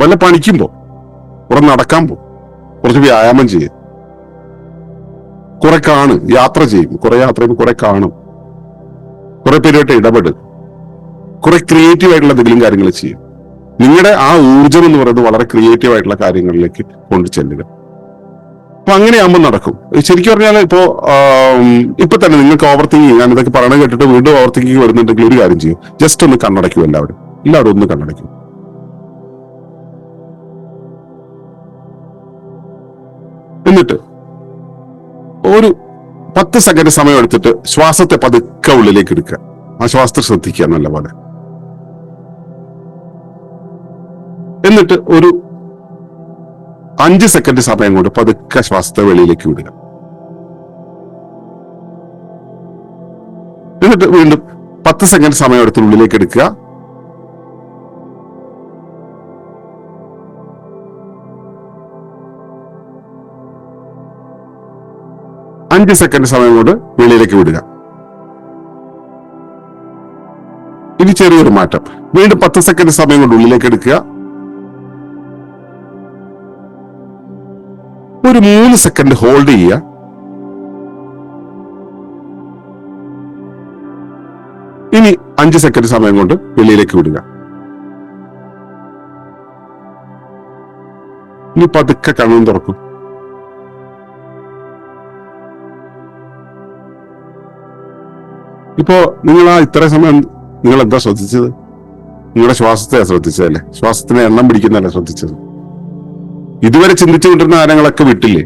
വല്ല പണിക്കുമ്പോ കുറെ നടക്കാൻ പോ, കുറച്ച് വ്യായാമം ചെയ്യും, കുറെ യാത്ര ചെയ്യും, കുറെ യാത്ര ചെയ്യുമ്പോൾ കുറെ കാണും, കുറെ പേരുമായിട്ട് ഇടപെടും, കുറെ ക്രിയേറ്റീവ് ആയിട്ടുള്ള എന്തെങ്കിലും കാര്യങ്ങൾ ചെയ്യും. നിങ്ങളുടെ ആ ഊർജം എന്ന് പറയുന്നത് വളരെ ക്രിയേറ്റീവ് ആയിട്ടുള്ള കാര്യങ്ങളിലേക്ക് കൊണ്ടു ചെല്ലുക. അപ്പൊ അങ്ങനെയാകുമ്പോൾ നടക്കും. ശരിക്കും പറഞ്ഞാൽ ഇപ്പൊ തന്നെ നിങ്ങൾക്ക് ഓവർ തിങ്കിങ്, ഞാൻ ഇതൊക്കെ പറയണ കേട്ടിട്ട് വീണ്ടും ഓവർ തിങ്കിങ് വരുന്നുണ്ടെങ്കിൽ ഒരു കാര്യം ചെയ്യും, ജസ്റ്റ് ഒന്ന് കണ്ണടയ്ക്കും. എല്ലാവരും ഒന്ന് കണ്ണടയ്ക്കും. എന്നിട്ട് ഒരു 10 സെക്കൻഡ് സമയം എടുത്തിട്ട് ശ്വാസത്തെ പതുക്കെ ഉള്ളിലേക്ക് എടുക്കുക. ആ ശ്വാസത്തെ ശ്രദ്ധിക്കുക നല്ലപോലെ. എന്നിട്ട് ഒരു 5 സെക്കൻഡ് സമയം കൊണ്ട് പതുക്കെ ശ്വാസത്തെ വെളിയിലേക്ക് വിടുക. എന്നിട്ട് വീണ്ടും 10 സെക്കൻഡ് സമയം എടുത്ത് ഉള്ളിലേക്ക് എടുക്കുക. അഞ്ച് സെക്കൻഡ് സമയം കൊണ്ട് വെളിയിലേക്ക് വിടുക. ഇനി ചെറിയൊരു മാറ്റം, വീണ്ടും 10 സെക്കൻഡ് സമയം കൊണ്ട് ഉള്ളിലേക്ക് എടുക്കുക. ഒരു 3 സെക്കൻഡ് ഹോൾഡ് ചെയ്യുക. ഇനി 5 സെക്കൻഡ് സമയം കൊണ്ട് വെളിയിലേക്ക് വിടുക. ഇനി പതുക്കെ കണ്ണും തുറക്കും. ഇപ്പോ നിങ്ങൾ ഇത്ര സമയം നിങ്ങൾ എന്താ ശ്രദ്ധിച്ചത്? നിങ്ങളുടെ ശ്വാസത്തെ ശ്രദ്ധിച്ചതല്ലേ? ശ്വാസത്തിന് എണ്ണം പിടിക്കുന്നതല്ല ശ്രദ്ധിച്ചത്. ഇതുവരെ ചിന്തിച്ചുകൊണ്ടിരുന്ന കാര്യങ്ങളൊക്കെ വിട്ടില്ലേ?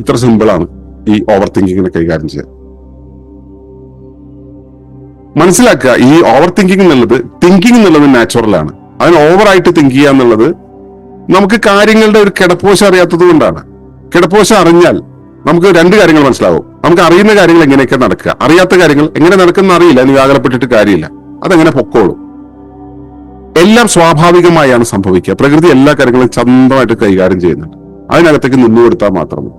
ഇത്ര സിമ്പിളാണ് ഈ ഓവർ തിങ്കിങ്ങിനെ കൈകാര്യം ചെയ്യാൻ. മനസ്സിലാക്കുക, ഈ ഓവർ തിങ്കിങ് എന്നുള്ളത് നാച്ചുറലാണ്. അതിന് ഓവറായിട്ട് തിങ്ക് ചെയ്യുക എന്നുള്ളത് നമുക്ക് കാര്യങ്ങളുടെ ഒരു കിടപ്പോശ അറിയാത്തത് കൊണ്ടാണ്. കിടപ്പോശ അറിഞ്ഞാൽ നമുക്ക് 2 കാര്യങ്ങൾ മനസ്സിലാവും. നമുക്ക് അറിയുന്ന കാര്യങ്ങൾ എങ്ങനെയൊക്കെ നടക്കുക, അറിയാത്ത കാര്യങ്ങൾ എങ്ങനെ നടക്കുന്ന അറിയില്ല, നീ വ്യാകുലപ്പെട്ടിട്ട് കാര്യമില്ല, അതെങ്ങനെ പൊക്കോളും. എല്ലാം സ്വാഭാവികമായാണ് സംഭവിക്കുക. പ്രകൃതി എല്ലാ കാര്യങ്ങളും സ്വന്തമായിട്ട് കൈകാര്യം ചെയ്യുന്നുണ്ട്. അതിനകത്തേക്ക് നിന്നുകൊടുത്താൽ മാത്രം മതി.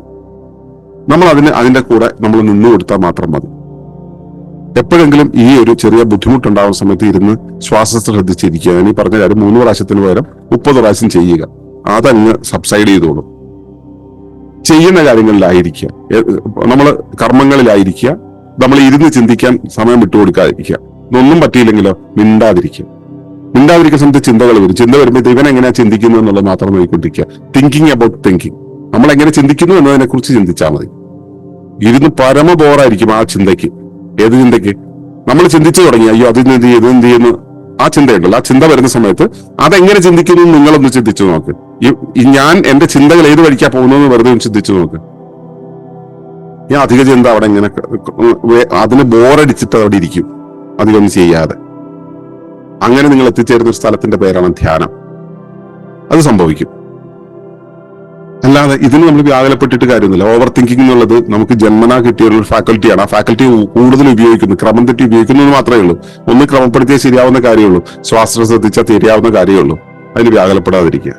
നമ്മൾ അതിന്റെ കൂടെ നമ്മൾ നിന്നുകൊടുത്താൽ മാത്രം മതി. എപ്പോഴെങ്കിലും ഈ ഒരു ചെറിയ ബുദ്ധിമുട്ടുണ്ടാവുന്ന സമയത്ത് ഇരുന്ന് ശ്വാസത്തെ ശ്രദ്ധിച്ചിരിക്കുക. ഞാൻ ഈ പറഞ്ഞ കാര്യം 3 പ്രാവശ്യത്തിന് പകരം 30 പ്രാവശ്യം ചെയ്യുക. അതങ്ങ് സബ്സൈഡ് ചെയ്തോളും. ചെയ്യുന്ന കാര്യങ്ങളിലായിരിക്കുക, നമ്മൾ കർമ്മങ്ങളിലായിരിക്കുക, നമ്മൾ ഇരുന്ന് ചിന്തിക്കാൻ സമയം വിട്ടുകൊടുക്കാതിരിക്കുക. ഇതൊന്നും പറ്റിയില്ലെങ്കിലോ മിണ്ടാതിരിക്കുന്ന സമയത്ത് ചിന്തകൾ വരും. ചിന്ത വരുമ്പോൾ ഇവൻ എങ്ങനെയാ ചിന്തിക്കുന്നു എന്നുള്ളത് മാത്രം നോക്കിക്കൊണ്ടിരിക്കുക. Thinking about thinking. നമ്മൾ എങ്ങനെ ചിന്തിക്കുന്നു എന്നതിനെ കുറിച്ച് ചിന്തിച്ചാൽ മതി. ഇരുന്ന് പരമ ബോറായിരിക്കും ആ ചിന്തയ്ക്ക്. ഏത് ചിന്തയ്ക്ക്? നമ്മൾ ചിന്തിച്ചു തുടങ്ങി, അയ്യോ അതെന്ത് ചെയ്യുന്നു, ആ ചിന്തയുണ്ടല്ലോ. ആ ചിന്ത വരുന്ന സമയത്ത് അതെങ്ങനെ ചിന്തിക്കുന്നു നിങ്ങളൊന്ന് ചിന്തിച്ചു നോക്ക്. ഞാൻ എന്റെ ചിന്തകൾ ഏത് വഴിക്കാ പോകുന്നതെന്ന് വെറുതെ ചിന്തിച്ചു നോക്ക്. ഞാൻ അധിക ചിന്ത അവിടെ ഇങ്ങനെ അതിന് ബോറടിച്ചിട്ട് അവിടെ ഇരിക്കും, അധികമൊന്നും ചെയ്യാതെ. അങ്ങനെ നിങ്ങൾ എത്തിച്ചേരുന്ന ഒരു സ്ഥലത്തിന്റെ പേരാണ് ധ്യാനം. അത് സംഭവിക്കും. അല്ലാതെ ഇതിന് നമ്മൾ വ്യാകുലപ്പെട്ടിട്ട് കാര്യമൊന്നുമില്ല. ഓവർ തിങ്കിങ് എന്നുള്ളത് നമുക്ക് ജന്മനാ കിട്ടിയ ഒരു ഫാക്കൽറ്റിയാണ്. ആ ഫാക്കൽറ്റി കൂടുതൽ ഉപയോഗിക്കുന്നു, ക്രമം തെറ്റി ഉപയോഗിക്കുന്നത് മാത്രമേ ഉള്ളൂ. ഒന്ന് ക്രമപ്പെടുത്തിയാൽ ശരിയാവുന്ന കാര്യമുള്ളൂ, ശ്വാസം ശ്രദ്ധിച്ചാൽ തീരാവുന്ന കാര്യമുള്ളൂ. അതിന് വ്യാകുലപ്പെടാതിരിക്കുക.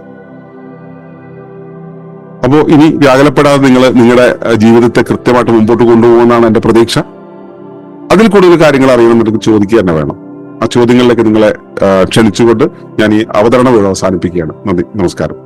അപ്പോ ഇനി വ്യാകുലപ്പെടാതെ നിങ്ങൾ നിങ്ങളുടെ ജീവിതത്തെ കൃത്യമായിട്ട് മുമ്പോട്ട് കൊണ്ടുപോകുന്നതാണ് എന്റെ പ്രതീക്ഷ. അതിൽ കൂടുതൽ കാര്യങ്ങൾ അറിയണമെന്നുണ്ടെങ്കിൽ ചോദിക്കുക തന്നെ വേണം. ആ ചോദ്യങ്ങളിലേക്ക് നിങ്ങളെ ക്ഷണിച്ചുകൊണ്ട് ഞാൻ ഈ അവതരണം അവസാനിപ്പിക്കുകയാണ്. നന്ദി, നമസ്കാരം.